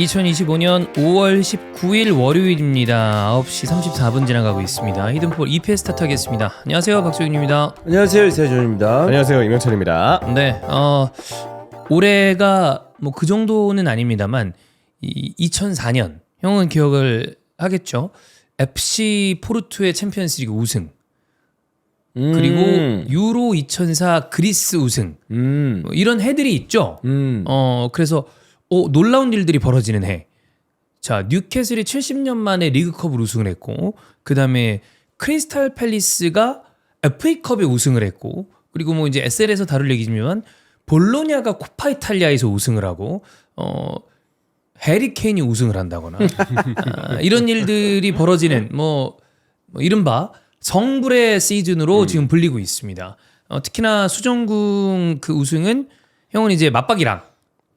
2025년 5월 19일 월요일입니다. 9시 34분 지나가고 있습니다. 히든폴 2회 스타트 하겠습니다. 안녕하세요, 박소윤입니다. 안녕하세요, 이세준입니다. 안녕하세요, 임영철입니다. 네, 올해가 뭐 그 정도는 아닙니다만 2004년 형은 기억을 하겠죠. FC 포르투의 챔피언스리그 우승, 그리고 유로 2004 그리스 우승, 뭐 이런 해들이 있죠. 그래서 놀라운 일들이 벌어지는 해. 자, 뉴캐슬이 70년 만에 리그컵을 우승을 했고, 그 다음에 크리스탈 팰리스가 FA컵에 우승을 했고, 그리고 뭐 이제 SL에서 다룰 얘기지만 볼로냐가 코파 이탈리아에서 우승을 하고, 해리 케인이 우승을 한다거나 이런 일들이 벌어지는 뭐 이른바 성불의 시즌으로 지금 불리고 있습니다. 특히나 수정궁 그 우승은 형은 이제 맞박이랑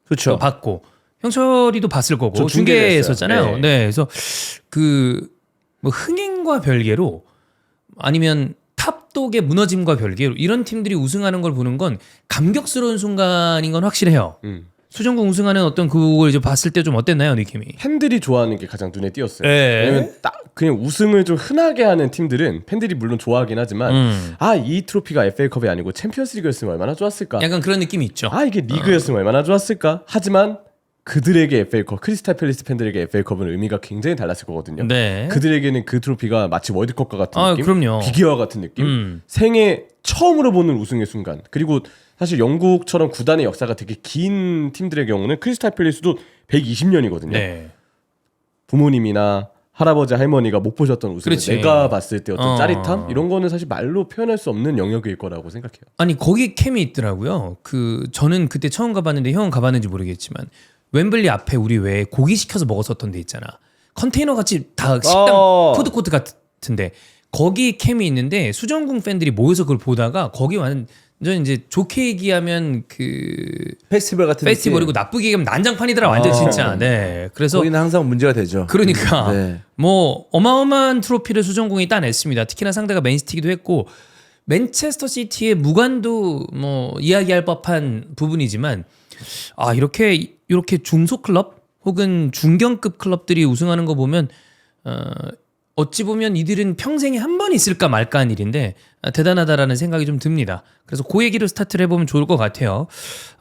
그렇죠. 봤고, 형철이도 봤을 거고 저 중계했었잖아요. 네. 네, 그래서 그 뭐 흥행과 별개로 아니면 탑독의 무너짐과 별개로 이런 팀들이 우승하는 걸 보는 건 감격스러운 순간인 건 확실해요. 수정궁 우승하는 어떤 그걸 이제 봤을 때 좀 어땠나요, 느낌이? 팬들이 좋아하는 게 가장 눈에 띄었어요. 네. 왜냐면 딱 그냥 우승을 좀 흔하게 하는 팀들은 팬들이 물론 좋아하긴 하지만 이 트로피가 FA컵이 아니고 챔피언스리그였으면 얼마나 좋았을까. 약간 그런 느낌이 있죠. 이게 리그였으면 얼마나 좋았을까. 하지만 그들에게 FA컵, 크리스탈 팰리스 팬들에게 FA컵은 의미가 굉장히 달랐을 거거든요. 네. 그들에게는 그 트로피가 마치 월드컵과 같은 느낌, 그럼요. 비계와 같은 느낌, 생애 처음으로 보는 우승의 순간. 그리고 사실 영국처럼 구단의 역사가 되게 긴 팀들의 경우는 크리스탈 팰리스도 120년이거든요. 네. 부모님이나 할아버지 할머니가 못 보셨던 우승을 그렇지. 내가 봤을 때 어떤 짜릿함 이런 거는 사실 말로 표현할 수 없는 영역일 거라고 생각해요. 아니 거기 캠이 있더라고요. 저는 그때 처음 가봤는데 형은 가봤는지 모르겠지만 웸블리 앞에 우리 왜 고기 시켜서 먹었었던 데 있잖아. 컨테이너 같이 다 식당 푸드코트 같은데 거기 캠이 있는데 수정궁 팬들이 모여서 그걸 보다가 거기 완전 이제 좋게 얘기하면 그 페스티벌 같은 페스티벌이고 나쁘게 얘기하면 난장판이더라 완전 진짜. 네. 그래서 거기는 항상 문제가 되죠. 그러니까 네. 뭐 어마어마한 트로피를 수정궁이 따냈습니다. 특히나 상대가 맨시티기도 했고 맨체스터 시티의 무관도 뭐 이야기할 법한 부분이지만 이렇게 중소 클럽 혹은 중견급 클럽들이 우승하는 거 보면 어찌 보면 이들은 평생에 한 번 있을까 말까 한 일인데 대단하다라는 생각이 좀 듭니다. 그래서 그 얘기로 스타트를 해보면 좋을 것 같아요.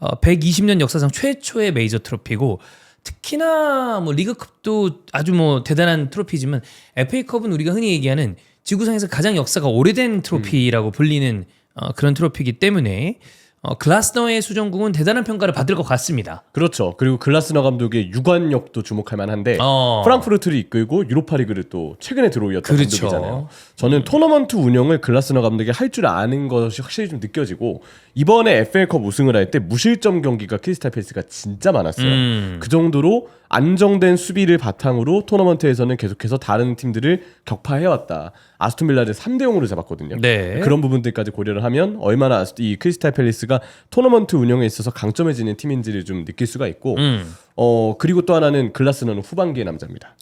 120년 역사상 최초의 메이저 트로피고 특히나 뭐 리그컵도 아주 뭐 대단한 트로피지만 FA컵은 우리가 흔히 얘기하는 지구상에서 가장 역사가 오래된 트로피라고 불리는 그런 트로피이기 때문에 글라스너의 수정궁은 대단한 평가를 받을 것 같습니다. 그렇죠. 그리고 글라스너 감독의 유관력도 주목할 만한데 프랑크푸르트를 이끌고 유로파리그를 또 최근에 들어오였던 그렇죠. 감독이잖아요. 저는 토너먼트 운영을 글라스너 감독이 할 줄 아는 것이 확실히 좀 느껴지고 이번에 FA컵 우승을 할 때 무실점 경기가 크리스탈 팰리스가 진짜 많았어요. 그 정도로 안정된 수비를 바탕으로 토너먼트에서는 계속해서 다른 팀들을 격파해왔다. 아스톤 빌라를 3대0으로 잡았거든요. 네. 그런 부분들까지 고려를 하면 얼마나 이 크리스탈 팰리스가 토너먼트 운영에 있어서 강점해지는 팀인지를 좀 느낄 수가 있고 그리고 또 하나는 글라스너는 후반기의 남자입니다.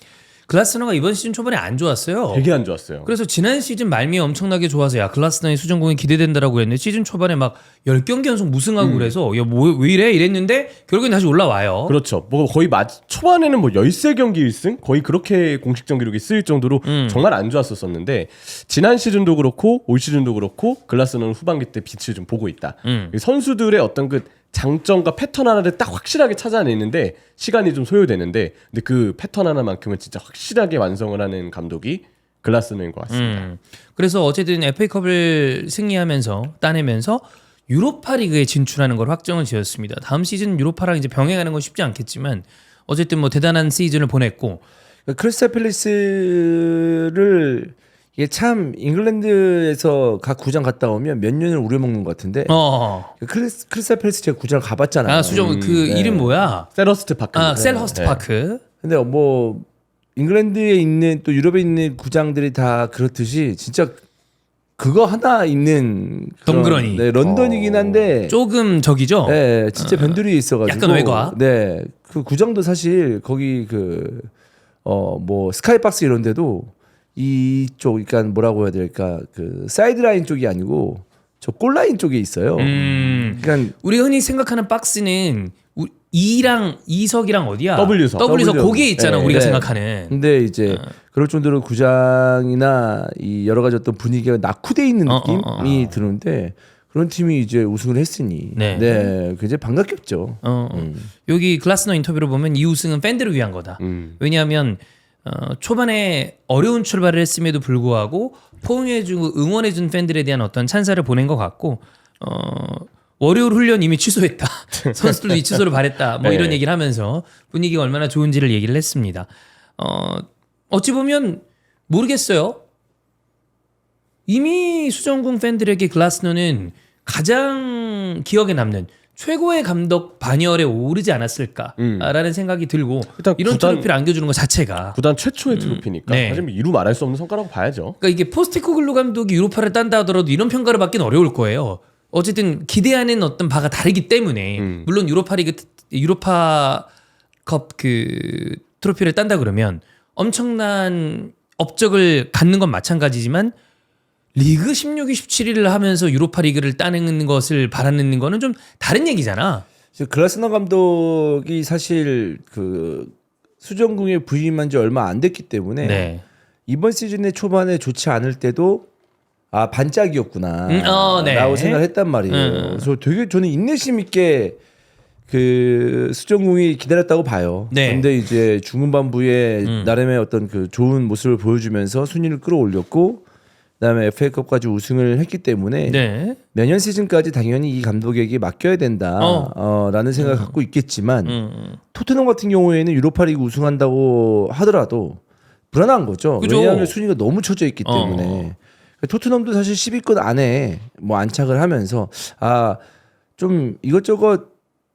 글라스너가 이번 시즌 초반에 안 좋았어요. 되게 안 좋았어요. 그래서 지난 시즌 말미에 엄청나게 좋아서 글라스너의 수정궁이 기대된다라고 했는데 시즌 초반에 막 10경기 연속 무승하고 그래서 왜 이래 이랬는데 결국엔 다시 올라와요. 그렇죠. 뭐 거의 초반에는 뭐 13경기 1승 거의 그렇게 공식전 기록이 쓰일 정도로 정말 안 좋았었는데 지난 시즌도 그렇고 올 시즌도 그렇고 글라스너는 후반기 때 빛을 좀 보고 있다. 선수들의 어떤 그 장점과 패턴 하나를 딱 확실하게 찾아내는데 시간이 좀 소요되는데 근데 그 패턴 하나만큼은 진짜 확실하게 완성을 하는 감독이 글라스너인 것 같습니다. 그래서 어쨌든 FA컵을 따내면서 유로파리그에 진출하는 걸 확정을 지었습니다. 다음 시즌 유로파랑 이제 병행하는 건 쉽지 않겠지만 어쨌든 뭐 대단한 시즌을 보냈고 크리스탈 팰리스를 이게 참 잉글랜드에서 각 구장 갔다 오면 몇 년을 우려먹는 것 같은데 크리스탈 팰리스 제가 구장을 가봤잖아요. 수정 이름 뭐야? 셀허스트 파크. 셀허스트 파크. 근데 뭐 잉글랜드에 있는 또 유럽에 있는 구장들이 다 그렇듯이 진짜 그거 하나 있는 덩그러니. 네, 런던이긴 한데 조금 저기죠. 네, 진짜 변두리에 있어가지고 약간 외곽. 네, 그 구장도 사실 거기 뭐 스카이박스 이런 데도 이쪽 그러니까 뭐라고 해야 될까 그 사이드라인 쪽이 아니고 저 골라인 쪽에 있어요. 그러니까 우리가 흔히 생각하는 박스는 이석이랑 어디야? W석. W석 W. 거기에 있잖아 네. 우리가 네. 생각하는. 근데 이제 그럴 정도로 구장이나 이 여러 가지 어떤 분위기가 낙후돼 있는 느낌이 드는데 그런 팀이 이제 우승을 했으니 네. 굉장히 반갑겠죠. 여기 글라스너 인터뷰를 보면 이 우승은 팬들을 위한 거다. 왜냐하면 초반에 어려운 출발을 했음에도 불구하고 포옹해주고 응원해준 팬들에 대한 어떤 찬사를 보낸 것 같고 월요일 훈련 이미 취소했다. 선수들도 이 취소를 바랬다. 뭐 이런 네. 얘기를 하면서 분위기가 얼마나 좋은지를 얘기를 했습니다. 어찌 보면 모르겠어요. 이미 수정궁 팬들에게 글라스너는 가장 기억에 남는 최고의 감독 반열에 오르지 않았을까라는 생각이 들고 일단 이런 구단- 트로피를 안겨주는 것 자체가 구단 최초의 트로피니까 네. 사실 뭐 이루 말할 수 없는 성과라고 봐야죠. 그러니까 이게 포스테코글루 감독이 유로파를 딴다 하더라도 이런 평가를 받기는 어려울 거예요. 어쨌든 기대하는 어떤 바가 다르기 때문에 물론 유로파컵 그 트로피를 딴다 그러면 엄청난 업적을 갖는 건 마찬가지지만 리그 16위, 17위를 하면서 유로파 리그를 따는 것을 바라는 거는 좀 다른 얘기잖아. 글라스너 감독이 사실 그 수정궁에 부임한 지 얼마 안 됐기 때문에 네. 이번 시즌의 초반에 좋지 않을 때도 반짝이었구나 네. 라고 생각을 했단 말이에요. 그래서 되게 저는 인내심 있게 그 수정궁이 기다렸다고 봐요. 네. 근데 이제 중후반부에 나름의 어떤 그 좋은 모습을 보여주면서 순위를 끌어올렸고 그다음에 FA컵까지 우승을 했기 때문에 네. 내년 시즌까지 당연히 이 감독에게 맡겨야 된다라는 생각을 갖고 있겠지만 토트넘 같은 경우에는 유로파리그 우승한다고 하더라도 불안한 거죠. 그죠. 왜냐하면 순위가 너무 쳐져 있기 때문에 토트넘도 사실 10위권 안에 뭐 안착을 하면서 좀 이것저것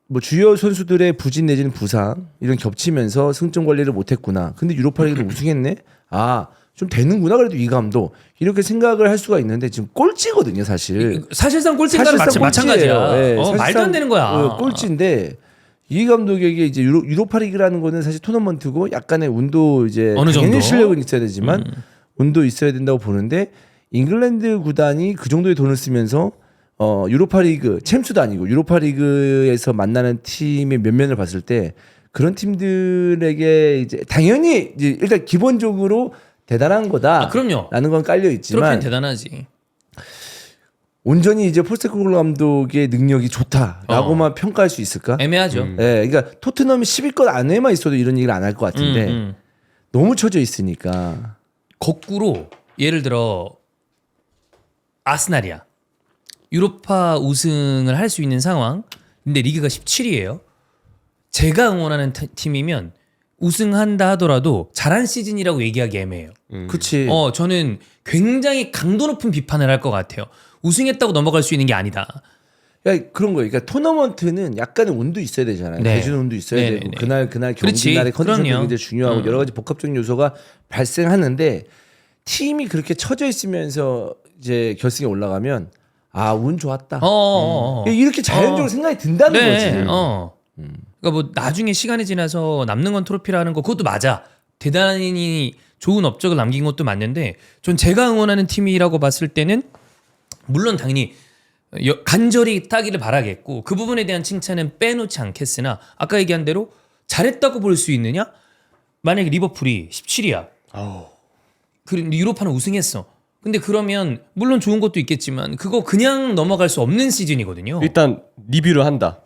뭐 주요 선수들의 부진 내지는 부상 이런 겹치면서 승점 관리를 못했구나. 근데 유로파리그를 우승했네. 좀 되는구나. 그래도 이 감독 이렇게 생각을 할 수가 있는데 지금 꼴찌거든요, 사실. 사실상 꼴찌인가는 마찬가지야. 네, 말도 안 되는 거야. 꼴찌인데 이 감독에게 이제 유로파리그라는 거는 사실 토너먼트고 약간의 운도 이제 어느 당연히 정도? 실력은 있어야 되지만 운도 있어야 된다고 보는데 잉글랜드 구단이 그 정도의 돈을 쓰면서 유로파리그 챔스도 아니고 유로파리그에서 만나는 팀의 면면을 봤을 때 그런 팀들에게 이제 당연히 이제 일단 기본적으로 대단한 거다. 그럼요. 라는 건 깔려 트로피는 있지만 대단하지. 온전히 이제 포스테코글루 감독의 능력이 좋다라고만 평가할 수 있을까? 애매하죠. 그러니까 토트넘이 10위권 안에만 있어도 이런 얘기를 안 할 것 같은데 너무 쳐져 있으니까. 거꾸로 예를 들어 아스날이야. 유로파 우승을 할 수 있는 상황. 근데 리그가 17위예요. 제가 응원하는 팀이면 우승한다 하더라도 잘한 시즌이라고 얘기하기 애매해요. 그치. 저는 굉장히 강도 높은 비판을 할 것 같아요. 우승했다고 넘어갈 수 있는 게 아니다. 그러니까 그런 거예요. 그러니까 토너먼트는 약간의 운도 있어야 되잖아요. 네. 대준 운도 있어야 네네네. 되고 그날 그렇지. 경기날의 컨디션도 그럼요. 굉장히 중요하고 여러 가지 복합적인 요소가 발생하는데 팀이 그렇게 쳐져 있으면서 이제 결승에 올라가면 운 좋았다. 이렇게 자연적으로 생각이 든다는 거지. 그러니까 뭐 나중에 시간이 지나서 남는 건 트로피라는 거 그것도 맞아. 대단히 좋은 업적을 남긴 것도 맞는데 전 제가 응원하는 팀이라고 봤을 때는 물론 당연히 간절히 따기를 바라겠고 그 부분에 대한 칭찬은 빼놓지 않겠으나 아까 얘기한 대로 잘했다고 볼 수 있느냐? 만약에 리버풀이 17위야. 그리고 유로파는 우승했어. 근데 그러면 물론 좋은 것도 있겠지만 그거 그냥 넘어갈 수 없는 시즌이거든요. 일단 리뷰를 한다.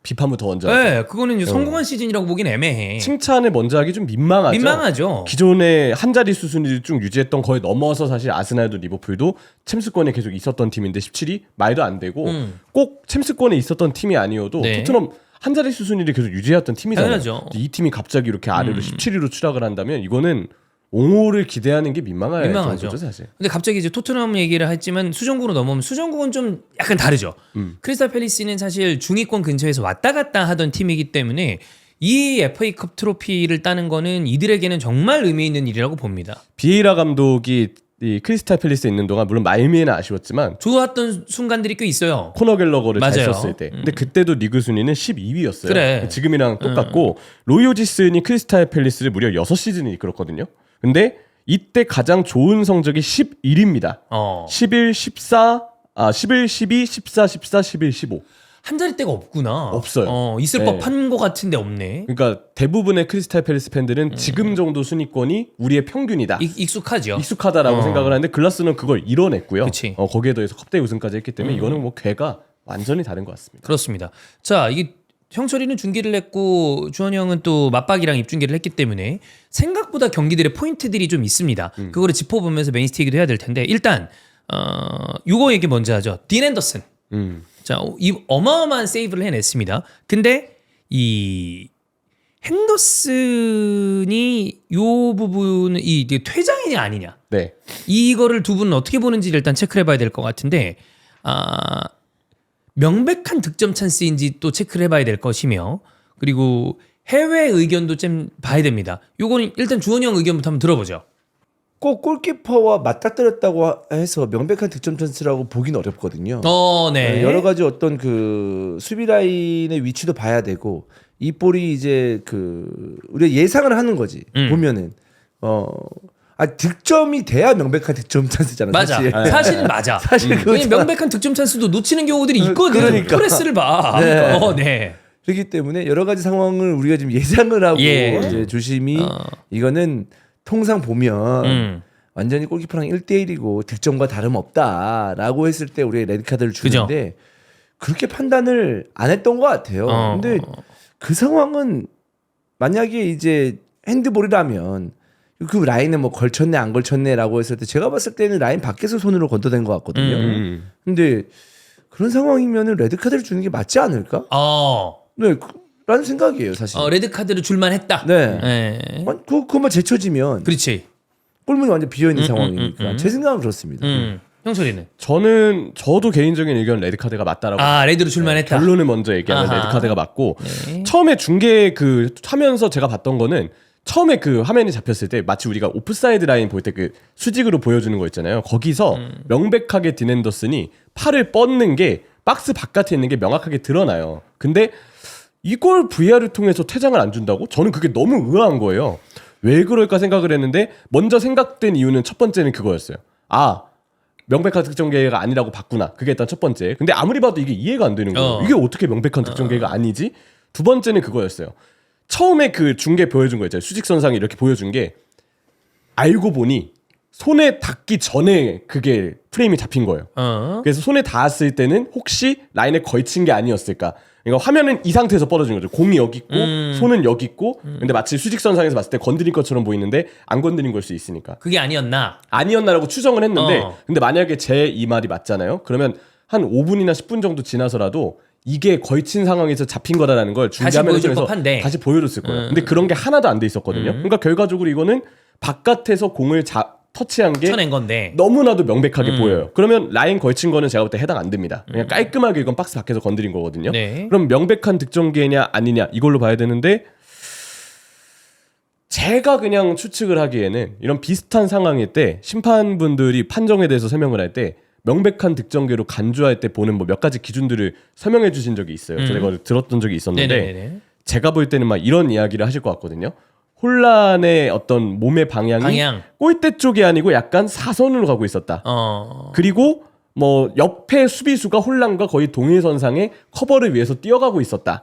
비판부터 먼저. 하죠. 네, 그거는 이제 성공한 시즌이라고 보긴 애매해. 칭찬을 먼저 하기 좀 민망하죠. 민망하죠. 기존의 한 자릿수 순위를 쭉 유지했던 거에 넘어서 사실 아스날도 리버풀도 챔스권에 계속 있었던 팀인데 17위 말도 안 되고 꼭 챔스권에 있었던 팀이 아니어도 네. 토트넘 한 자릿수 순위를 계속 유지해왔던 팀이잖아요. 당연하죠. 이 팀이 갑자기 이렇게 아래로 17위로 추락을 한다면 이거는 옹호를 기대하는 게 민망할 민망하죠. 정도죠 사실. 근데 갑자기 이제 토트넘 얘기를 했지만 수정구로 넘어오면 수정구는 좀 약간 다르죠. 크리스탈 팰리스는 사실 중위권 근처에서 왔다 갔다 하던 팀이기 때문에 이 FA컵 트로피를 따는 거는 이들에게는 정말 의미 있는 일이라고 봅니다. 비에이라 감독이 이 크리스탈 팰리스에 있는 동안 물론 말미에는 아쉬웠지만 좋았던 순간들이 꽤 있어요. 코너 갤러거를 잘 맞아요. 썼을 때. 근데 그때도 리그 순위는 12위였어요. 그래. 지금이랑 똑같고 로이 오지슨이 크리스탈 팰리스를 무려 6시즌을 이끌었거든요. 근데 이때 가장 좋은 성적이 11입니다. 11, 14, 11, 12, 14, 14, 11, 15. 한 자릿대가 없구나. 없어요. 있을 네. 법한 것 같은데 없네. 그러니까 대부분의 크리스탈 팰리스 팬들은 지금 정도 순위권이 우리의 평균이다. 익숙하죠. 익숙하다라고 생각을 하는데 글라스는 그걸 이뤄냈고요. 그치. 거기에 더해서 컵대 우승까지 했기 때문에 이거는 뭐 궤가 완전히 다른 것 같습니다. 그렇습니다. 자, 이게 형철이는 중계를 했고 주원이 형은 또 맞박이랑 입중계를 했기 때문에 생각보다 경기들의 포인트들이 좀 있습니다. 그거를 짚어보면서 메인스트 얘기도 해야 될 텐데 일단 요거 얘기 먼저 하죠. 딘 앤더슨. 자, 이 어마어마한 세이브를 해냈습니다. 근데 이 핸더슨이 요 부분은 이 퇴장이냐 아니냐 네. 이거를 두 분은 어떻게 보는지 일단 체크를 해봐야 될 것 같은데 명백한 득점 찬스인지 또 체크를 해봐야 될 것이며 그리고 해외 의견도 좀 봐야 됩니다. 요거는 일단 주원이 형 의견부터 한번 들어보죠. 꼭 골키퍼와 맞닥뜨렸다고 해서 명백한 득점 찬스라고 보기는 어렵거든요. 네. 여러 가지 어떤 그 수비 라인의 위치도 봐야 되고 이 볼이 이제 그 우리가 예상을 하는 거지 보면은 득점이 돼야 명백한 득점 찬스잖아. 맞아. 사실. 사실은 맞아. 왜냐면 명백한 득점 찬스도 놓치는 경우들이 있거든. 그러니까. 프레스를 봐. 네. 네. 그렇기 때문에 여러 가지 상황을 우리가 지금 예상을 하고 예. 이제 조심히 이거는 통상 보면 완전히 골키퍼랑 1대1이고 득점과 다름없다라고 했을 때 우리가 레드카드를 주는데 그렇게 판단을 안 했던 것 같아요. 근데 그 상황은 만약에 이제 핸드볼이라면 그 라인에 뭐 걸쳤네 안 걸쳤네라고 했을 때 제가 봤을 때는 라인 밖에서 손으로 건너된 것 같거든요. 근데 그런 상황이면은 레드카드를 주는 게 맞지 않을까? 네, 라는 생각이에요, 사실. 레드 카드를 줄만 했다. 네. 네. 그것만 제쳐지면 그렇지. 골문이 완전 비어 있는 상황이니까 제 생각은 그렇습니다. 형소리는 저도 개인적인 의견 레드카드가 맞다라고. 레드로 줄만 했다. 결론을 먼저 얘기하면 아하. 레드카드가 맞고 네. 처음에 중계 그 하면서 제가 봤던 거는 처음에 그 화면이 잡혔을 때 마치 우리가 오프사이드 라인 볼 때 그 수직으로 보여주는 거 있잖아요. 거기서 명백하게 딘 앤더슨이 팔을 뻗는 게 박스 바깥에 있는 게 명확하게 드러나요. 근데 이걸 VR을 통해서 퇴장을 안 준다고? 저는 그게 너무 의아한 거예요. 왜 그럴까 생각을 했는데 먼저 생각된 이유는 첫 번째는 그거였어요. 명백한 득점 기회가 아니라고 봤구나. 그게 일단 첫 번째. 근데 아무리 봐도 이게 이해가 안 되는 거예요. 이게 어떻게 명백한 득점 기회가 아니지? 두 번째는 그거였어요. 처음에 그 중계 보여준 거 있잖아요. 수직선상에 이렇게 보여준 게 알고 보니 손에 닿기 전에 그게 프레임이 잡힌 거예요. 그래서 손에 닿았을 때는 혹시 라인에 걸친 게 아니었을까. 그러니까 화면은 이 상태에서 뻗어진 거죠. 공이 여기 있고 손은 여기 있고 근데 마치 수직선상에서 봤을 때 건드린 것처럼 보이는데 안 건드린 걸 수 있으니까. 그게 아니었나라고 추정을 했는데 근데 만약에 제 이 말이 맞잖아요. 그러면 한 5분이나 10분 정도 지나서라도 이게 걸친 상황에서 잡힌 거다라는 걸 중계화면에서 다시 보여줬을 거예요. 근데 그런 게 하나도 안 돼 있었거든요. 그러니까 결과적으로 이거는 바깥에서 공을 터치한 게 쳐낸 건데 너무나도 명백하게 보여요. 그러면 라인 걸친 거는 제가 볼 때 해당 안 됩니다. 그냥 깔끔하게 이건 박스 밖에서 건드린 거거든요. 네. 그럼 명백한 득점 기회냐 아니냐 이걸로 봐야 되는데 제가 그냥 추측을 하기에는 이런 비슷한 상황일 때 심판분들이 판정에 대해서 설명을 할 때 명백한 득점계로 간주할 때 보는 뭐 몇 가지 기준들을 설명해 주신 적이 있어요. 제가 그걸 들었던 적이 있었는데 네네네. 제가 볼 때는 막 이런 이야기를 하실 것 같거든요. 혼란의 어떤 몸의 방향이 골대 쪽이 아니고 약간 사선으로 가고 있었다. 그리고 뭐 옆에 수비수가 혼란과 거의 동일선상에 커버를 위해서 뛰어가고 있었다.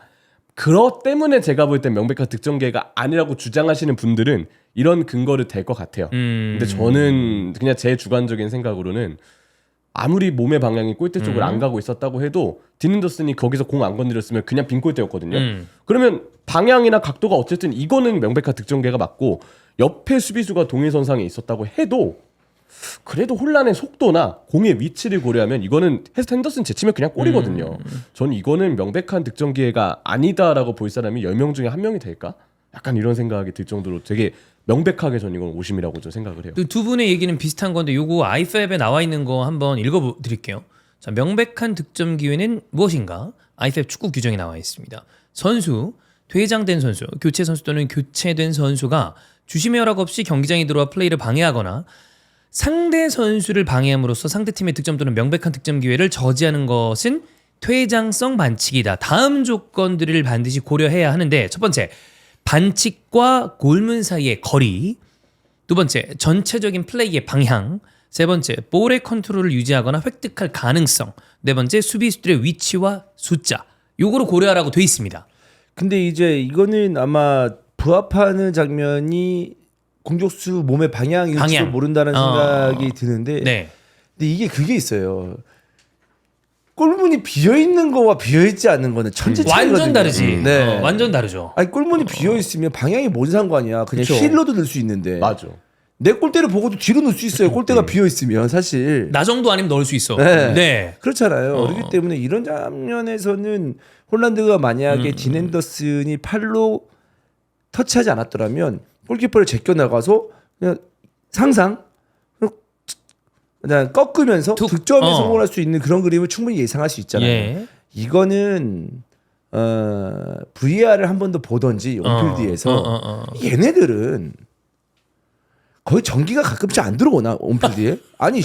그것 때문에 제가 볼 땐 명백한 득점 기회가 아니라고 주장하시는 분들은 이런 근거를 댈 것 같아요. 근데 저는 그냥 제 주관적인 생각으로는 아무리 몸의 방향이 골대 쪽으로 안 가고 있었다고 해도 딘 앤더슨이 거기서 공 안 건드렸으면 그냥 빈 골대였거든요. 그러면 방향이나 각도가 어쨌든 이거는 명백한 득점 기회가 맞고 옆에 수비수가 동일선상에 있었다고 해도 그래도 혼란의 속도나 공의 위치를 고려하면 이거는 핸더슨 제치면 그냥 골이거든요. 저는 이거는 명백한 득점 기회가 아니다라고 볼 사람이 10명 중에 1명이 될까? 약간 이런 생각이 들 정도로 되게 명백하게 전 이건 오심이라고 좀 생각을 해요. 두 분의 얘기는 비슷한 건데 요거 아이팹에 나와 있는 거 한번 읽어드릴게요. 자, 명백한 득점 기회는 무엇인가? 아이팹 축구 규정에 나와 있습니다. 선수, 퇴장된 선수, 교체 선수 또는 교체된 선수가 주심의 허락 없이 경기장에 들어와 플레이를 방해하거나 상대 선수를 방해함으로써 상대팀의 득점 또는 명백한 득점 기회를 저지하는 것은 퇴장성 반칙이다. 다음 조건들을 반드시 고려해야 하는데 첫 번째, 반칙과 골문 사이의 거리. 두 번째, 전체적인 플레이의 방향. 세 번째, 볼의 컨트롤을 유지하거나 획득할 가능성. 네 번째, 수비수들의 위치와 숫자. 요거를 고려하라고 돼 있습니다. 근데 이제 이거는 아마 부합하는 장면이 공격수 몸의 방향일지도 방향. 모른다는 생각이 드는데 네. 근데 이게 그게 있어요. 골문이 비어 있는 거와 비어 있지 않는 거는 천지 차이거든요. 완전 다르지. 네. 완전 다르죠. 아니 골문이 비어 있으면 방향이 뭔 상관이야. 그냥 그쵸. 힐러도 넣을 수 있는데. 맞아. 내 골대를 보고도 뒤로 넣을 수 있어요. 골대가 비어 있으면 사실. 나 정도 아니면 넣을 수 있어. 네. 네. 그렇잖아요. 그렇기 때문에 이런 장면에서는 홀란드가 만약에 딘 앤더슨이 팔로 터치하지 않았더라면 골키퍼를 제껴 나가서 그냥 상상 그냥 꺾으면서 툭. 득점에 어. 성공할 수 있는 그런 그림을 충분히 예상할 수 있잖아요. 예. 이거는 VAR을 한 번 더 보던지 온필드에서 얘네들은 거의 전기가 가끔씩 안 들어오나 온필드에? 아니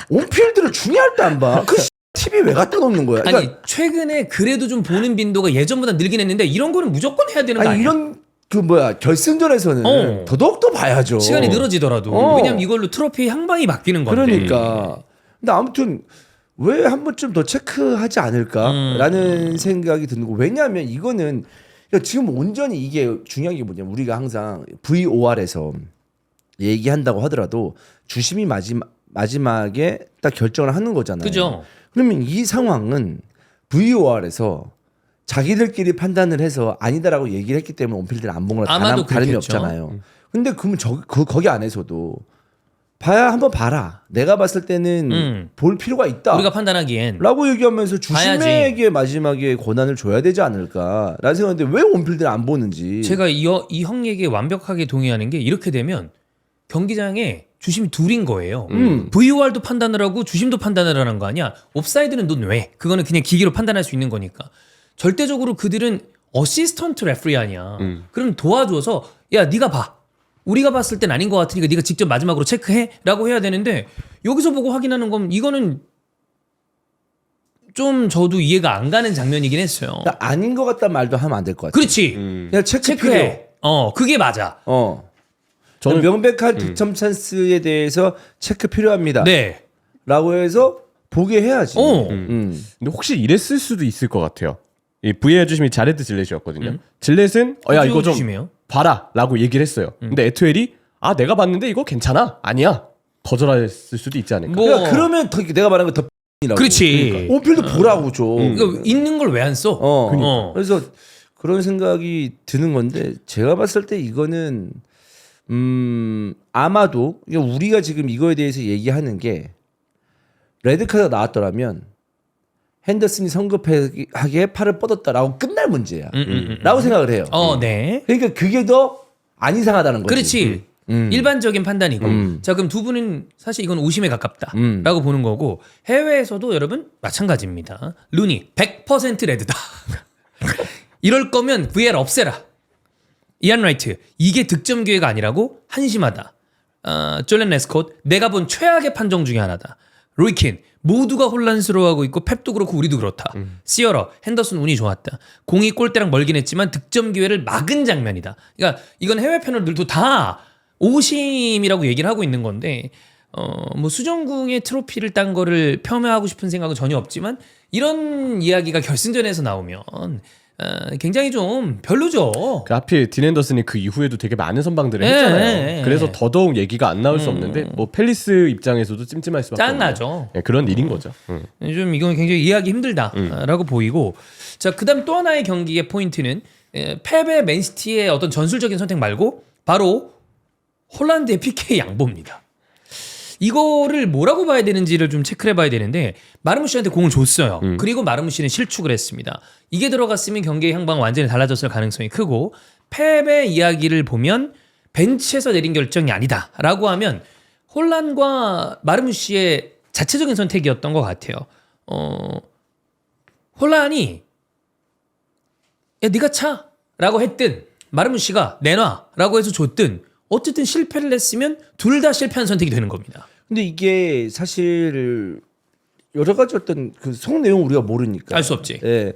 온필드를 중요할 때 안 봐. 그 TV 왜 갖다 놓는 거야? 그러니까 아니 최근에 그래도 좀 보는 빈도가 예전보다 늘긴 했는데 이런 거는 무조건 해야 되는 거 아니야? 이런 그 결승전에서는 더더욱 더 봐야죠. 시간이 늘어지더라도 왜냐면 이걸로 트로피 한 방이 바뀌는 건데. 그러니까. 근데 아무튼 왜 한 번쯤 더 체크하지 않을까라는 생각이 드는 거. 왜냐하면 이거는 그러니까 지금 온전히 이게 중요한 게 뭐냐면 우리가 항상 VOR에서 얘기한다고 하더라도 주심이 마지막에 딱 결정을 하는 거잖아요. 그죠? 그러면 이 상황은 VOR에서 자기들끼리 판단을 해서 아니다라고 얘기를 했기 때문에 온필드를 안 본 거랑 아마도 다름이 그렇겠죠. 없잖아요. 근데 그러면 거기 안에서도 봐야 한번 봐라. 내가 봤을 때는 볼 필요가 있다. 우리가 판단하기엔 라고 얘기하면서 봐야지. 주심에게 마지막에 권한을 줘야 되지 않을까라는 생각인데 왜 온필드를 안 보는지. 제가 이 형에게 완벽하게 동의하는 게 이렇게 되면 경기장에 주심이 둘인 거예요. VOR도 판단을 하고 주심도 판단을 하는 거 아니야. 옵사이드는 넌 왜? 그거는 그냥 기계로 판단할 수 있는 거니까. 절대적으로 그들은 어시스턴트 레프리 아니야. 그럼 도와줘서 야 네가 봐. 우리가 봤을 땐 아닌 것 같으니까 네가 직접 마지막으로 체크해 라고 해야 되는데 여기서 보고 확인하는 건 이거는 좀 저도 이해가 안 가는 장면이긴 했어요. 그러니까 아닌 것 같다는 말도 하면 안 될 것 같아요. 그렇지. 그냥 체크해. 체크해. 그게 맞아. 저는 명백한 득점 찬스에 대해서 체크 필요합니다. 네. 라고 해서 보게 해야지. 근데 혹시 이랬을 수도 있을 것 같아요. 이 VAR 주심이 자레드 질렛이었거든요. 질렛은 야 이거 좀 주심이에요? 봐라라고 얘기를 했어요. 근데 에투엘이 내가 봤는데 이거 괜찮아 아니야 거절했을 수도 있지 않을까. 그러니까 그러면 내가 말한 거 더 이라고. 그렇지. 온필드 보라고 좀. 이거 있는 걸 왜 안 써? 그래서 그런 생각이 드는 건데 제가 봤을 때 이거는 아마도 우리가 지금 이거에 대해서 얘기하는 게 레드카드가 나왔더라면 핸더슨이 성급하게 팔을 뻗었다라고 끝날 문제야. 라고 생각을 해요. 네. 그러니까 그게 더 안 이상하다는 거지. 그렇지. 일반적인 판단이고. 자, 그럼 두 분은 사실 이건 오심에 가깝다라고 보는 거고 해외에서도 여러분 마찬가지입니다. 루니 100% 레드다. 이럴 거면 VAR 없애라. 이안 라이트 이게 득점 기회가 아니라고 한심하다. 졸렌 레스콧 내가 본 최악의 판정 중에 하나다. 로이킨 모두가 혼란스러워하고 있고 펩도 그렇고 우리도 그렇다. 시어러 핸더슨 운이 좋았다. 공이 골대랑 멀긴 했지만 득점 기회를 막은 장면이다. 그러니까 이건 해외 패널들도 다 오심이라고 얘기를 하고 있는 건데 뭐 수정궁의 트로피를 딴 거를 폄하하고 싶은 생각은 전혀 없지만 이런 이야기가 결승전에서 나오면 굉장히 좀 별로죠. 그 하필 딘 앤더슨이 그 이후에도 되게 많은 선방들을 네, 했잖아요. 네, 그래서 더더욱 얘기가 안 나올 수 없는데 뭐 펠리스 입장에서도 찜찜할 수밖에 짠나죠. 없는 그런 일인 거죠. 좀 이건 굉장히 이해하기 힘들다라고 보이고 자 그다음 또 하나의 경기의 포인트는 펩의 맨시티의 어떤 전술적인 선택 말고 바로 홀란드의 PK 양보입니다. 이거를 뭐라고 봐야 되는지를 좀 체크를 해봐야 되는데 마르무시한테 공을 줬어요. 그리고 마르무시는 실축을 했습니다. 이게 들어갔으면 경기의 향방은 완전히 달라졌을 가능성이 크고 펩의 이야기를 보면 벤치에서 내린 결정이 아니다라고 하면 홀란과 마르무시의 자체적인 선택이었던 것 같아요. 홀란이 야 네가 차라고 했든 마르무시가 내놔라고 해서 줬든 어쨌든 실패를 했으면 둘 다 실패한 선택이 되는 겁니다. 근데 이게 사실 여러 가지 어떤 그 속 내용 우리가 모르니까 알 수 없지. 예.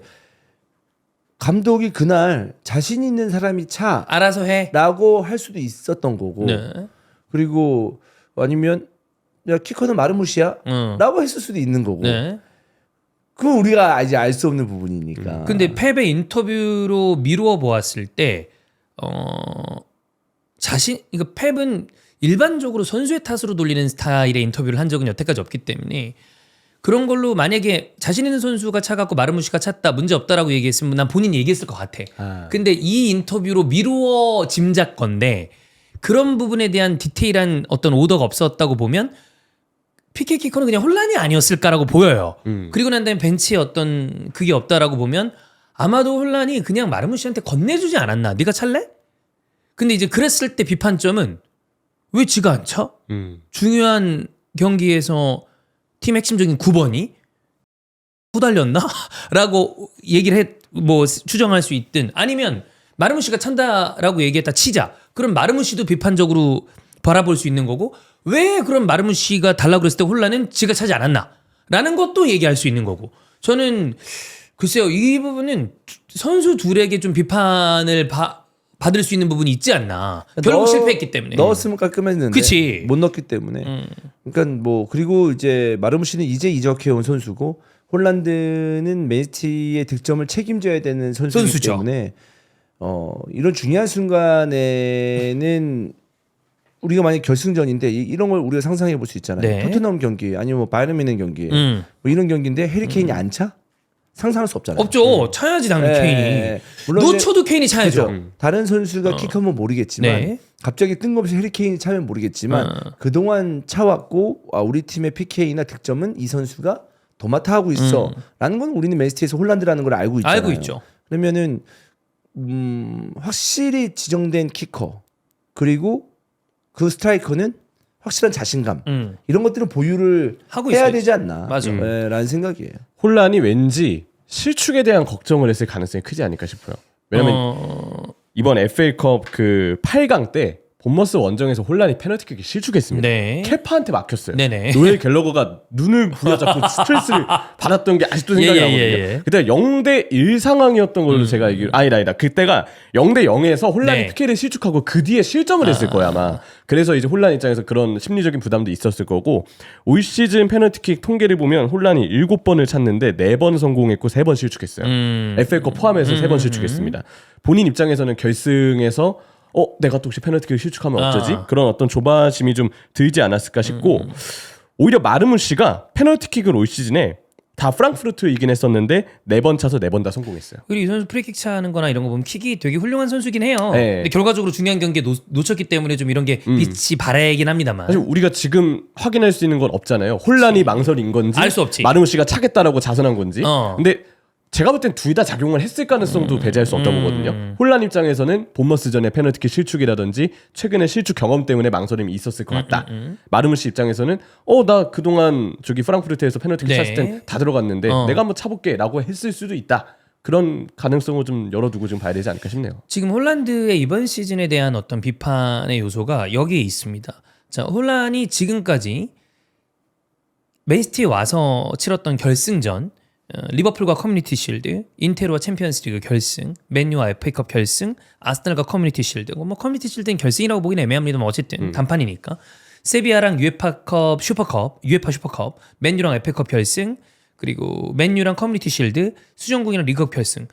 감독이 그날 자신 있는 사람이 알아서 해. 차라고 할 수도 있었던 거고. 네. 그리고 아니면 야 키커는 마르무시야 라고 했을 수도 있는 거고. 네. 그건 우리가 이제 알 수 없는 부분이니까. 근데 펩의 인터뷰로 미루어 보았을 때 이거 펩은 일반적으로 선수의 탓으로 돌리는 스타일의 인터뷰를 한 적은 여태까지 없기 때문에 그런 걸로 만약에 자신 있는 선수가 차갖고 마르무시가 찼다 문제 없다라고 얘기했으면 난 본인이 얘기했을 것 같아. 근데 이 인터뷰로 미루어 짐작 건데 그런 부분에 대한 디테일한 어떤 오더가 없었다고 보면 PK 키커는 그냥 혼란이 아니었을까라고 보여요. 그리고 난 다음에 벤치에 어떤 그게 없다라고 보면 아마도 혼란이 그냥 마르무시한테 건네주지 않았나. 네가 찰래? 근데 이제 그랬을 때 비판점은 왜 지가 안 차? 중요한 경기에서 팀 핵심적인 9번이 후달렸나? 라고 얘기를 추정할 수 있든 아니면 마르무시가 찬다라고 얘기했다 치자. 그럼 마르무시도 비판적으로 바라볼 수 있는 거고 왜 그럼 마르무시가 달라고 그랬을 때 혼란은 지가 차지 않았나? 라는 것도 얘기할 수 있는 거고 저는 글쎄요 이 부분은 선수 둘에게 좀 비판을 받을 수 있는 부분이 있지 않나. 결국 실패했기 때문에. 넣었으면 깔끔했는데 그치. 못 넣었기 때문에. 그러니까 그리고 이제 마르무시는 이제 이적해온 선수고 홀란드는 맨시티의 득점을 책임져야 되는 선수이기 선수죠. 때문에 이런 중요한 순간에는 우리가 만약 결승전인데 이런 걸 우리가 상상해 볼 수 있잖아요. 네. 토트넘 경기 아니면 뭐 바이에른 뮌헨 경기 뭐 이런 경기인데 해리 케인이 안 차? 상상할 수 없잖아요. 없죠. 차야지 당연히 케인이. 물론 놓쳐도 케인이 차야죠. 그렇죠. 다른 선수가 킥하면 모르겠지만 네. 갑자기 뜬금없이 해리 케인이 차면 모르겠지만 그동안 차왔고 우리 팀의 PK나 득점은 이 선수가 도맡아 하고 있어 라는 건 우리는 맨시티에서 홀란드라는 걸 알고 있잖아요. 알고 있죠. 그러면은 확실히 지정된 키커 그리고 그 스트라이커는 확실한 자신감 이런 것들은 보유를 하고 해야 있어야지. 되지 않나 맞아. 라는 생각이에요. 혼란이 왠지 실축에 대한 걱정을 했을 가능성이 크지 않을까 싶어요. 왜냐면 이번 FA컵 그 8강 때 본머스 원정에서 혼란이 페널티킥이 실축했습니다. 네. 케파한테 막혔어요. 네네. 노엘 갤러거가 눈을 부여잡고 스트레스를 받았던 게 아직도 생각이 예, 예, 나거든요. 예, 예. 그때 0대1 상황이었던 걸로 제가 얘기를 아니다. 그때가 0대0에서 혼란이 네. PK를 실축하고 그 뒤에 실점을 했을 거야 아마. 그래서 이제 혼란 입장에서 그런 심리적인 부담도 있었을 거고 올 시즌 페널티킥 통계를 보면 혼란이 7번을 찼는데 4번 성공했고 3번 실축했어요. FA컵 포함해서 3번 실축했습니다. 본인 입장에서는 결승에서 내가 또 혹시 페널티킥을 실축하면 어쩌지? 그런 어떤 조바심이 좀 들지 않았을까 싶고 오히려 마르무시가 페널티킥을 올 시즌에 다 프랑크푸르트 이긴 했었는데 4번 차서 4번 다 성공했어요. 그리고 이 선수 프리킥 차는 거나 이런 거 보면 킥이 되게 훌륭한 선수긴 해요. 네. 근데 결과적으로 중요한 경기에 놓쳤기 때문에 좀 이런 게 빛이 발해긴 합니다만. 사실 우리가 지금 확인할 수 있는 건 없잖아요. 혼란이 망설인 건지 알 수 없지. 마르무시가 차겠다라고 자선한 건지. 근데 제가 볼 땐 둘 다 작용을 했을 가능성도 배제할 수 없다고 보거든요. 혼란 입장에서는 본머스전의 페널티킥 실축이라든지 최근에 실축 경험 때문에 망설임이 있었을 것 같다. 마르무시 입장에서는 나 그동안 저기 프랑크푸르트에서 페널티킥 네. 찼을 땐 다 들어갔는데 내가 한번 차볼게 라고 했을 수도 있다. 그런 가능성을 좀 열어두고 좀 봐야 되지 않을까 싶네요. 지금 홀란드의 이번 시즌에 대한 어떤 비판의 요소가 여기에 있습니다. 자, 홀란이 지금까지 맨시티에 와서 치렀던 결승전 리버풀과 커뮤니티 실드, 인테르와 챔피언스리그 결승, 맨유와 FA컵 결승, 아스널과 커뮤니티 실드. 뭐 커뮤니티 실드는 결승이라고 보긴 애매합니다만 어쨌든 단판이니까. 세비야랑 UEFA 슈퍼컵, 맨유랑 FA컵 결승, 그리고 맨유랑 커뮤니티 실드, 수정국이랑 리그컵 결승.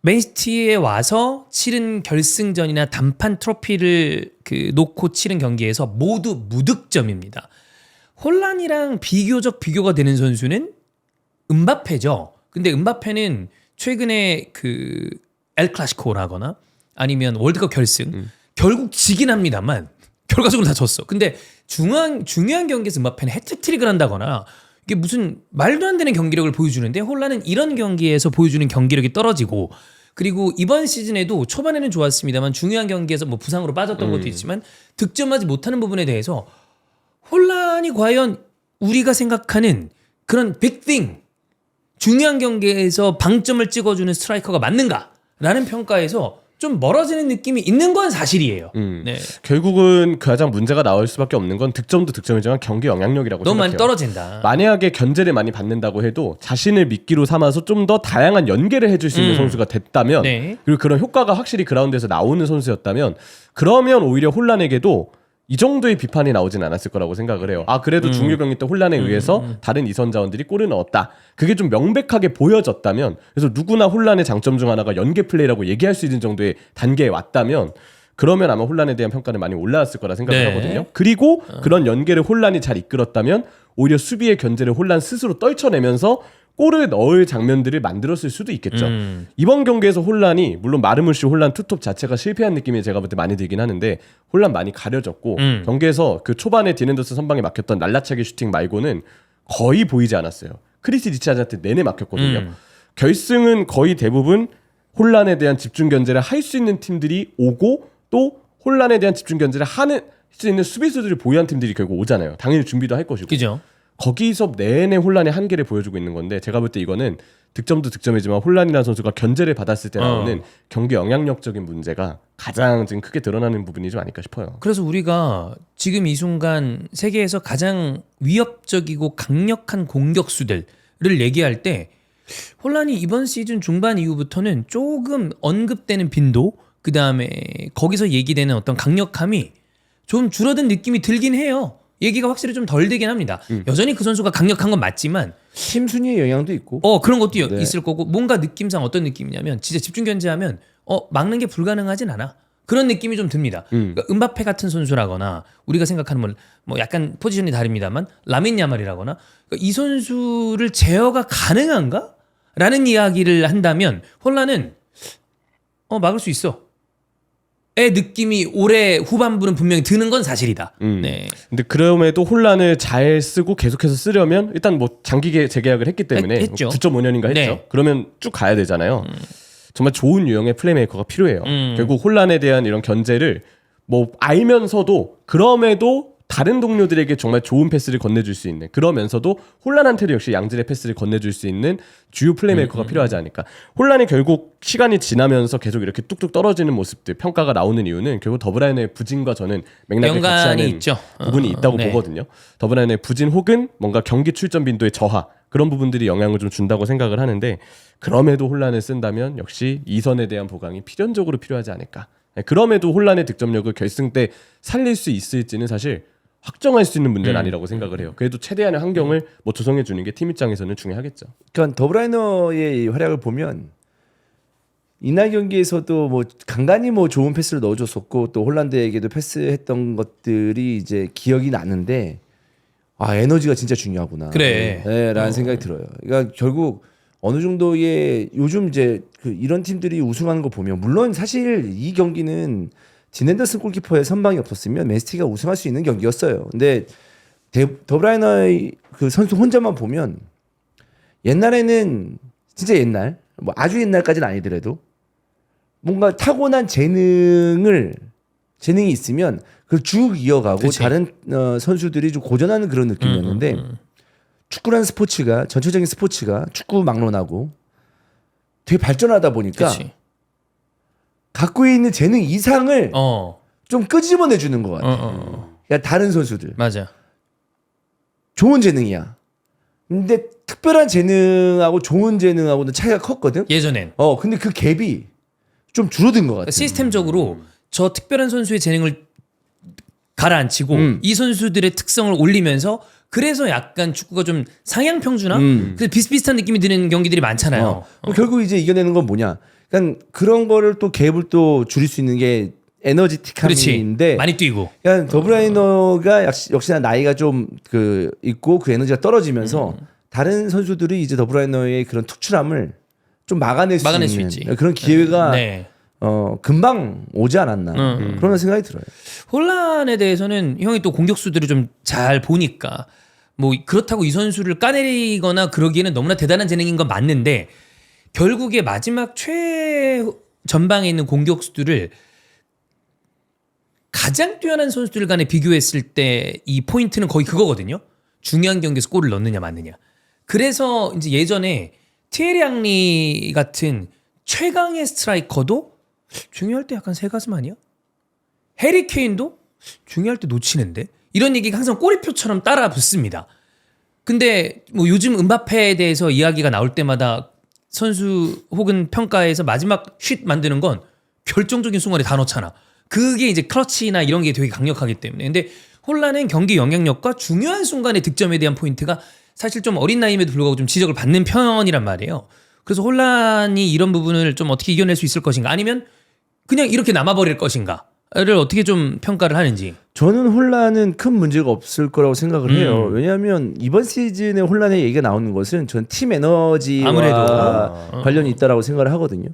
맨시티에 와서 치른 결승전이나 단판 트로피를 놓고 치른 경기에서 모두 무득점입니다. 혼란이랑 비교가 되는 선수는 음바페죠. 근데 음바페는 최근에 엘 클라시코라거나 아니면 월드컵 결승 결국 지긴 합니다만 결과적으로 다 졌어. 근데 중요한 경기에서 음바페는 해트트릭을 한다거나 이게 무슨 말도 안 되는 경기력을 보여주는데 혼란은 이런 경기에서 보여주는 경기력이 떨어지고 그리고 이번 시즌에도 초반에는 좋았습니다만 중요한 경기에서 뭐 부상으로 빠졌던 것도 있지만 득점하지 못하는 부분에 대해서 혼란이 과연 우리가 생각하는 그런 빅띵 중요한 경기에서 방점을 찍어주는 스트라이커가 맞는가라는 평가에서 좀 멀어지는 느낌이 있는 건 사실이에요. 네. 결국은 가장 문제가 나올 수밖에 없는 건 득점도 득점이지만 경기 영향력이라고 너무 생각해요. 많이 떨어진다. 만약에 견제를 많이 받는다고 해도 자신을 미끼로 삼아서 좀 더 다양한 연계를 해줄 수 있는 선수가 됐다면 네. 그리고 그런 효과가 확실히 그라운드에서 나오는 선수였다면 그러면 오히려 혼란에게도 이 정도의 비판이 나오진 않았을 거라고 생각을 해요. 아 그래도 중요 경기 때 혼란에 의해서 다른 이선 자원들이 골을 넣었다. 그게 좀 명백하게 보여졌다면, 그래서 누구나 혼란의 장점 중 하나가 연계 플레이라고 얘기할 수 있는 정도의 단계에 왔다면, 그러면 아마 혼란에 대한 평가는 많이 올라왔을 거라 생각을 네. 하거든요. 그리고 그런 연계를 혼란이 잘 이끌었다면 오히려 수비의 견제를 혼란 스스로 떨쳐내면서 골을 넣을 장면들을 만들었을 수도 있겠죠. 이번 경기에서 혼란이 물론 마르무시 혼란 투톱 자체가 실패한 느낌이 제가 볼 때 많이 들긴 하는데, 혼란 많이 가려졌고 경기에서 그 초반에 디넨더스 선방에 막혔던 날라차기 슈팅 말고는 거의 보이지 않았어요. 크리스 리차드한테 내내 막혔거든요. 결승은 거의 대부분 혼란에 대한 집중 견제를 할 수 있는 팀들이 오고, 또 혼란에 대한 집중 견제를 할 수 있는 수비수들을 보유한 팀들이 결국 오잖아요. 당연히 준비도 할 것이고. 그죠? 거기서 내내 혼란의 한계를 보여주고 있는 건데, 제가 볼 때 이거는 득점도 득점이지만 혼란이라는 선수가 견제를 받았을 때 나오는 경기 영향력적인 문제가 가장 지금 크게 드러나는 부분이 좀 아닐까 싶어요. 그래서 우리가 지금 이 순간 세계에서 가장 위협적이고 강력한 공격수들을 얘기할 때 혼란이 이번 시즌 중반 이후부터는 조금 언급되는 빈도, 그 다음에 거기서 얘기되는 어떤 강력함이 좀 줄어든 느낌이 들긴 해요. 얘기가 확실히 좀 덜 되긴 합니다. 여전히 그 선수가 강력한 건 맞지만 팀 순위의 영향도 있고. 그런 것도 네. 있을 거고, 뭔가 느낌상 어떤 느낌이냐면 진짜 집중 견제하면 막는 게 불가능하진 않아. 그런 느낌이 좀 듭니다. 그러니까 음바페 같은 선수라거나, 우리가 생각하는 뭐 약간 포지션이 다릅니다만 라민 야말이라거나, 그러니까 이 선수를 제어가 가능한가? 라는 이야기를 한다면 혼란은 막을 수 있어. 의 느낌이 올해 후반부는 분명히 드는 건 사실이다. 네. 근데 그럼에도 혼란을 잘 쓰고 계속해서 쓰려면 일단 뭐 장기 재계약을 했기 때문에 했죠. 9.5년인가 했죠. 네. 그러면 쭉 가야 되잖아요. 정말 좋은 유형의 플레이메이커가 필요해요. 결국 혼란에 대한 이런 견제를 뭐 알면서도 그럼에도 다른 동료들에게 정말 좋은 패스를 건네줄 수 있는, 그러면서도 혼란한테도 역시 양질의 패스를 건네줄 수 있는 주요 플레이메이커가 필요하지 않을까. 혼란이 결국 시간이 지나면서 계속 이렇게 뚝뚝 떨어지는 모습들, 평가가 나오는 이유는 결국 더브라이너의 부진과 저는 맥락을 같이 하는 있죠. 부분이 있다고 네. 보거든요. 더브라이너의 부진 혹은 뭔가 경기 출전 빈도의 저하, 그런 부분들이 영향을 좀 준다고 생각을 하는데, 그럼에도 혼란을 쓴다면 역시 이선에 대한 보강이 필연적으로 필요하지 않을까. 그럼에도 혼란의 득점력을 결승 때 살릴 수 있을지는 사실 확정할 수 있는 문제는 아니라고 생각을 해요. 그래도 최대한의 환경을 뭐 조성해 주는 게 팀 입장에서는 중요하겠죠. 그러니까 더브라이너의 이 활약을 보면 이날 경기에서도 뭐 간간히 뭐 좋은 패스를 넣어줬었고, 또 홀란드에게도 패스했던 것들이 이제 기억이 나는데, 에너지가 진짜 중요하구나. 그래. 네, 라는 생각이 들어요. 그러니까 결국 어느 정도의 요즘 이제 이런 팀들이 우승하는 거 보면, 물론 사실 이 경기는 디넨더슨 골키퍼의 선방이 없었으면 맨시티가 우승할 수 있는 경기였어요. 근데 더브라이너의 그 선수 혼자만 보면, 옛날에는 진짜 옛날, 뭐 아주 옛날까지는 아니더라도 뭔가 타고난 재능이 있으면 그걸 쭉 이어가고, 그치. 다른 선수들이 좀 고전하는 그런 느낌이었는데, 축구라는 스포츠가, 전체적인 스포츠가 축구 막론하고 되게 발전하다 보니까 그치. 갖고 있는 재능 이상을 좀 끄집어내 주는 것 같아. 그러니까 다른 선수들 맞아. 좋은 재능이야. 근데 특별한 재능하고 좋은 재능하고는 차이가 컸거든. 예전엔 근데 그 갭이 좀 줄어든 것 같아. 시스템적으로 저 특별한 선수의 재능을 가라앉히고 이 선수들의 특성을 올리면서, 그래서 약간 축구가 좀 상향 평준화? 그래서 비슷비슷한 느낌이 드는 경기들이 많잖아요. 결국 이제 이겨내는 건 뭐냐? 그러니까 그런 거를 또 갭을 또 줄일 수 있는 게 에너지틱함인데, 그렇지. 많이 뛰고. 그러니까 더브라이너가 역시나 나이가 좀 있고 그 에너지가 떨어지면서 다른 선수들이 이제 더브라이너의 그런 특출함을 좀 막아낼 수 있는 있지. 그런 기회가 네. 금방 오지 않았나 그런 생각이 들어요. 혼란에 대해서는 형이 또 공격수들을 좀 잘 보니까, 뭐 그렇다고 이 선수를 까내리거나 그러기에는 너무나 대단한 재능인 건 맞는데, 결국에 마지막 최전방에 있는 공격수들을 가장 뛰어난 선수들 간에 비교했을 때 이 포인트는 거의 그거거든요. 중요한 경기에서 골을 넣느냐 맞느냐. 그래서 이제 예전에 티에리 앙리 같은 최강의 스트라이커도 중요할 때 약간 새가슴 아니야? 해리 케인도 중요할 때 놓치는데? 이런 얘기가 항상 꼬리표처럼 따라 붙습니다. 근데 뭐 요즘 음바페에 대해서 이야기가 나올 때마다 선수 혹은 평가에서 마지막 쉿 만드는 건 결정적인 순간에 다 넣잖아. 그게 이제 클러치나 이런 게 되게 강력하기 때문에. 근데 홀란은 경기 영향력과 중요한 순간의 득점에 대한 포인트가 사실 좀 어린 나이임에도 불구하고 좀 지적을 받는 편이란 말이에요. 그래서 홀란이 이런 부분을 좀 어떻게 이겨낼 수 있을 것인가, 아니면 그냥 이렇게 남아버릴 것인가를 어떻게 좀 평가를 하는지. 저는 혼란은 큰 문제가 없을 거라고 생각을 해요. 왜냐하면 이번 시즌에 혼란의 얘기가 나오는 것은 전 팀 에너지와 아무래도. 관련이 있다라고 생각을 하거든요.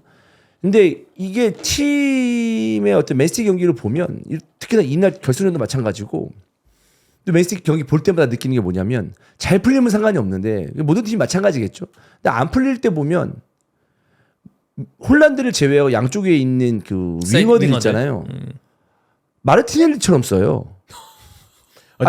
근데 이게 팀의 어떤 맨시티 경기를 보면 특히나 이날 결승전도 마찬가지고, 또 맨시티 경기 볼 때마다 느끼는 게 뭐냐면 잘 풀리면 상관이 없는데 모든 팀이 마찬가지겠죠. 근데 안 풀릴 때 보면 홀란드를 제외하고 양쪽에 있는 그 윙어들 있잖아요. 마르티넬리처럼 써요.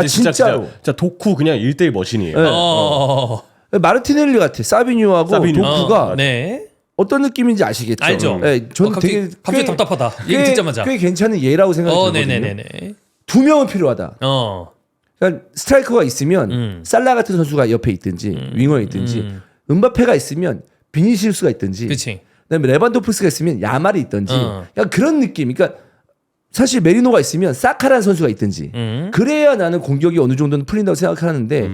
진짜로. 진짜 도쿠 그냥 1대1 머신이에요. 네. 마르티넬리 같아. 사비뉴하고 도쿠가 네. 어떤 느낌인지 아시겠죠? 알죠. 네, 저는 갑자기 되게 답답하다. 얘기 듣자마자. 꽤 괜찮은 예라고 생각이 들거든요. 네네네네. 두 명은 필요하다. 그러니까 스트라이커가 있으면 살라 같은 선수가 옆에 있든지 윙어에 있든지, 은바페가 있으면 비니시우스가 있든지, 그렇지. 그다음에 레반도프스가 있으면 야말이 있든지, 약간 그런 느낌. 그러니까 사실 메리노가 있으면 사카라는 선수가 있든지, 그래야 나는 공격이 어느 정도는 풀린다고 생각하는데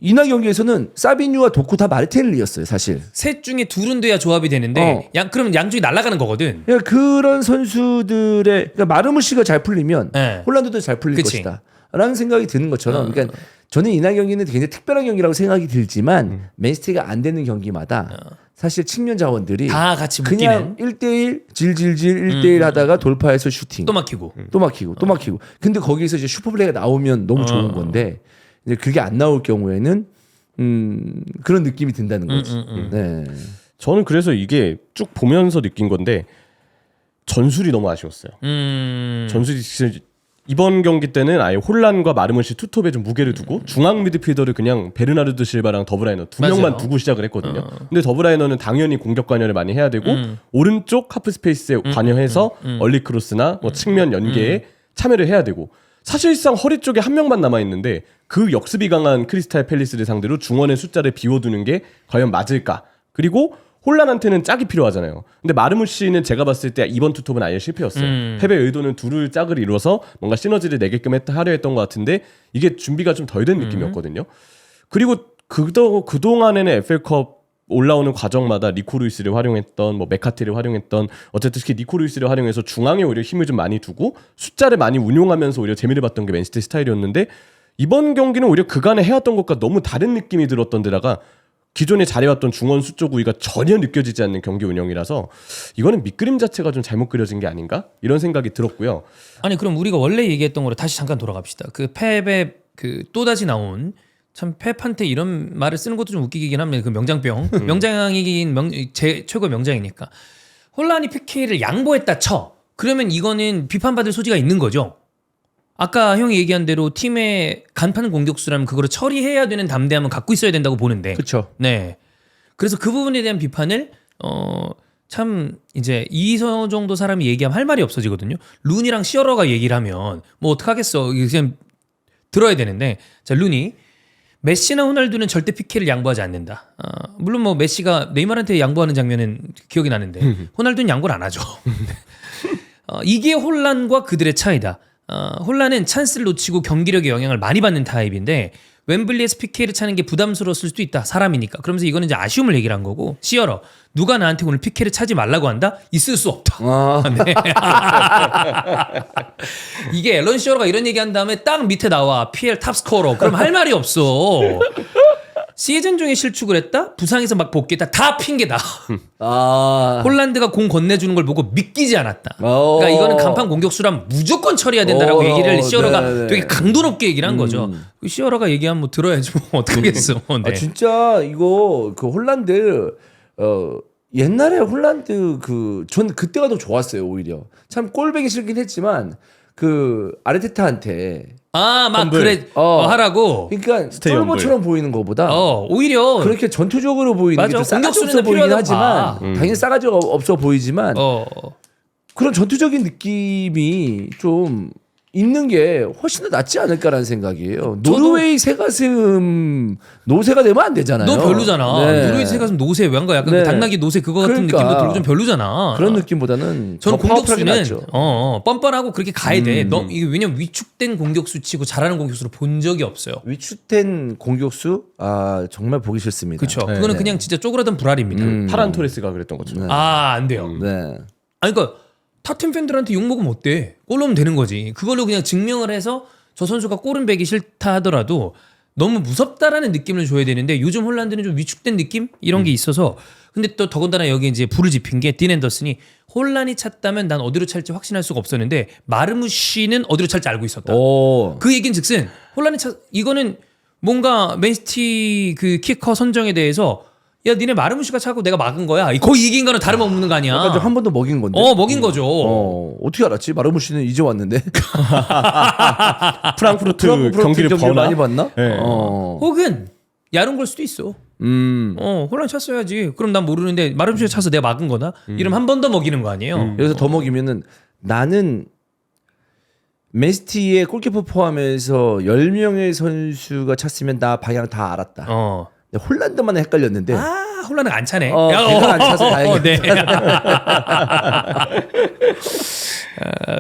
이날 경기에서는 사비뉴와 도쿠 다 마르티넬리였어요, 사실. 셋 중에 둘은 돼야 조합이 되는데 그러면 양쪽이 날아가는 거거든. 그러니까 그런 선수들의, 그러니까 마르무시가 잘 풀리면 네. 홀란드도 잘 풀릴 그치. 것이다 라는 생각이 드는 것처럼, 그러니까 저는 이날 경기는 굉장히 특별한 경기라고 생각이 들지만 맨시티가 안 되는 경기마다 사실 측면 자원들이 다 같이 그냥 묶이는. 1대1 질질질 1대1 하다가 돌파해서 슈팅 또 막히고. 또 막히고 또 막히고. 근데 거기서 이제 슈퍼플레이가 나오면 너무 좋은 건데, 이제 그게 안 나올 경우에는 그런 느낌이 든다는 거지. 네. 저는 그래서 이게 쭉 보면서 느낀 건데 전술이 너무 아쉬웠어요. 전술이 진짜 이번 경기 때는 아예 혼란과 마르문시 투톱에 좀 무게를 두고 중앙 미드필더를 그냥 베르나르도 실바랑 더브라이너 두 명만 맞아요. 두고 시작을 했거든요. 근데 더브라이너는 당연히 공격 관여를 많이 해야 되고 오른쪽 하프 스페이스에 관여해서 얼리 크로스나 뭐 측면 연계에 참여를 해야 되고, 사실상 허리 쪽에 한 명만 남아 있는데 그 역습이 강한 크리스탈 팰리스를 상대로 중원의 숫자를 비워두는 게 과연 맞을까? 그리고 혼란한테는 짝이 필요하잖아요. 근데 마르무시는 제가 봤을 때 이번 투톱은 아예 실패였어요. 패배 의도는 둘을 짝을 이뤄서 뭔가 시너지를 내게끔 하려 했던 것 같은데 이게 준비가 좀 덜 된 느낌이었거든요. 그리고 그동안에는 FA컵 올라오는 과정마다 니코 루이스를 활용했던, 뭐 메카티를 활용했던, 어쨌든 특히 니코 루이스를 활용해서 중앙에 오히려 힘을 좀 많이 두고 숫자를 많이 운용하면서 오히려 재미를 봤던 게 맨시티 스타일이었는데, 이번 경기는 오히려 그간에 해왔던 것과 너무 다른 느낌이 들었던 데다가 기존에 잘해왔던 중원 수적 우위가 전혀 느껴지지 않는 경기 운영이라서 이거는 밑그림 자체가 좀 잘못 그려진 게 아닌가? 이런 생각이 들었고요. 아니 그럼 우리가 원래 얘기했던 거로 다시 잠깐 돌아갑시다. 그 펩의 그 또다시 나온, 참 펩한테 이런 말을 쓰는 것도 좀 웃기긴 합니다. 그 명장병, 명장이긴 제 최고 명장이니까. 혼란이 PK를 양보했다 쳐. 그러면 이거는 비판받을 소지가 있는 거죠. 아까 형이 얘기한 대로 팀의 간판 공격수라면 그거를 처리해야 되는 담대함은 갖고 있어야 된다고 보는데. 그렇죠. 네. 그래서 그 부분에 대한 비판을 참 이제 이 정도 사람이 얘기하면 할 말이 없어지거든요. 룬이랑 시어러가 얘기를 하면 뭐 어떡하겠어. 그냥 들어야 되는데. 자, 룬이 메시나 호날두는 절대 PK를 양보하지 않는다. 물론 뭐 메시가 네이마르한테 양보하는 장면은 기억이 나는데 호날두는 양보를 안 하죠. 이게 혼란과 그들의 차이다. 혼란은 찬스를 놓치고 경기력에 영향을 많이 받는 타입인데 웸블리에서 PK를 차는 게 부담스러웠을 수도 있다. 사람이니까. 그러면서 이거는 이제 아쉬움을 얘기를 한 거고, 시어러 누가 나한테 오늘 PK를 차지 말라고 한다? 있을 수 없다. 네. 이게 앨런 시어러가 이런 얘기한 다음에 딱 밑에 나와 PL 탑스코어러. 그럼 할 말이 없어. 시즌 중에 실축을 했다? 부상에서 막 복귀했다? 다 핑계다. 홀란드가 공 건네주는 걸 보고 믿기지 않았다. 그러니까 이거는 간판 공격수라면 무조건 처리해야 된다라고 얘기를 시어러가 네네. 되게 강도 높게 얘기를 한 거죠. 시어러가 얘기하면 뭐 들어야지 뭐 어떡하겠어. 네. 진짜 이거 그 홀란드 옛날에 홀란드 전 그때가 더 좋았어요. 오히려 참 꼴배기 싫긴 했지만 그 아르테타한테 막 그래 하라고. 그러니까 스테이 쫄보처럼 보이는 것보다 오히려 그렇게 전투적으로 보이는 맞아. 게 좀 싸가지 공격수는 없어 보이긴 필요하다고 하지만 봐. 당연히 싸가지 없어 보이지만 그런 전투적인 느낌이 좀 있는 게 훨씬 더 낫지 않을까라는 생각이에요. 노르웨이 새가슴 노새가 되면 안 되잖아요. 너 별로잖아. 네. 노르웨이 새가슴 노새 왜가 약간 네. 그 당나귀 노새 그거 같은 그러니까. 느낌도 들고 좀 별로잖아. 그런 느낌보다는 저는 더 파워풀하게 공격수는 낫죠. 뻔뻔하고 그렇게 가야 돼. 너 이게 왜냐면 위축된 공격수 치고 잘하는 공격수를 본 적이 없어요. 위축된 공격수 정말 보기 싫습니다. 그렇죠. 네, 그거는 네. 그냥 진짜 쪼그라든 불알입니다. 파란 토레스가 그랬던 것처럼. 안 돼요. 네. 아니 그러니까 타팀 팬들한테 욕 먹으면 어때? 골 넣으면 되는 거지. 그걸로 그냥 증명을 해서 저 선수가 골은 배기 싫다 하더라도 너무 무섭다라는 느낌을 줘야 되는데 요즘 홀란드는 좀 위축된 느낌 이런 게 있어서 근데 또 더군다나 여기 이제 불을 지핀 게 딘 앤더슨이 혼란이 찼다면 난 어디로 찰지 확신할 수가 없었는데 마르무시는 어디로 찰지 알고 있었다. 오. 그 얘긴즉슨 혼란이 차 이거는 뭔가 맨시티 그 키커 선정에 대해서 야 니네 마르무시가 차고 내가 막은 거야. 거의 이긴 거는 다름없는 거 아니야. 약간 좀 한 번 더 먹인 건데. 먹인 거죠. 어떻게 알았지? 마르무시는 이제 왔는데. 프랑크푸르트 경기를 많이 보나? 봤나? 네. 혹은 야른 걸 수도 있어. 혼란 찼어야지. 그럼 난 모르는데 마르무시가 차서 내가 막은 거다. 이러면 한 번 더 먹이는 거 아니에요. 여기서 더 먹이면은 나는 맨시티의 골키퍼 포함해서 10명의 선수가 찼으면 나 방향 다 알았다. 홀란드만 헷갈렸는데. 혼란은 안 차네. 걔가 안 차서 다행이다. 네.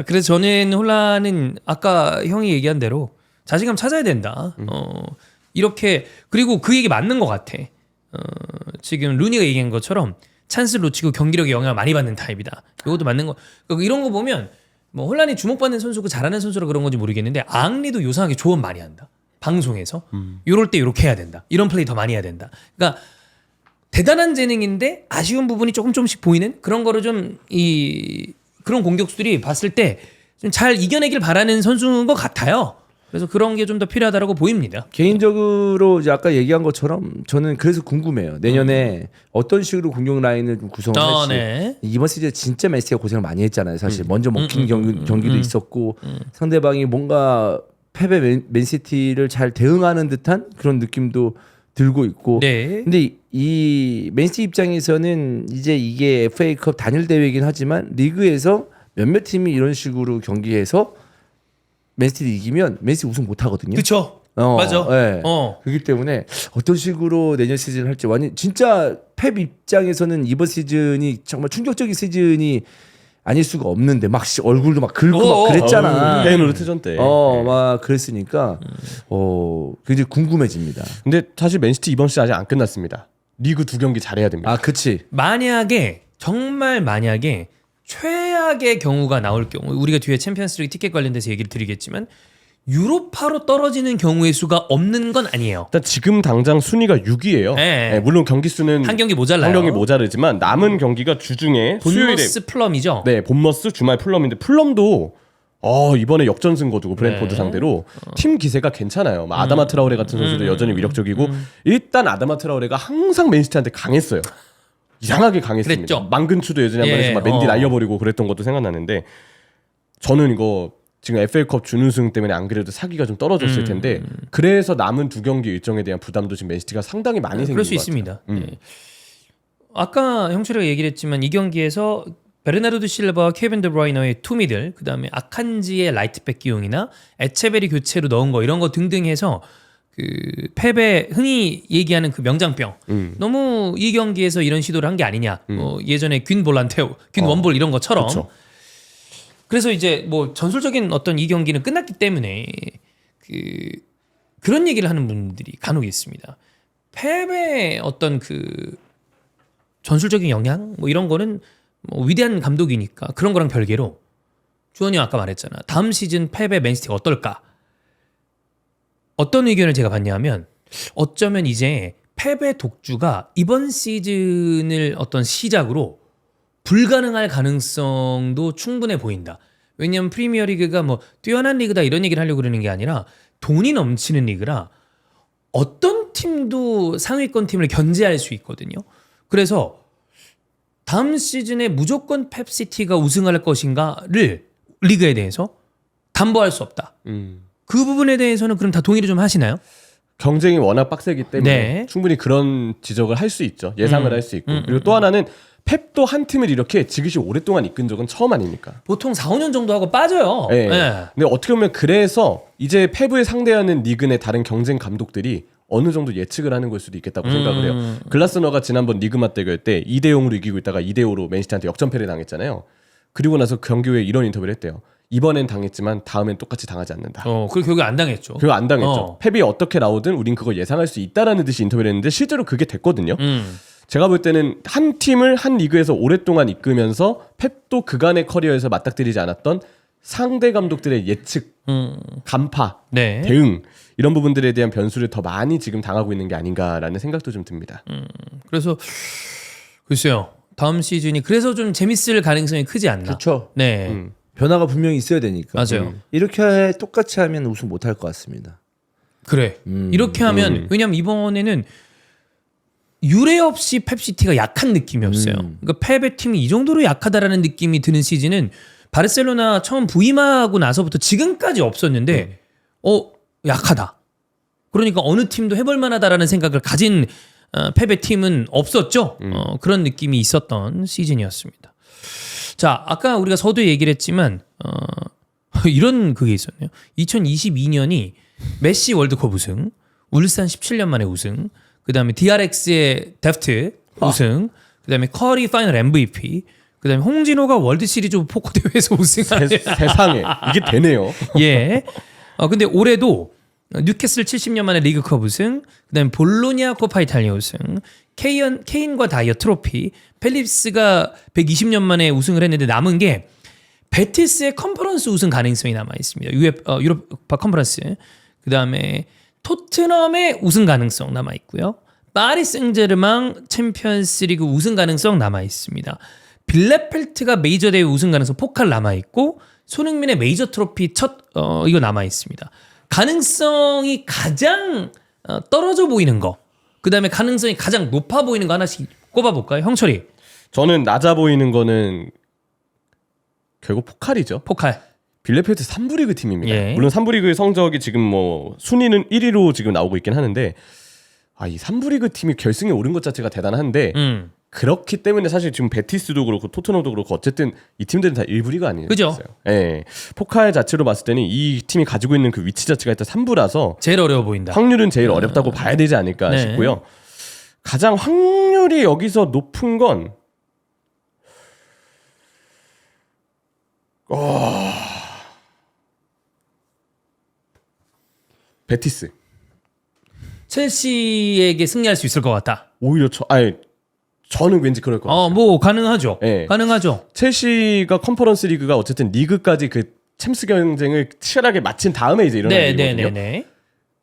그래서 저는 혼란은 아까 형이 얘기한 대로 자신감 찾아야 된다. 이렇게 그리고 그 얘기 맞는 것 같아. 지금 루니가 얘기한 것처럼 찬스를 놓치고 경기력에 영향을 많이 받는 타입이다. 이것도 맞는 거. 그러니까 이런 거 보면 뭐 혼란이 주목받는 선수고 잘하는 선수라 그런 건지 모르겠는데 앙리도 요상하게 조언 많이 한다. 방송에서 요럴 때 요렇게 해야 된다. 이런 플레이 더 많이 해야 된다. 그러니까 대단한 재능인데 아쉬운 부분이 조금씩 보이는 그런 거를 좀 그런 공격수들이 봤을 때 좀 잘 이겨내길 바라는 선수인 것 같아요. 그래서 그런 게 좀 더 필요하다라고 보입니다. 개인적으로 이제 아까 얘기한 것처럼 저는 그래서 궁금해요. 내년에 어떤 식으로 공격 라인을 좀 구성을 할지. 네. 이번 시즌에 진짜 맨시티가 고생을 많이 했잖아요. 사실 먼저 먹힌 경기도 있었고 상대방이 뭔가 패배 맨시티를 잘 대응하는 듯한 그런 느낌도 들고 있고. 네. 근데 이 맨시티 입장에서는 이제 이게 FA컵 단일 대회이긴 하지만 리그에서 몇몇 팀이 이런 식으로 경기해서 맨시티를 이기면 맨시티 우승 못 하거든요. 그렇죠. 맞아. 네. 그렇기 때문에 어떤 식으로 내년 시즌을 할지 완전 진짜 펩 입장에서는 이번 시즌이 정말 충격적인 시즌이 아닐 수가 없는데 막 얼굴도 막 긁고 막 그랬잖아. 페이노르트전 때. 막 그랬으니까 굉장히 궁금해집니다. 근데 사실 맨시티 이번 시즌 아직 안 끝났습니다. 리그 2경기 잘해야 됩니다. 그치. 정말 만약에 최악의 경우가 나올 경우 우리가 뒤에 챔피언스리그 티켓 관련돼서 얘기를 드리겠지만 유로파로 떨어지는 경우의 수가 없는 건 아니에요. 일단 지금 당장 순위가 6위예요. 네. 물론 경기 수는 한 경기 모자라요. 한 경기 모자르지만 남은 경기가 주중에 수요일에 본머스 플럼이죠. 네, 본머스 주말 풀럼인데 풀럼도 이번에 역전승 거두고 브랜포드 상대로 팀 기세가 괜찮아요. 아다마 트라오레 같은 선수도 여전히 위력적이고 일단 아다마 트라오레가 항상 맨시티한테 강했어요. 이상하게 강했습니다. 그랬죠. 망근추도 예전에 한번 해서 막 맨디 날려버리고 그랬던 것도 생각나는데 저는 이거 지금 FA컵 준우승 때문에 안 그래도 사기가 좀 떨어졌을 텐데 그래서 남은 2경기 일정에 대한 부담도 지금 맨시티가 상당히 많이 생긴 것 그럴 수 같아요. 있습니다. 네. 아까 형철이가 얘기를 했지만 이 경기에서 베르나르도 실바와 케빈 드브라이너의 투미들, 그다음에 아칸지의 라이트백 기용이나 에체베리 교체로 넣은 거 이런 거 등등 해서 그 펩의 흔히 얘기하는 그 명장병 너무 이 경기에서 이런 시도를 한 게 아니냐. 예전에 퀸 볼란테오, 퀸 원볼 이런 것처럼. 그쵸. 그래서 이제 뭐 전술적인 어떤 이 경기는 끝났기 때문에 그런 얘기를 하는 분들이 간혹 있습니다. 펩의 어떤 그 전술적인 영향 뭐 이런 거는 뭐 위대한 감독이니까 그런 거랑 별개로 주원이 아까 말했잖아. 다음 시즌 펩의 맨시티가 어떨까? 어떤 의견을 제가 봤냐면 어쩌면 이제 펩의 독주가 이번 시즌을 어떤 시작으로 불가능할 가능성도 충분해 보인다. 왜냐하면 프리미어리그가 뭐 뛰어난 리그다 이런 얘기를 하려고 그러는 게 아니라 돈이 넘치는 리그라 어떤 팀도 상위권 팀을 견제할 수 있거든요. 그래서 다음 시즌에 무조건 펩시티가 우승할 것인가를 리그에 대해서 담보할 수 없다. 그 부분에 대해서는 그럼 다 동의를 좀 하시나요? 경쟁이 워낙 빡세기 때문에 네. 충분히 그런 지적을 할 수 있죠. 예상을 할 수 있고. 그리고 또 하나는 펩도 한 팀을 이렇게 지그시 오랫동안 이끈 적은 처음 아닙니까? 보통 4, 5년 정도 하고 빠져요. 네. 예. 근데 어떻게 보면 그래서 이제 펩을 상대하는 리그 내 다른 경쟁 감독들이 어느 정도 예측을 하는 걸 수도 있겠다고 생각을 해요. 글라스너가 지난번 리그 맞대결 때 2대0으로 이기고 있다가 2대5로 맨시티한테 역전패를 당했잖아요. 그리고 나서 경기 후에 이런 인터뷰를 했대요. 이번엔 당했지만 다음엔 똑같이 당하지 않는다. 그리고 결국 안 당했죠. 그거 안 당했죠. 어. 펩이 어떻게 나오든 우린 그걸 예상할 수 있다라는 듯이 인터뷰를 했는데 실제로 그게 됐거든요. 제가 볼 때는 한 팀을 한 리그에서 오랫동안 이끌면서 펩도 그간의 커리어에서 맞닥뜨리지 않았던 상대 감독들의 예측, 간파, 네. 대응 이런 부분들에 대한 변수를 더 많이 지금 당하고 있는 게 아닌가라는 생각도 좀 듭니다. 그래서 글쎄요. 다음 시즌이 그래서 좀 재밌을 가능성이 크지 않나. 그렇죠. 네. 변화가 분명히 있어야 되니까. 맞아요. 이렇게 똑같이 하면 우승 못할 것 같습니다. 그래. 이렇게 하면 왜냐면 이번에는 유례 없이 펩시티가 약한 느낌이 없어요. 그러니까 펩의 팀이 이 정도로 약하다라는 느낌이 드는 시즌은 바르셀로나 처음 부임하고 나서부터 지금까지 없었는데 약하다. 그러니까 어느 팀도 해볼 만하다라는 생각을 가진 펩의 팀은 없었죠. 그런 느낌이 있었던 시즌이었습니다. 자, 아까 우리가 서두에 얘기를 했지만 이런 그게 있었네요. 2022년이 메시 월드컵 우승, 울산 17년 만에 우승, 그다음에 DRX의 데프트 우승, 그다음에 커리 파이널 MVP, 그다음에 홍진호가 월드 시리즈 포커 대회에서 우승한 세상에 이게 되네요. 예. 근데 올해도 뉴캐슬 70년 만에 리그컵 우승, 그다음에 볼로냐 코파 이탈리아 우승, 케인과 다이어 트로피, 펠립스가 120년 만에 우승을 했는데 남은 게 베티스의 컨퍼런스 우승 가능성이 남아 있습니다. 유로파 컨퍼런스. 그다음에 토트넘의 우승 가능성 남아 있고요. 파리 생제르맹 챔피언스리그 우승 가능성 남아 있습니다. 빌레펠트가 메이저 대회 우승 가능성 포칼 남아 있고 손흥민의 메이저 트로피 이거 남아 있습니다. 가능성이 가장 떨어져 보이는 거, 그다음에 가능성이 가장 높아 보이는 거 하나씩 꼽아볼까요? 형철이. 저는 낮아 보이는 거는 결국 포칼이죠. 포칼. 빌레펠트 3부 리그 팀입니다. 예. 물론 3부 리그 성적이 지금 뭐 순위는 1위로 지금 나오고 있긴 하는데 이 3부 리그 팀이 결승에 오른 것 자체가 대단한데 그렇기 때문에 사실 지금 베티스도 그렇고 토트넘도 그렇고 어쨌든 이 팀들은 다 1부 리그 아니에요. 그죠? 예. 포칼 자체로 봤을 때는 이 팀이 가지고 있는 그 위치 자체가 일단 3부라서 제일 어려워 보인다. 확률은 제일 어렵다고 봐야 되지 않을까 네. 싶고요. 가장 확률이 여기서 높은 건 베티스. 첼시에게 승리할 수 있을 것 같다. 오히려 저는 왠지 그럴 것 같아요. 뭐 가능하죠. 네. 가능하죠. 첼시가 컨퍼런스 리그가 어쨌든 리그까지 그 챔스 경쟁을 치열하게 마친 다음에 이제 일어나는 일이거든요. 네.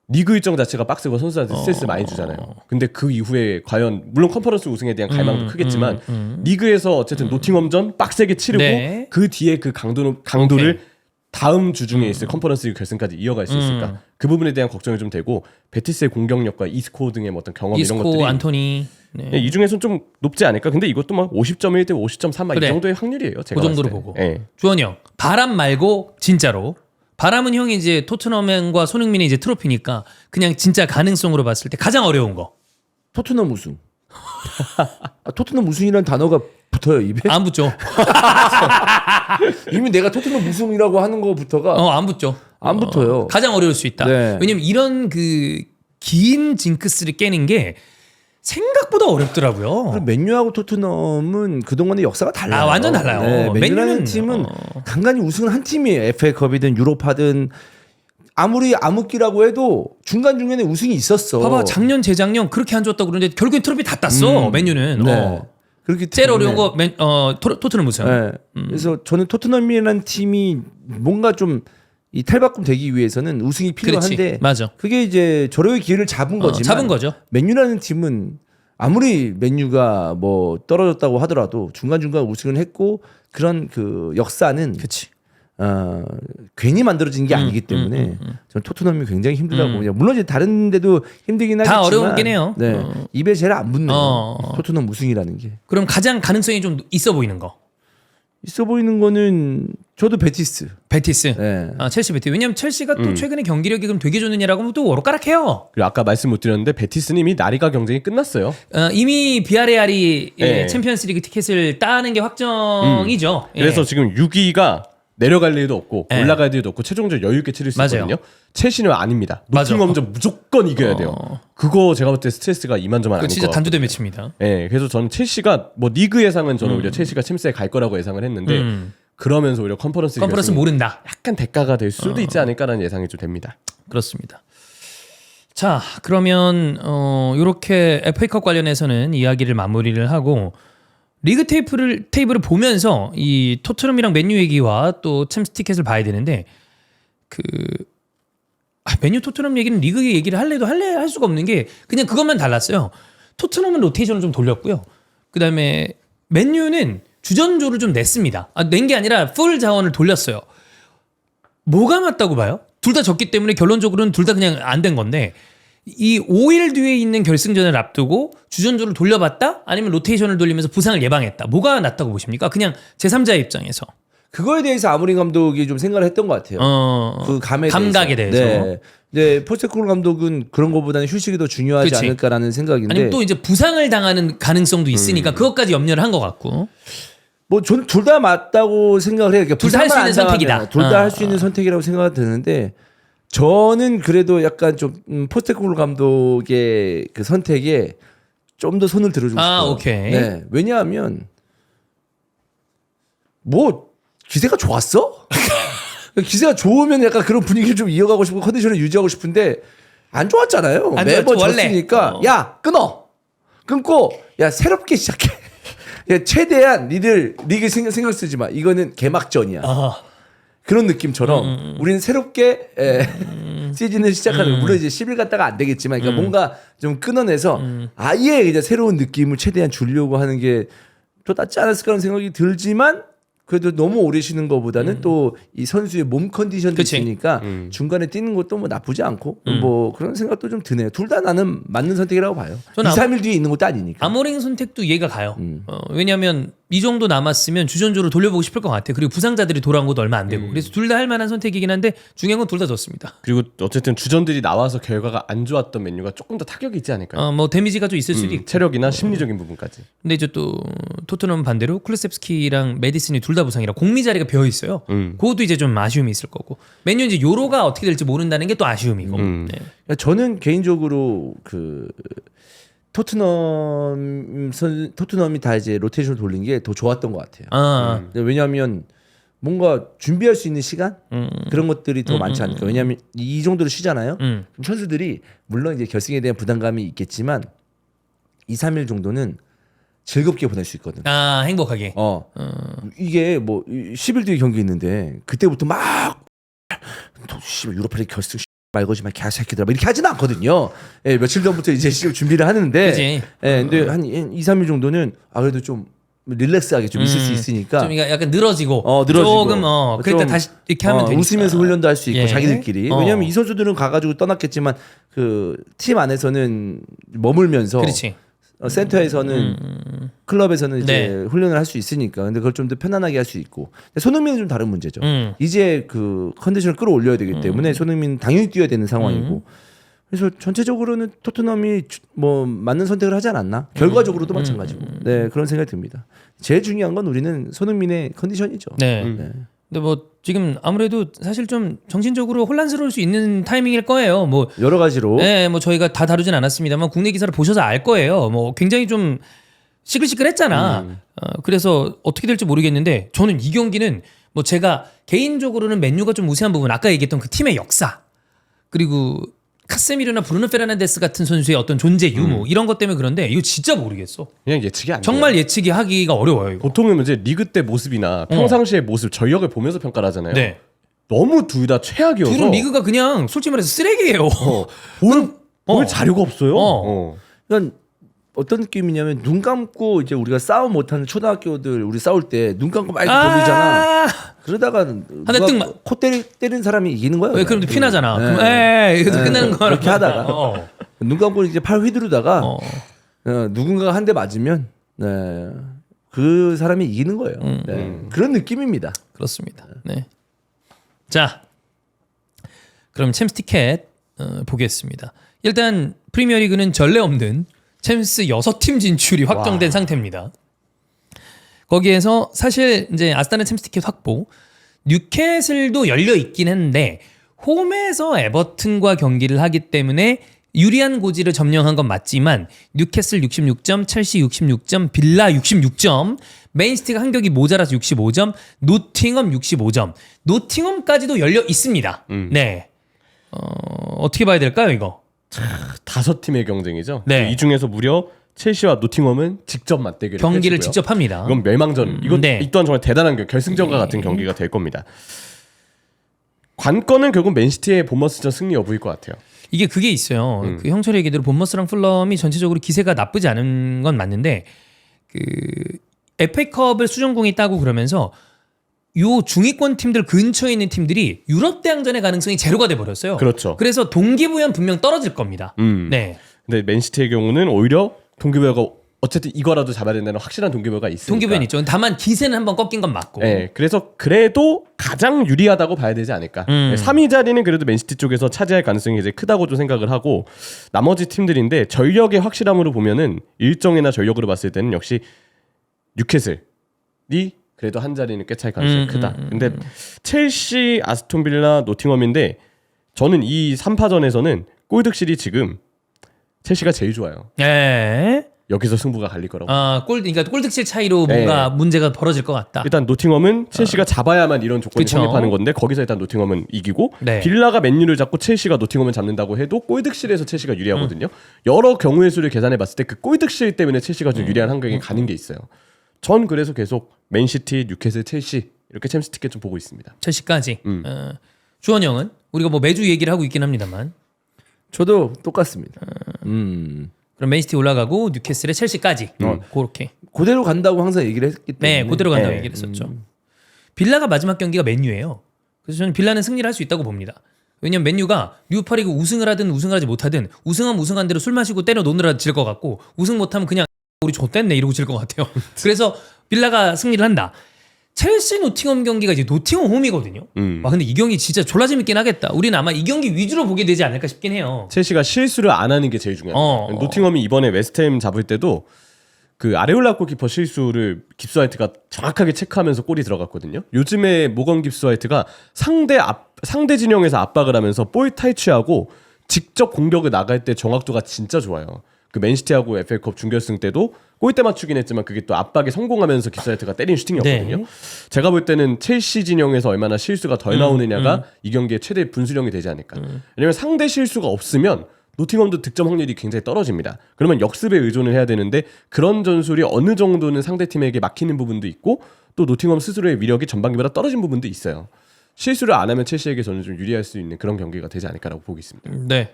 리그 일정 자체가 빡세고 선수한테 스트레스 많이 주잖아요. 근데 그 이후에 과연 물론 컨퍼런스 우승에 대한 갈망도 크겠지만 리그에서 어쨌든 노팅엄전 빡세게 치르고 네. 그 뒤에 그 강도를 다음 주 중에 있을 컨퍼런스 리그 결승까지 이어갈 수 있을까? 그 부분에 대한 걱정이 좀 되고 베티스의 공격력과 이스코 등의 어떤 경험 이런 이스코, 것들이 안토니. 네. 이 중에서는 좀 높지 않을까? 근데 이것도 막 50.1 대 50.3 그래. 이 정도의 확률이에요. 제가 그 정도로 봤을 때. 보고. 예. 주원이 형. 바람 말고 진짜로. 바람은 형이 이제 토트넘과 손흥민의 이제 트로피니까 그냥 진짜 가능성으로 봤을 때 가장 어려운 거. 토트넘 우승. 토트넘 우승이라는 단어가 붙어요 입에. 안 붙죠. 이미 내가 토트넘 우승이라고 하는 거부터가 안 붙죠. 안 붙어요. 가장 어려울 수 있다. 네. 왜냐면 이런 그 긴 징크스를 깨는 게 생각보다 어렵더라고요. 그리고 맨유하고 토트넘은 그동안의 역사가 달라요. 완전 달라요. 네, 맨유라는 맨유는, 팀은 간간히 우승을 한 팀이에요. FA컵이든 유로파든 아무리 암흑기라고 해도 중간중간에 우승이 있었어. 봐봐 작년 재작년 그렇게 안 좋았다고 그러는데 결국엔 트로피 다 땄어. 맨유는. 네. 그렇기 제일 때문에 어려운 거 토트넘 우승. 네. 그래서 저는 토트넘이라는 팀이 뭔가 좀 이 탈바꿈 되기 위해서는 우승이 필요한데 그렇지. 맞아. 그게 이제 저로의 기회를 잡은 거지만 잡은 거죠. 맨유라는 팀은 아무리 맨유가 뭐 떨어졌다고 하더라도 중간중간 우승을 했고 그런 그 역사는 그렇지. 괜히 만들어진 게 아니기 때문에 저는 토트넘이 굉장히 힘들다고 봅니다. 물론 이제 다른 데도 힘들긴 하겠지만 다 어려운긴 해요. 네. 입에 제일 안 붙네요. 어. 토트넘 우승이라는 게. 그럼 가장 가능성이 좀 있어 보이는 거. 있어 보이는 거는 저도 베티스. 베티스. 네. 아, 첼시 베티스. 왜냐면 첼시가 또 최근에 경기력이 그럼 되게 좋느냐라고 하면 또 오락가락해요. 그리고 아까 말씀 못 드렸는데 베티스는 이미 나리가 경쟁이 끝났어요. 이미 비아레알이 네. 챔피언스리그 티켓을 따는 게 확정이죠. 예. 그래서 지금 6위가 내려갈 일도 없고 예. 올라갈 일도 없고 최종적으로 여유 있게 치를 수 맞아요. 있거든요. 첼시는 아닙니다. 맞아. 노팅엄전 무조건 이겨야 돼요. 그거 제가 볼 때 스트레스가 이만저만 그거 아닐 진짜 것 단두대 같거든요. 매치입니다. 예, 그래서 저는 첼시가 뭐 리그 예상은 저는 오히려 첼시가 챔스에 갈 거라고 예상을 했는데 그러면서 오히려 컨퍼런스 컨퍼런스 모른다. 약간 대가가 될 수도 있지 않을까라는 예상이 좀 됩니다. 그렇습니다. 자, 그러면 이렇게 FA컵 관련해서는 이야기를 마무리를 하고 리그 테이블을 보면서 이 토트넘이랑 맨유 얘기와 또 챔스 티켓을 봐야 되는데 맨유 토트넘 얘기는 리그 얘기를 할 수가 없는 게 그냥 그것만 달랐어요. 토트넘은 로테이션을 좀 돌렸고요. 그다음에 맨유는 주전조를 좀 냈습니다. 낸 게 아니라 풀 자원을 돌렸어요. 뭐가 맞다고 봐요? 둘 다 졌기 때문에 결론적으로는 둘 다 그냥 안 된 건데 이 5일 뒤에 있는 결승전을 앞두고 주전조를 돌려봤다? 아니면 로테이션을 돌리면서 부상을 예방했다? 뭐가 낫다고 보십니까? 그냥 제3자의 입장에서. 그거에 대해서 아모린 감독이 좀 생각을 했던 것 같아요. 그 감각에 대해서. 네. 근데 포스테코글루 감독은 그런 것보다는 휴식이 더 중요하지 그치. 않을까라는 생각인데. 아니면 또 이제 부상을 당하는 가능성도 있으니까 그것까지 염려를 한 것 같고. 뭐 저는 둘 다 맞다고 생각을 해요. 그러니까 둘다 할수 부상만 있는 안 선택이다. 당하면 둘 다 할 수 있는 선택이라고 생각이 드는데 저는 그래도 약간 좀 포스테코글루 감독의 그 선택에 좀 더 손을 들어주고 싶어요. 오케이. 네. 왜냐하면 뭐 기세가 좋았어? 기세가 좋으면 약간 그런 분위기를 좀 이어가고 싶고 컨디션을 유지하고 싶은데 안 좋았잖아요. 안 매번 좋았죠, 원래. 졌으니까 야 끊고 야 새롭게 시작해. 야, 최대한 니들 리그 신경 쓰지 마. 이거는 개막전이야. 그런 느낌처럼 우리는 새롭게 시즌을 시작하는 물론 이제 10일 갔다가 안 되겠지만 그러니까 뭔가 좀 끊어내서 아예 이제 새로운 느낌을 최대한 주려고 하는 게 더 낫지 않았을까 하는 생각이 들지만 그래도 너무 오래 쉬는 것보다는 또 이 선수의 몸 컨디션도 그치. 있으니까 중간에 뛰는 것도 뭐 나쁘지 않고 뭐 그런 생각도 좀 드네요. 둘 다 나는 맞는 선택이라고 봐요. 2, 3일 뒤에 있는 것도 아니니까. 아모링 선택도 이해가 가요. 왜냐하면 이 정도 남았으면 주전조로 돌려보고 싶을 것 같아요. 그리고 부상자들이 돌아온 것도 얼마 안 되고. 그래서 둘 다 할 만한 선택이긴 한데 중요한 건 둘 다 졌습니다. 그리고 어쨌든 주전들이 나와서 결과가 안 좋았던 맨유가 조금 더 타격이 있지 않을까요? 뭐 데미지가 좀 있을 수도 있고. 체력이나 심리적인 부분까지. 근데 이제 또 토트넘 반대로 쿠르셉스키랑 메디슨이 둘 다 부상이라 공미 자리가 비어 있어요. 그것도 이제 좀 아쉬움이 있을 거고. 맨유 이제 요로가 어떻게 될지 모른다는 게 또 아쉬움이고. 네. 그러니까 저는 개인적으로 그 토트넘이 다 이제 로테이션을 돌린 게 더 좋았던 것 같아요. 왜냐하면 뭔가 준비할 수 있는 시간 그런 것들이 더 많지 않을까. 왜냐하면 이 정도로 쉬잖아요. 그럼 선수들이 물론 이제 결승에 대한 부담감이 있겠지만 2, 3일 정도는 즐겁게 보낼 수 있거든. 행복하게. 이게 뭐 10일 뒤에 경기 있는데 그때부터 막 유로파리그 결승 말거지 마 개새끼들 이렇게 하지는 않거든요. 예, 며칠 전부터 이제 준비를 하는데. 그치. 예, 근데 한 2, 3일 정도는 그래도 좀 릴렉스하게 좀 있을 수 있으니까. 좀 약간 늘어지고. 늘어지고. 조금 그러니까 다시 이렇게 하면 되니까. 웃으면서 훈련도 할 수 있고 예. 자기들끼리. 왜냐면 이 선수들은 가가지고 떠났겠지만 그 팀 안에서는 머물면서. 그렇지. 센터에서는 클럽에서는 이제 네. 훈련을 할 수 있으니까 근데 그걸 좀 더 편안하게 할 수 있고 근데 손흥민은 좀 다른 문제죠. 이제 그 컨디션을 끌어올려야 되기 때문에 손흥민은 당연히 뛰어야 되는 상황이고 그래서 전체적으로는 토트넘이 뭐 맞는 선택을 하지 않았나 결과적으로도 마찬가지고 네 그런 생각이 듭니다. 제일 중요한 건 우리는 손흥민의 컨디션이죠. 네. 근데 뭐 지금 아무래도 사실 좀 정신적으로 혼란스러울 수 있는 타이밍일 거예요. 뭐 여러 가지로. 네, 뭐 저희가 다 다루진 않았습니다만 국내 기사를 보셔서 알 거예요. 뭐 굉장히 좀 시끌시끌했잖아. 그래서 어떻게 될지 모르겠는데 저는 이 경기는 뭐 제가 개인적으로는 맨유가 좀 우세한 부분 아까 얘기했던 그 팀의 역사 그리고 카세미르나 브루노 페르난데스 같은 선수의 어떤 존재 유무 이런 것 때문에 그런데 이거 진짜 모르겠어. 그냥 예측이 안 돼요. 정말 예측이 하기가 어려워요. 이거. 보통은 이제 리그 때 모습이나 평상시의 모습 전력을 보면서 평가를 하잖아요. 네. 너무 둘 다 최악이어서 둘은 리그가 그냥 솔직히 말해서 쓰레기예요. 볼 자료가 없어요. 그러니까 어떤 느낌이냐면 눈 감고 이제 우리가 싸움 못하는 초등학교들 우리 싸울 때 눈 감고 막 이렇게 돌리잖아. 그러다가 대 뜩 코 때리는 사람이 이기는 거야. 왜 그럼 피 나잖아. 네. 그럼 이것도 끝나는 거야. 그렇게 하다가 눈 감고 이제 팔 휘두르다가 누군가가 한 대 맞으면 그 사람이 이기는 거예요. 네. 그런 느낌입니다. 그렇습니다. 네. 자, 그럼 챔스 티켓 보겠습니다. 일단 프리미어리그는 전례 없는 챔스 6팀 진출이 확정된 상태입니다. 거기에서 사실 이제 아스날의 챔스 티켓 확보, 뉴캐슬도 열려 있긴 했는데 홈에서 에버튼과 경기를 하기 때문에 유리한 고지를 점령한 건 맞지만 뉴캐슬 66점, 첼시 66점, 빌라 66점, 맨시티가 한 격이 모자라서 65점, 노팅엄 65점. 노팅엄까지도 열려 있습니다. 네. 어떻게 봐야 될까요, 이거? 5팀의 경쟁이죠. 네. 이 중에서 무려 첼시와 노팅엄은 직접 맞대결을 경기를 펼치고요. 직접 합니다. 이건 멸망전. 이건 네. 이 또한 정말 대단한 결승전과 같은 경기가 될 겁니다. 관건은 결국 맨시티의 본머스전 승리 여부일 것 같아요. 이게 그게 있어요. 그 형철의 얘기대로 본머스랑 풀럼이 전체적으로 기세가 나쁘지 않은 건 맞는데 그 FA컵을 수전공이 따고 그러면서 요 중위권 팀들 근처에 있는 팀들이 유럽 대항전의 가능성이 제로가 돼 버렸어요. 그렇죠. 그래서 동기부여는 분명 떨어질 겁니다. 네. 근데 맨시티의 경우는 오히려 동기부여가 어쨌든 이거라도 잡아야 된다는 확실한 동기부여가 있으니까. 동기부여는 있죠. 다만 기세는 한번 꺾인 건 맞고. 네, 그래서 그래도 가장 유리하다고 봐야 되지 않을까. 3위 자리는 그래도 맨시티 쪽에서 차지할 가능성이 이제 크다고 좀 생각을 하고 나머지 팀들인데 전력의 확실함으로 보면은 일정이나 전력으로 봤을 때는 역시 뉴캐슬이 그래도 한 자리는 꿰찰 가능성이 크다. 근데 첼시, 아스톤빌라, 노팅엄인데 저는 이 3파전에서는 골득실이 지금 첼시가 제일 좋아요. 네. 여기서 승부가 갈릴 거라고. 그러니까 골득실 차이로 뭔가 문제가 벌어질 것 같다. 일단 노팅엄은 첼시가 잡아야만 이런 조건이 그쵸. 성립하는 건데 거기서 일단 노팅엄은 이기고 네. 빌라가 맨유를 잡고 첼시가 노팅엄을 잡는다고 해도 골득실에서 첼시가 유리하거든요. 여러 경우의 수를 계산해 봤을 때 그 골득실 때문에 첼시가 좀 유리한 환경에 가는 게 있어요. 전 그래서 계속 맨시티, 뉴캐슬, 첼시 이렇게 챔스 티켓 좀 보고 있습니다. 첼시까지. 주원 형은 우리가 뭐 매주 얘기를 하고 있긴 합니다만. 저도 똑같습니다. 그럼 맨시티 올라가고 뉴캐슬에 첼시까지. 그렇게. 그대로 간다고 항상 얘기를 했기 때문에. 네, 그대로 간다고 얘기를 했었죠. 빌라가 마지막 경기가 맨유예요. 그래서 저는 빌라는 승리를 할 수 있다고 봅니다. 왜냐면 맨유가 리오파리그 우승을 하든 우승을 하지 못하든 우승하면 우승한 대로 술 마시고 때려 놓느라 질 것 같고 우승 못하면 그냥 우리 좆됐네 이러고 질 것 같아요. 그래서 빌라가 승리를 한다. 첼시 노팅엄 경기가 이제 노팅엄 홈이거든요. 와 근데 이 경기 진짜 졸라 재밌긴 하겠다. 우리는 아마 이 경기 위주로 보게 되지 않을까 싶긴 해요. 첼시가 실수를 안 하는 게 제일 중요합니다. 노팅엄이 이번에 웨스트햄 잡을 때도 그 아레올라 골키퍼 실수를 깁스화이트가 정확하게 체크하면서 골이 들어갔거든요. 요즘에 모건 깁스화이트가 상대 진영에서 압박을 하면서 볼 탈취하고 직접 공격을 나갈 때 정확도가 진짜 좋아요. 그 맨시티하고 FA컵 준결승 때도 골대 맞추긴 했지만 그게 또 압박에 성공하면서 깁스화이트가 때린 슈팅이었거든요. 네. 제가 볼 때는 첼시 진영에서 얼마나 실수가 덜 나오느냐가 이 경기의 최대 분수령이 되지 않을까. 왜냐면 상대 실수가 없으면 노팅엄도 득점 확률이 굉장히 떨어집니다. 그러면 역습에 의존을 해야 되는데 그런 전술이 어느 정도는 상대팀에게 막히는 부분도 있고 또 노팅엄 스스로의 위력이 전반기보다 떨어진 부분도 있어요. 실수를 안 하면 첼시에게 저는 좀 유리할 수 있는 그런 경기가 되지 않을까라고 보고 있습니다. 네.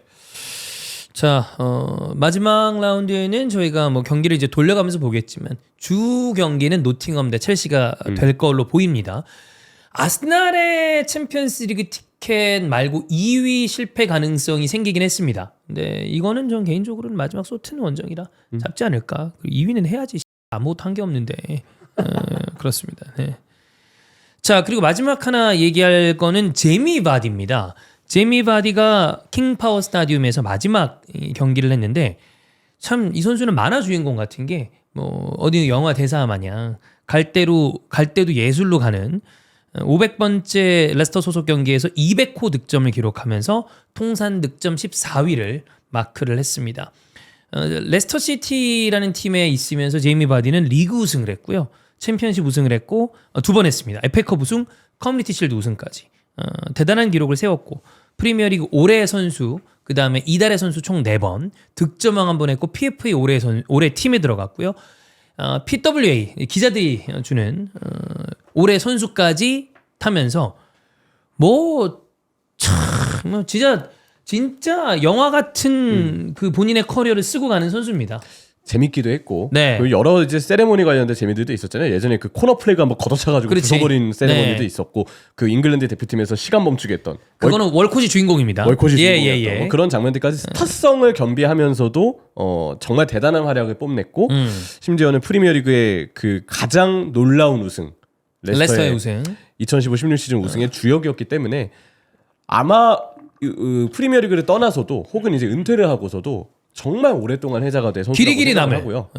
자, 마지막 라운드에는 저희가 뭐 경기를 이제 돌려가면서 보겠지만 주 경기는 노팅엄 대 첼시가 될 걸로 보입니다. 아스날의 챔피언스리그 티켓 말고 2위 실패 가능성이 생기긴 했습니다. 근데 이거는 전 개인적으로는 마지막 소트는 원정이라 잡지 않을까. 2위는 해야지. 아무것도 한 게 없는데. 그렇습니다. 네. 자, 그리고 마지막 하나 얘기할 거는 제미 바디입니다. 제미 바디가 킹파워 스타디움에서 마지막 경기를 했는데 참 이 선수는 만화 주인공 같은 게 뭐 어디 영화 대사 마냥 갈 때도 예술로 가는 500번째 레스터 소속 경기에서 200호 득점을 기록하면서 통산 득점 14위를 마크를 했습니다. 레스터 시티라는 팀에 있으면서 제이미 바디는 리그 우승을 했고요. 챔피언십 우승을 했고 2번 했습니다. FA컵 우승, 커뮤니티 실드 우승까지. 대단한 기록을 세웠고 프리미어리그 올해의 선수, 그 다음에 이달의 선수 총 4번, 득점왕 한 번 했고 PFA 올해 팀에 들어갔고요. PWA 기자들이 주는 올해 선수까지 타면서 뭐 진짜 영화 같은 그 본인의 커리어를 쓰고 가는 선수입니다. 재밌기도 했고 네. 그리고 여러 이제 세레모니 관련된 재미들도 있었잖아요. 예전에 그 코너 플래그 한번 걷어차가지고 그렇지. 부숴버린 세레모니도 네. 있었고 그 잉글랜드 대표팀에서 시간 멈추게 했던 그거는 월콧이 주인공입니다. 월콧이 예, 주인공이었던 예, 예. 뭐 그런 장면들까지 스타성을 겸비하면서도 정말 대단한 활약을 뽐냈고 심지어는 프리미어리그의 그 가장 놀라운 우승 레스터의 우승. 2015-16 시즌 우승의 주역이었기 때문에 아마 프리미어리그를 떠나서도 혹은 이제 은퇴를 하고서도 정말 오랫동안 해자가 돼 선수라고 길이길이 생각을 남을. 하고요.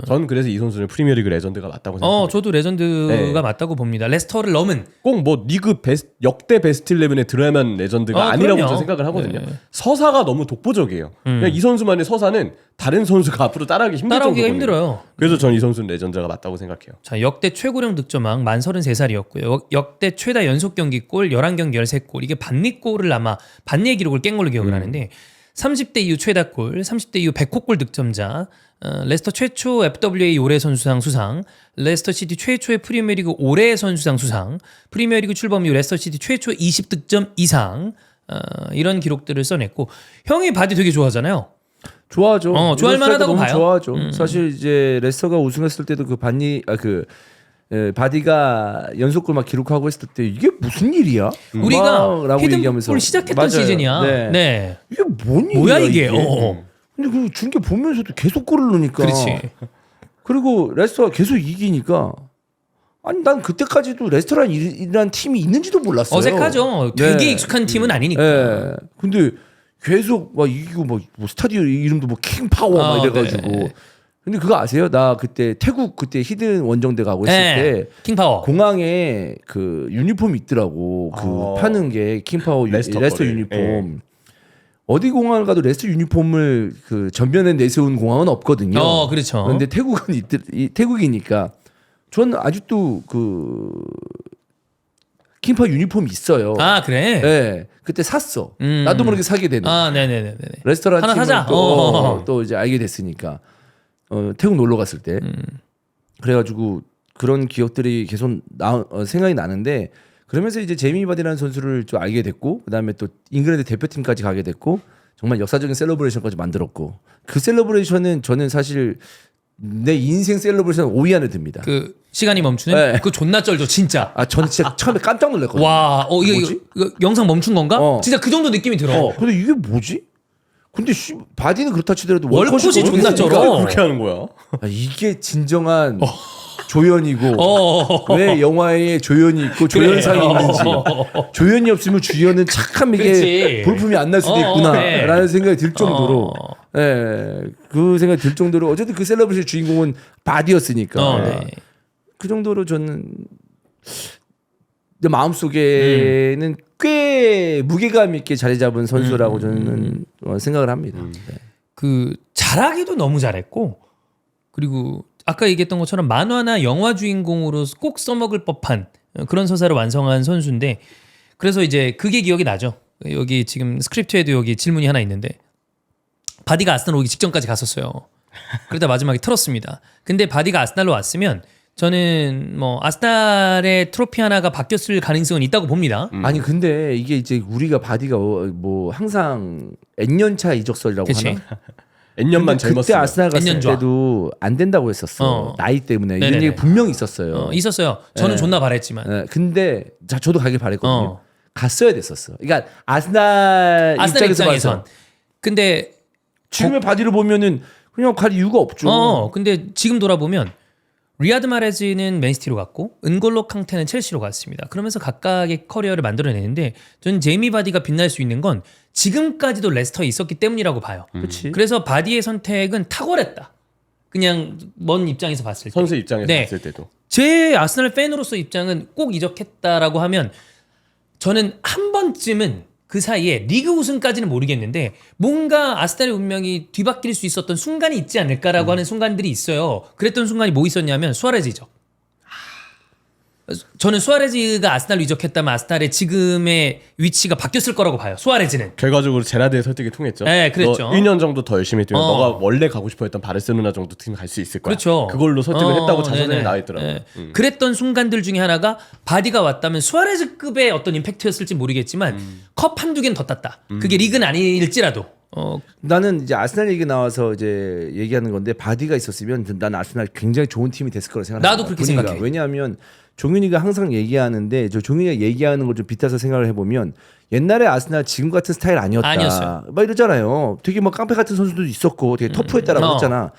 전 그래서 이 선수는 프리미어리그 레전드가 맞다고 생각합니다. 저도 레전드가 네. 맞다고 봅니다. 레스터를 넘은. 꼭 뭐 리그 역대 베스트 11에 들어야만 레전드가 아니라고 그럼요. 저는 생각을 하거든요. 네. 서사가 너무 독보적이에요. 그냥 이 선수만의 서사는 다른 선수가 앞으로 따라하기 힘들 따라오기가 정도거든요. 힘들어요. 그래서 전 이 선수는 레전드가 맞다고 생각해요. 자, 역대 최고령 득점왕 만 33살이었고요. 역대 최다 연속 경기골 11경기 13골. 이게 반리골을 아마 반리의 기록을 깬 걸로 기억을 하는데 30대 이후 최다골, 30대 이후 100호골 득점자, 레스터 최초 FWA 올해 선수상 수상, 레스터 시티 최초의 프리미어리그 올해 선수상 수상, 프리미어리그 출범 이후 레스터 시티 최초 20득점 이상, 이런 기록들을 써냈고 형이 바디 되게 좋아하잖아요. 좋아하죠. 좋아할 이런 만하다고 스타일도 너무 봐요. 좋아하죠. 사실 이제 레스터가 우승했을 때도 그 바디가 연속골 막 기록하고 했을 때 이게 무슨 일이야? 우리가 라고 얘기하면서 히든볼 시작했던 맞아요. 시즌이야. 네. 네. 이게 뭔 일이야? 뭐야 이게? 근데 그 중계 보면서도 계속 골을 넣으니까. 그렇지. 그리고 레스터가 계속 이기니까. 아니 난 그때까지도 레스터라는 팀이 있는지도 몰랐어요. 어색하죠. 되게 네. 익숙한 팀은 아니니까. 예. 근데 계속 막 이기고 뭐 스타디움 이름도 뭐 킹파워 막 이래가지고. 네. 근데 그거 아세요? 나 그때 태국 그때 히든 원정대 가고 했을 네. 때 킹파워. 공항에 그 유니폼 있더라고. 그 파는 게 킹파워 레스터 레스터 거를. 유니폼. 어디 공항을 가도 레스터 유니폼을 그 전면에 내세운 공항은 없거든요. 그렇죠. 그런데 태국은 태국이니까 전 아직도 그 킹파워 유니폼이 있어요. 아 그래? 네, 그때 샀어. 나도 모르게 사게 되는. 네네네. 레스토랑 하나 팀을 사자. 또 이제 알게 됐으니까 태국 놀러 갔을 때 그래가지고 그런 기억들이 계속 생각이 나는데 그러면서 이제 제이미 바디라는 선수를 좀 알게 됐고 그다음에 또 잉글랜드 대표팀까지 가게 됐고 정말 역사적인 셀러브레이션까지 만들었고 그 셀러브레이션은 저는 사실 내 인생 셀러브레이션 5위 안에 듭니다. 그 시간이 멈추는? 네. 그거 존나 쩔죠 진짜. 저는 진짜 처음에 깜짝 놀랐거든요. 와, 이거 영상 멈춘 건가? 어. 진짜 그 정도 느낌이 들어. 근데 이게 뭐지? 근데 바디는 그렇다 치더라도 월컷이 존나 쩔어. 그렇게 하는 거야. 이게 진정한 조연이고 어. 왜 영화에 조연이 있고 조연상이 있는지 조연이 없으면 주연은 착한 이게 그치. 볼품이 안 날 수도 네. 있구나라는 생각이 들 정도로 그 생각이 들 정도로 어쨌든 그 셀러브레이션 주인공은 바디였으니까 네. 그 정도로 저는 내 마음속에는 꽤 무게감 있게 자리 잡은 선수라고 저는 생각을 합니다. 네. 그 잘하기도 너무 잘했고 그리고 아까 얘기했던 것처럼 만화나 영화 주인공으로 꼭 써먹을 법한 그런 서사를 완성한 선수인데 그래서 이제 그게 기억이 나죠. 여기 지금 스크립트에도 여기 질문이 하나 있는데 바디가 아스날 오기 직전까지 갔었어요. 그러다 마지막에 틀었습니다. 근데 바디가 아스날로 왔으면 저는 뭐 아스날의 트로피 하나가 바뀌었을 가능성은 있다고 봅니다. 아니 근데 이게 이제 우리가 바디가 뭐 항상 N년차 이적설이라고 그치? 하나? N년만 근데 그때 젊었으면. 아스날 갔을 N년 좋아. 때도 안 된다고 했었어. 나이 때문에 이런 네네네. 얘기 분명히 있었어요. 있었어요. 저는 네. 존나 바랬지만. 네, 근데 저도 가길 바랬거든요. 어. 갔어야 됐었어. 그러니까 아스날 입장에서 봐서 근데 지금의 바디를 보면은 그냥 갈 이유가 없죠. 근데 지금 돌아보면 리아드 마레즈는 맨시티로 갔고 은골로 캉테는 첼시로 갔습니다. 그러면서 각각의 커리어를 만들어내는데 저는 제이미 바디가 빛날 수 있는 건 지금까지도 레스터에 있었기 때문이라고 봐요. 그렇지. 그래서 바디의 선택은 탁월했다. 그냥 먼 입장에서 봤을 때. 선수 입장에서 네. 봤을 때도. 제 아스날 팬으로서 입장은 꼭 이적했다라고 하면 저는 한 번쯤은 그 사이에 리그 우승까지는 모르겠는데 뭔가 아스날의 운명이 뒤바뀔 수 있었던 순간이 있지 않을까라고 하는 순간들이 있어요. 그랬던 순간이 뭐 있었냐면 수아레즈 이적. 저는 수아레즈가 아스날로 이적했다면 아스날의 지금의 위치가 바뀌었을 거라고 봐요. 수아레즈는. 결과적으로 제라드의 설득이 통했죠. 네, 그랬죠. 너 1년 정도 더 열심히 뛰면 어. 너가 원래 가고 싶어했던 바르셀로나 정도 팀 갈 수 있을 거야. 그렇죠. 그걸로 설득을 했다고 자서전에 네네. 나와 있더라고요. 네. 그랬던 순간들 중에 하나가 바디가 왔다면 수아레즈급의 어떤 임팩트였을지 모르겠지만 컵 한두 개는 더 땄다. 그게 리그는 아닐지라도 나는 이제 아스날 얘기 나와서 이제 얘기하는 건데 바디가 있었으면 난 아스날 굉장히 좋은 팀이 됐을 거라 생각합니다. 나도 그렇게 분위기가. 생각해. 왜냐하면 종윤이가 항상 얘기하는데 저 종윤이가 얘기하는 걸 좀 비춰서 생각을 해보면 옛날에 아스날 지금 같은 스타일 아니었다. 아니었어요. 막 이러잖아요. 되게 뭐 깡패 같은 선수도 있었고 되게 터프했다라고 했잖아.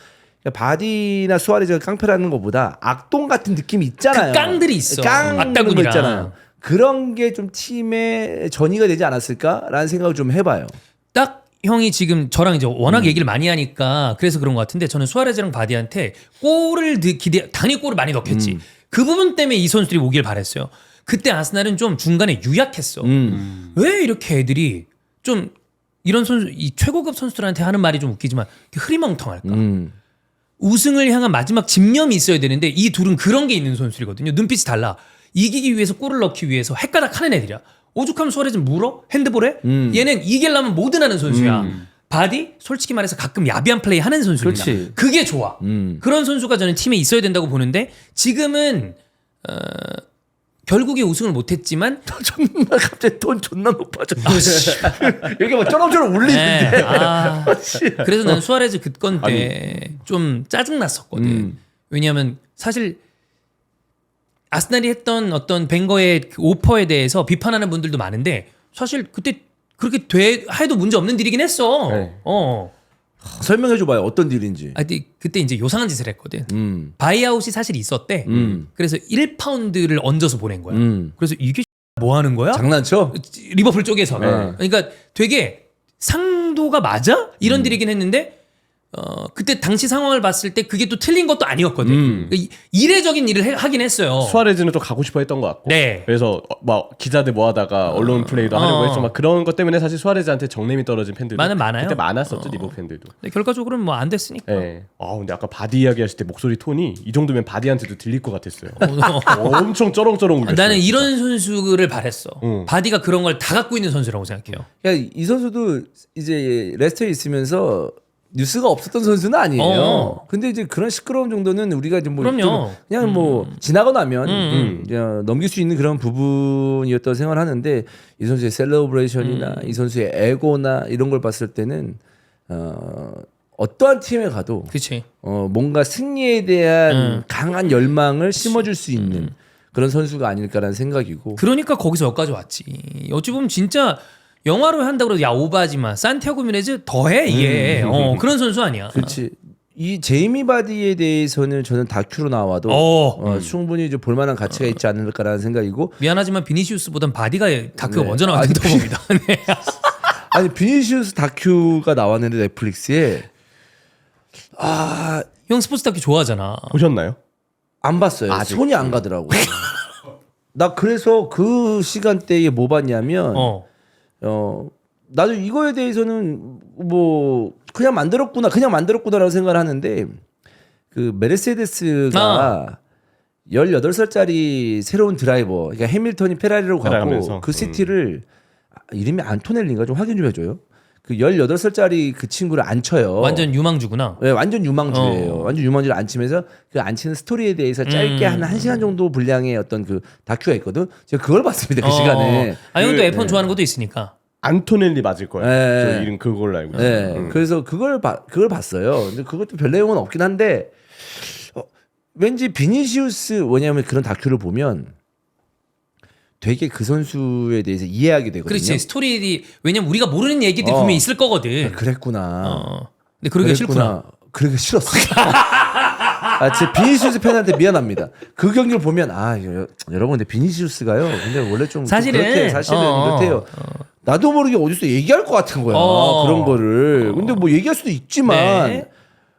바디나 수아레즈가 깡패라는 것보다 악동 같은 느낌이 있잖아요. 그 깡들이 있어. 깡 그런 거 악다구니랑. 있잖아요. 그런 게 좀 팀의 전이가 되지 않았을까라는 생각을 좀 해봐요. 딱 형이 지금 저랑 이제 워낙 얘기를 많이 하니까 그래서 그런 것 같은데 저는 수아레즈랑 바디한테 골을 당연히 골을 많이 넣겠지. 그 부분 때문에 이 선수들이 오길 바랬어요. 그때 아스날은 좀 중간에 유약했어. 왜 이렇게 애들이 좀 이런 선수, 이 최고급 선수들한테 하는 말이 좀 웃기지만 흐리멍텅할까? 우승을 향한 마지막 집념이 있어야 되는데 이 둘은 그런 게 있는 선수들이거든요. 눈빛이 달라. 이기기 위해서 골을 넣기 위해서 헷가닥 하는 애들이야. 오죽하면 수아레즈는 물어? 핸드볼에? 얘는 이기려면 뭐든 하는 선수야. 바디? 솔직히 말해서 가끔 야비한 플레이 하는 선수입니다. 그렇지. 그게 좋아. 그런 선수가 저는 팀에 있어야 된다고 보는데 지금은 결국에 우승을 못했지만 존나 갑자기 톤 존나 높아졌어. 이게 막 쩌렁쩌렁 울리는데. 네, 그래서 난 수아레즈 그 건 때 좀 짜증났었거든. 왜냐하면 사실 아스날이 했던 어떤 벵거의 그 오퍼에 대해서 비판하는 분들도 많은데 사실 그때 그렇게 해도 문제 없는 딜이긴 했어. 네. 설명해줘봐요. 어떤 딜인지. 그때 이제 요상한 짓을 했거든. 바이아웃이 사실 있었대. 그래서 1파운드를 얹어서 보낸 거야. 그래서 이게 뭐 하는 거야? 장난쳐? 리버풀 쪽에서. 네. 그러니까 되게 상도가 맞아? 이런 딜이긴 했는데 그때 당시 상황을 봤을 때 그게 또 틀린 것도 아니었거든. 이례적인 일을 하긴 했어요. 수아레즈는 또 가고 싶어 했던 것 같고. 네. 그래서 막 기자들 뭐 하다가 언론 플레이도 하려고 했죠. 막 그런 것 때문에 사실 수아레즈한테 정냄이 떨어진 팬들도 많아요. 그때 많았었죠. 리버 팬들도. 근데 결과적으로는 뭐 안 됐으니까. 네. 근데 아까 바디 이야기하실 때 목소리 톤이 이 정도면 바디한테도 들릴 것 같았어요. 엄청 쩌렁쩌렁 울렸어요. 나는 이런 선수를 바랬어. 응. 바디가 그런 걸 다 갖고 있는 선수라고 생각해요. 야, 이 선수도 이제 레스터에 있으면서 뉴스가 없었던 선수는 아니에요. 근데 이제 그런 시끄러운 정도는 우리가 이제 뭐 그럼요. 좀 그냥 뭐 지나고 나면 그냥 넘길 수 있는 그런 부분이었다고 생각하는데 이 선수의 셀러브레이션이나 이 선수의 에고나 이런 걸 봤을 때는 어떠한 팀에 가도 그렇지. 뭔가 승리에 대한 강한 열망을 심어줄 수 있는 그런 선수가 아닐까라는 생각이고. 그러니까 거기서 여기까지 왔지. 어찌 보면 진짜 영화로 한다고 해도 야 오바하지 마. 산티아고 미네즈 더해 이게. 그런 선수 아니야. 그렇지. 이 제이미 바디에 대해서는 저는 다큐로 나와도 충분히 이제 볼만한 가치가 있지 않을까라는 생각이고. 미안하지만 비니시우스보단 바디가 다크가 네. 먼저 나왔다고 봅니다. 네. 아니 비니시우스 다큐가 나왔는데 넷플릭스에 형 스포츠 다큐 좋아하잖아. 보셨나요? 안 봤어요. 아직. 손이 안 가더라고. 나 그래서 그 시간대에 뭐 봤냐면 나도 이거에 대해서는 뭐 그냥 만들었구나라고 생각을 하는데 그 메르세데스가 18살짜리 새로운 드라이버, 그러니까 해밀턴이 페라리로 가고 따라가면서. 그 시티를 이름이 안토넬리인가 좀 확인 좀 해줘요. 그 18살짜리 그 친구를 안 쳐요. 완전 유망주구나. 네, 완전 유망주예요. 완전 유망주를 안 치면서 그 안 치는 스토리에 대해서 짧게 한 1시간 정도 분량의 어떤 그 다큐가 있거든. 제가 그걸 봤습니다. 그 시간에. 형도 F1 좋아하는 것도 있으니까. 안토넬리 맞을 거예요. 네. 저 이름 그걸로 알고 있어요. 네, 그래서 그걸 봤어요. 근데 그것도 별 내용은 없긴 한데 왠지 비니시우스 뭐냐면 그런 다큐를 보면 되게 그 선수에 대해서 이해하게 되거든요. 그렇지. 스토리 왜냐면 우리가 모르는 얘기들이 분명히 있을 거거든. 그랬구나. 근데 그러기가 싫구나. 그러기 싫었어. 제 비니시우스 팬한테 미안합니다. 그 경기를 보면 여러분 근데 비니시우스가요. 근데 원래 좀 사실은 이렇대요. 나도 모르게 어디서 얘기할 것 같은 거야. 그런 거를. 근데 뭐 얘기할 수도 있지만 네.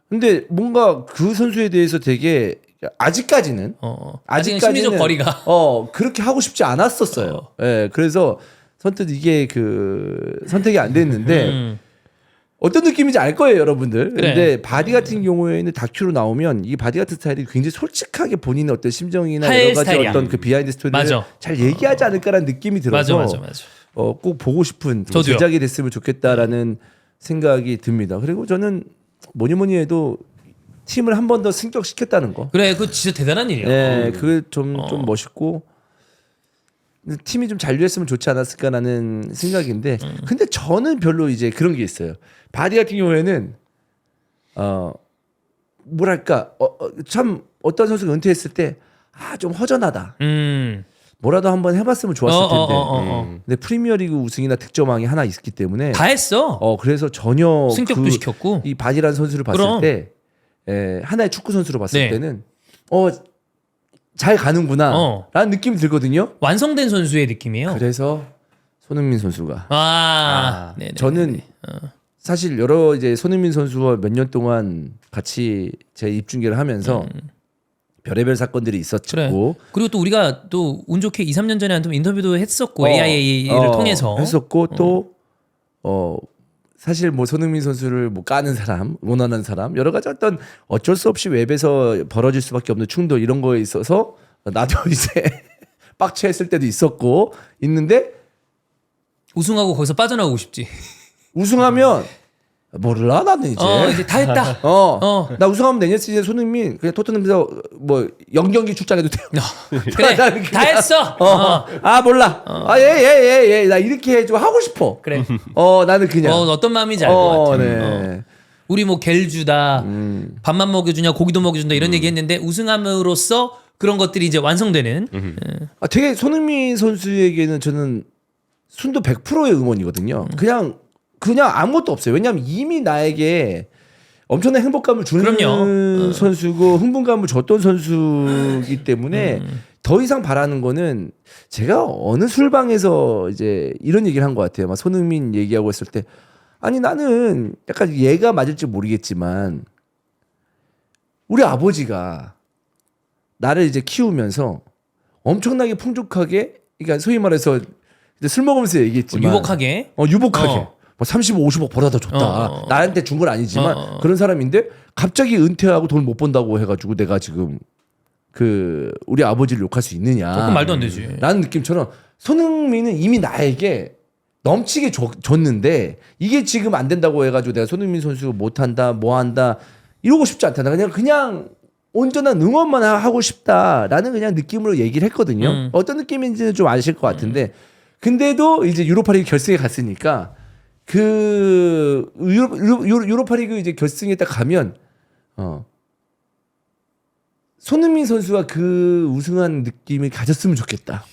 근데 뭔가 그 선수에 대해서 되게 아직까지는 심리적 거리가 그렇게 하고 싶지 않았었어요. 예, 그래서 선뜻 이게 그 선택이 안 됐는데 어떤 느낌인지 알 거예요, 여러분들. 그래. 근데 바디 같은 경우에는 다큐로 나오면 이 바디 같은 스타일이 굉장히 솔직하게 본인의 어떤 심정이나 할 여러 가지 스타일이야. 어떤 그 비하인드 스토리를 맞아. 잘 얘기하지 않을까라는 느낌이 들어서 맞아. 꼭 보고 싶은 저도요. 제작이 됐으면 좋겠다라는 생각이 듭니다. 그리고 저는 뭐니 해도 팀을 한 번 더 승격시켰다는 거. 그래, 그거 진짜 대단한 일이야. 네, 그게 좀 멋있고 팀이 좀 잔류했으면 좋지 않았을까라는 생각인데 근데 저는 별로 이제 그런 게 있어요. 바디 같은 경우에는 뭐랄까 참 어떤 선수가 은퇴했을 때 좀 허전하다. 뭐라도 한번 해봤으면 좋았을 텐데. 근데 프리미어리그 우승이나 득점왕이 하나 있기 때문에 다 했어. 그래서 전혀 승격도 시켰고. 이 바디라는 선수를 봤을 그럼. 때 하나의 축구 선수로 봤을 네. 때는 잘 가는구나라는 느낌이 들거든요. 완성된 선수의 느낌이에요. 그래서 손흥민 선수가 네네. 저는 사실 여러 이제 손흥민 선수와 몇 년 동안 같이 제 입중계를 하면서 별의별 사건들이 있었고 그래. 그리고 또 우리가 또 운 좋게 2, 3년 전에 한 인터뷰도 했었고 AIA를 통해서 했었고 또 사실 뭐 손흥민 선수를 뭐 까는 사람, 원하는 사람 여러 가지 어쩔 수 없이 웹에서 벌어질 수밖에 없는 충돌 이런 거에 있어서 나도 이제 빡쳐했을 때도 있었고 있는데 우승하고 거기서 빠져나오고 싶지. 우승하면 몰라 나는 이제 이제 다 했다. 나 우승하면 내년 시즌에 손흥민 그냥 토트넘에서 뭐 0경기 출장해도 돼요. 그래. 다 했어. 몰라. 예. 나 이렇게 좀 하고 싶어. 그래. 나는 그냥 어떤 마음인지 알 것 같아. 네. 우리 뭐 겔 주다, 밥만 먹여주냐, 고기도 먹여준다 이런 얘기 했는데 우승함으로써 그런 것들이 이제 완성되는. 되게 손흥민 선수에게는 저는 순도 100%의 응원이거든요. 그냥 아무것도 없어요. 왜냐하면 이미 나에게 엄청난 행복감을 주는 그럼요. 선수고 흥분감을 줬던 선수이기 때문에 더 이상 바라는 거는 제가 어느 술방에서 이제 이런 얘기를 한 것 같아요. 막 손흥민 얘기하고 했을 때 아니 나는 약간 얘가 맞을지 모르겠지만 우리 아버지가 나를 이제 키우면서 엄청나게 풍족하게 그러니까 소위 말해서 이제 술 먹으면서 얘기했지만 유복하게. 유복하게. 뭐 35, 50억 벌어다 줬다. 나한테 준 건 아니지만 그런 사람인데 갑자기 은퇴하고 돈 못 번다고 해가지고 내가 지금 우리 아버지를 욕할 수 있느냐. 조금 말도 안 되지. 라는 느낌처럼 손흥민은 이미 나에게 넘치게 줬는데 이게 지금 안 된다고 해가지고 내가 손흥민 선수 못한다, 뭐한다 이러고 싶지 않다. 나 그냥 온전한 응원만 하고 싶다라는 그냥 느낌으로 얘기를 했거든요. 어떤 느낌인지는 좀 아실 것 같은데 근데도 이제 유로파리그 결승에 갔으니까 유로파리그 이제 결승에 딱 가면 손흥민 선수가 그 우승한 느낌을 가졌으면 좋겠다.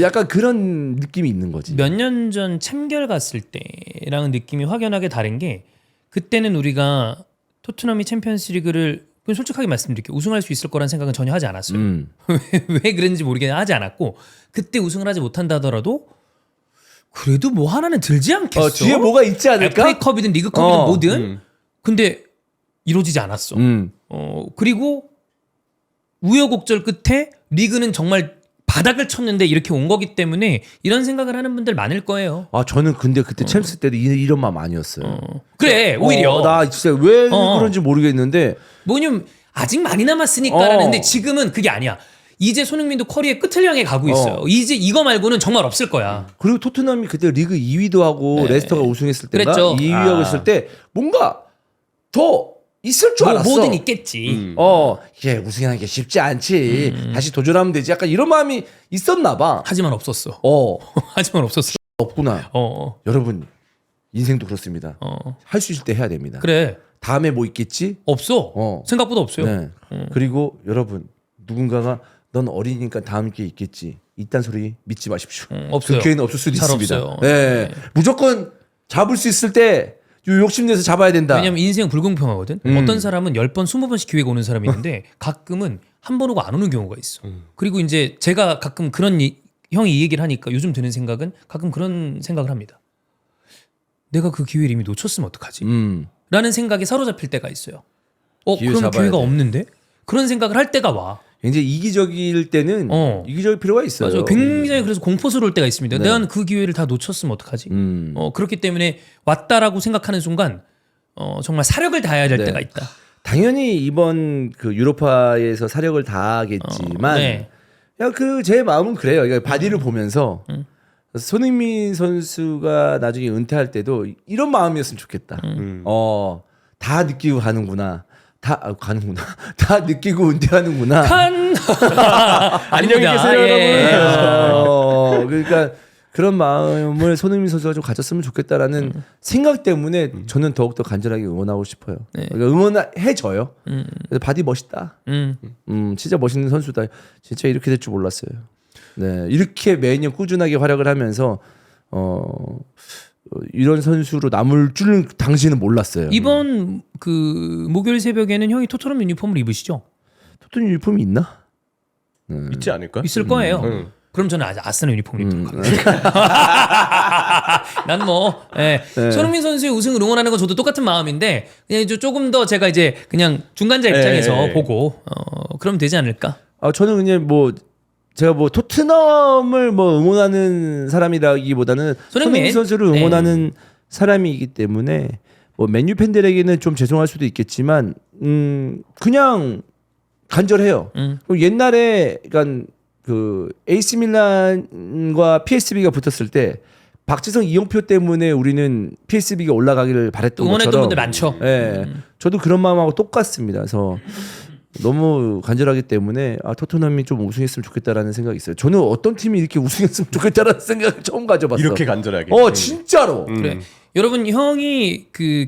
약간 그런 느낌이 있는 거지. 몇 년 전 챔결 갔을 때랑은 느낌이 확연하게 다른 게 그때는 우리가 토트넘이 챔피언스리그를 솔직하게 말씀드릴게요. 우승할 수 있을 거란 생각은 전혀 하지 않았어요. 왜 그랬는지 모르겠는데 하지 않았고 그때 우승을 하지 못한다 하더라도 그래도 뭐 하나는 들지 않겠어. 뒤에 뭐가 있지 않을까? FA컵이든 리그컵이든 뭐든. 근데 이루어지지 않았어. 그리고 우여곡절 끝에 리그는 정말 바닥을 쳤는데 이렇게 온 거기 때문에 이런 생각을 하는 분들 많을 거예요. 저는 근데 그때 챔스 때도 이런 마음 아니었어요. 그래 오히려 나 진짜 왜 그런지 모르겠는데 뭐냐면 아직 많이 남았으니까라는데 지금은 그게 아니야. 이제 손흥민도 커리어의 끝을 향해 가고 있어요. 이제 이거 말고는 정말 없을 거야. 그리고 토트넘이 그때 리그 2위도 하고 레스터가 우승했을 때가 그랬죠. 2위하고 있을 때 뭔가 더 있을 줄 알았어. 뭐든 있겠지. 이게 우승하는 게 쉽지 않지. 다시 도전하면 되지. 약간 이런 마음이 있었나 봐. 하지만 없었어. 하지만 없었어. 없구나. 여러분 인생도 그렇습니다. 할 수 있을 때 해야 됩니다. 그래. 다음에 뭐 있겠지? 없어. 생각보다 없어요. 네. 그리고 여러분 누군가가 넌 어리니까 다음 기회 있겠지. 이딴 소리 믿지 마십시오. 없어요. 그 기회는 없을 수도 잘 있습니다. 없어요. 네. 무조건 잡을 수 있을 때 욕심내서 잡아야 된다. 왜냐면 인생 불공평하거든. 어떤 사람은 10번, 20번씩 기회가 오는 사람이 있는데 가끔은 한 번 오고 안 오는 경우가 있어. 그리고 이제 제가 가끔 형이 이 얘기를 하니까 요즘 드는 생각은 가끔 그런 생각을 합니다. 내가 그 기회를 이미 놓쳤으면 어떡하지? 라는 생각에 사로잡힐 때가 있어요. 기회 그럼 잡아야 기회가 돼. 없는데? 그런 생각을 할 때가 와. 굉장히 이기적일 때는 이기적일 필요가 있어요. 맞아요. 굉장히 그래서 공포스러울 때가 있습니다. 네. 내가 그 기회를 다 놓쳤으면 어떡하지? 그렇기 때문에 왔다라고 생각하는 순간 정말 사력을 다해야 될 네. 때가 있다. 당연히 이번 그 유로파에서 사력을 다하겠지만 네. 제 마음은 그래요. 그러니까 바디를 보면서 손흥민 선수가 나중에 은퇴할 때도 이런 마음이었으면 좋겠다. 다 느끼고 가는구나. 가는구나. 다 느끼고 은퇴하는구나. 안녕히 아닙니다. 계세요, 예. 그러니까 그런 마음을 손흥민 선수가 좀 가졌으면 좋겠다라는 생각 때문에 저는 더욱더 간절하게 응원하고 싶어요. 네. 그러니까 응원해줘요. 그래서 바디 멋있다. 진짜 멋있는 선수다. 진짜 이렇게 될 줄 몰랐어요. 네, 이렇게 매년 꾸준하게 활약을 하면서 이런 선수로 남을 줄은 당시는 몰랐어요. 이번 그 목요일 새벽에는 형이 토트넘 유니폼을 입으시죠? 토트넘 유니폼이 있나? 있지 않을까? 있을 거예요. 응. 그럼 저는 아직 아스날 유니폼을 입도록 하겠습니다. 난 뭐 손흥민 선수의 우승을 응원하는 건 저도 똑같은 마음인데 그냥 조금 더 제가 이제 그냥 중간자 입장에서 보고 그럼 되지 않을까? 저는 그냥 뭐 제가 뭐 토트넘을 뭐 응원하는 사람이라기보다는 손흥민 선수를 응원하는 사람이기 때문에 뭐 맨유 팬들에게는 좀 죄송할 수도 있겠지만 그냥 간절해요. 그럼 옛날에 그러니까 그 AC 밀란과 PSV가 붙었을 때 박지성 이용표 때문에 우리는 PSV가 올라가기를 바랬던 응원했던 것처럼 분들 많죠. 예, 저도 그런 마음하고 똑같습니다. 그래서 너무 간절하기 때문에 토트넘이 좀 우승했으면 좋겠다라는 생각이 있어요. 저는 어떤 팀이 이렇게 우승했으면 좋겠다라는 생각을 처음 가져봤어. 이렇게 간절하게. 진짜로. 그래. 여러분 형이 그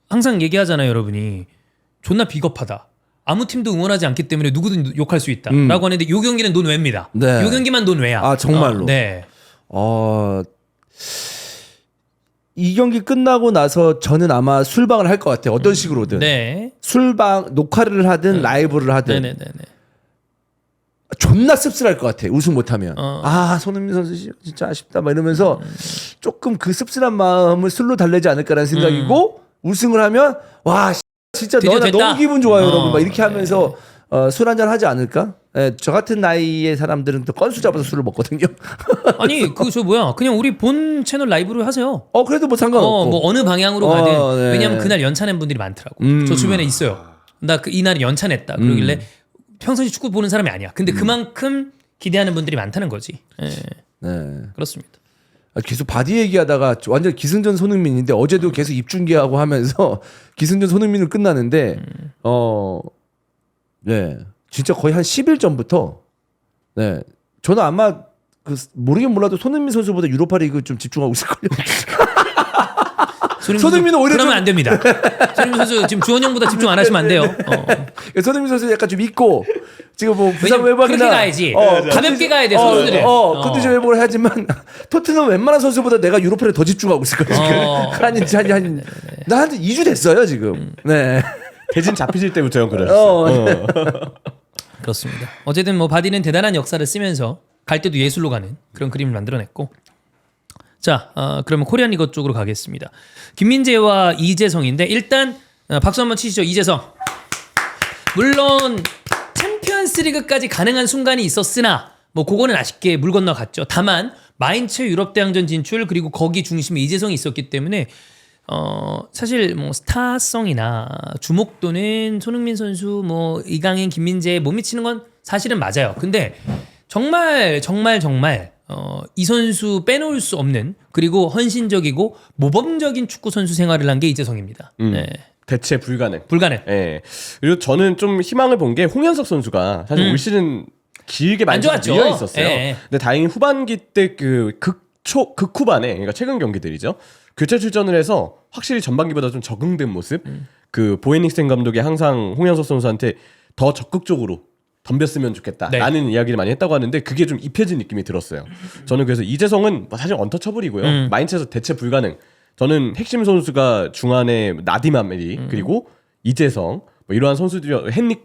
항상 얘기하잖아요. 여러분이 존나 비겁하다. 아무 팀도 응원하지 않기 때문에 누구든 욕할 수 있다라고 하는데 요 경기는 논외입니다. 네. 요 경기만 논외야. 정말로. 네. 이 경기 끝나고 나서 저는 아마 술방을 할 것 같아요. 어떤 식으로든. 네. 술방 녹화를 하든 라이브를 하든. 네네네. 존나 씁쓸할 것 같아. 우승 못하면. 손흥민 선수 진짜 아쉽다 막 이러면서 조금 그 씁쓸한 마음을 술로 달래지 않을까라는 생각이고 우승을 하면 와 진짜 드디어 나 됐다. 너무 기분 좋아요 여러분 막 이렇게 네. 하면서 술 한잔 하지 않을까? 저 같은 나이의 사람들은 또 건수 잡아서 술을 먹거든요. 아니 그냥 우리 본 채널 라이브로 하세요. 그래도 뭐 상관없고. 뭐 어느 방향으로 가든 네. 왜냐면 그날 연차낸 분들이 많더라고. 저 주변에 있어요. 나 이날이 연차냈다. 그러길래 평소에 축구 보는 사람이 아니야. 근데 그만큼 기대하는 분들이 많다는 거지. 네. 그렇습니다. 계속 바디 얘기하다가 완전 기승전 손흥민인데 어제도 계속 입중계하고 하면서 기승전 손흥민으로 끝나는데 네 진짜 거의 한 10일 전부터 네 저는 아마 모르긴 몰라도 손흥민 선수보다 유로파리그 좀 집중하고 있을걸요. 손흥민은 오히려 그러면 안 됩니다. 손흥민 선수 지금 주원 형보다 집중 안 하시면 안 돼요. 손흥민 선수 약간 좀 있고 지금 뭐 부상 왜냐면 외박이나 그렇게 가야지. 가볍게 가야 돼 선수들은. 컨디션 회복을 하지만 토트넘 웬만한 선수보다 내가 유로파를 더 집중하고 있을 거야 지금. 한 2주 됐어요 지금. 네. 대진 잡히실 때부터 형 그러셨어요. 그렇습니다. 어쨌든 뭐 바디는 대단한 역사를 쓰면서 갈 때도 예술로 가는 그런 그림을 만들어냈고. 자, 그러면 코리안 리거 쪽으로 가겠습니다. 김민재와 이재성인데 일단 박수 한번 치시죠. 이재성. 물론 챔피언스리그까지 가능한 순간이 있었으나 뭐 그거는 아쉽게 물 건너갔죠. 다만 마인츠 유럽 대항전 진출 그리고 거기 중심에 이재성이 있었기 때문에 사실 뭐 스타성이나 주목도는 손흥민 선수 뭐 이강인 김민재 못 미치는 건 사실은 맞아요. 근데 정말 이 선수 빼놓을 수 없는 그리고 헌신적이고 모범적인 축구 선수 생활을 한 게 이재성입니다. 네. 대체 불가능. 예. 그리고 저는 좀 희망을 본 게 홍현석 선수가 사실 올 시즌 길게 많이 좋았죠. 밀려 있었어요. 예. 근데 다행히 후반기 때 그 극후반에 그러니까 최근 경기들이죠. 교체 출전을 해서 확실히 전반기보다 좀 적응된 모습. 그 보헤닉센 감독이 항상 홍현석 선수한테 더 적극적으로 덤볐으면 좋겠다라는 이야기를 많이 했다고 하는데 그게 좀 입혀진 느낌이 들었어요. 저는 그래서 이재성은 사실 언터처블이고요. 마인츠에서 대체 불가능. 저는 핵심 선수가 중안에 나디마메리 그리고 이재성 뭐 이러한 선수들이 헨릭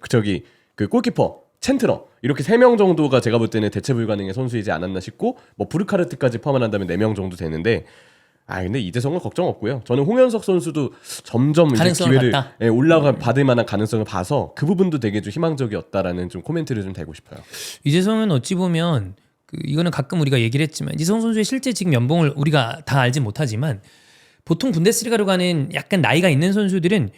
그 골키퍼 챈트러 이렇게 3명 정도가 제가 볼 때는 대체 불가능의 선수이지 않았나 싶고 뭐 부르카르트까지 포함한다면 4명 정도 되는데 근데 이재성은 걱정 없고요. 저는 홍현석 선수도 점점 이제 기회를 받을 만한 가능성을 봐서 그 부분도 되게 좀 희망적이었다라는 좀 코멘트를 좀 대고 싶어요. 이재성은 어찌 보면 이거는 가끔 우리가 얘기를 했지만 이재성 선수의 실제 지금 연봉을 우리가 다 알지 못하지만 보통 분데스리가로 가는 약간 나이가 있는 선수들은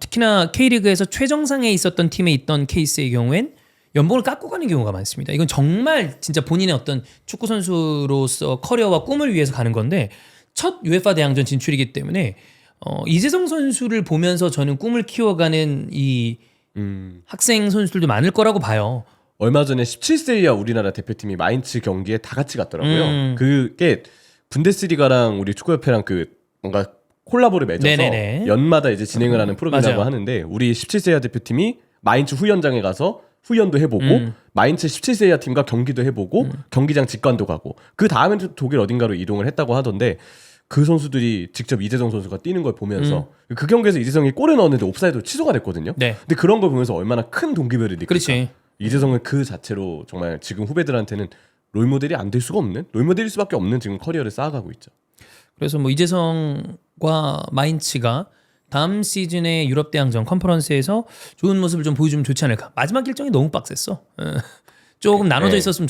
특히나 K리그에서 최정상에 있었던 팀에 있던 케이스의 경우엔 연봉을 깎고 가는 경우가 많습니다. 이건 정말 진짜 본인의 어떤 축구 선수로서 커리어와 꿈을 위해서 가는 건데 첫 UEFA 대항전 진출이기 때문에 이재성 선수를 보면서 저는 꿈을 키워가는 이 학생 선수들도 많을 거라고 봐요. 얼마 전에 17세 이하 우리나라 대표팀이 마인츠 경기에 다 같이 갔더라고요. 그게 분데스리가랑 우리 축구협회랑 그 뭔가 콜라보를 맺어서 네네네. 연마다 이제 진행을 하는 프로그램이라고 맞아요. 하는데 우리 17세 이하 대표팀이 마인츠 후연장에 가서 후연도 해보고 마인츠 17세 이하 팀과 경기도 해보고 경기장 직관도 가고 그 다음에 독일 어딘가로 이동을 했다고 하던데 그 선수들이 직접 이재성 선수가 뛰는 걸 보면서 그 경기에서 이재성이 골을 넣었는데 옵사이드로 취소가 됐거든요. 네. 근데 그런 걸 보면서 얼마나 큰 동기부여를 느낄까. 그렇지. 이재성은 그 자체로 정말 지금 후배들한테는 롤모델이 안 될 수가 없는 롤모델일 수밖에 없는 지금 커리어를 쌓아가고 있죠. 그래서 뭐 이재성과 마인츠가 다음 시즌의 유럽 대항전 컨퍼런스에서 좋은 모습을 좀 보여주면 좋지 않을까. 마지막 일정이 너무 빡셌어. 조금 나눠져 있었으면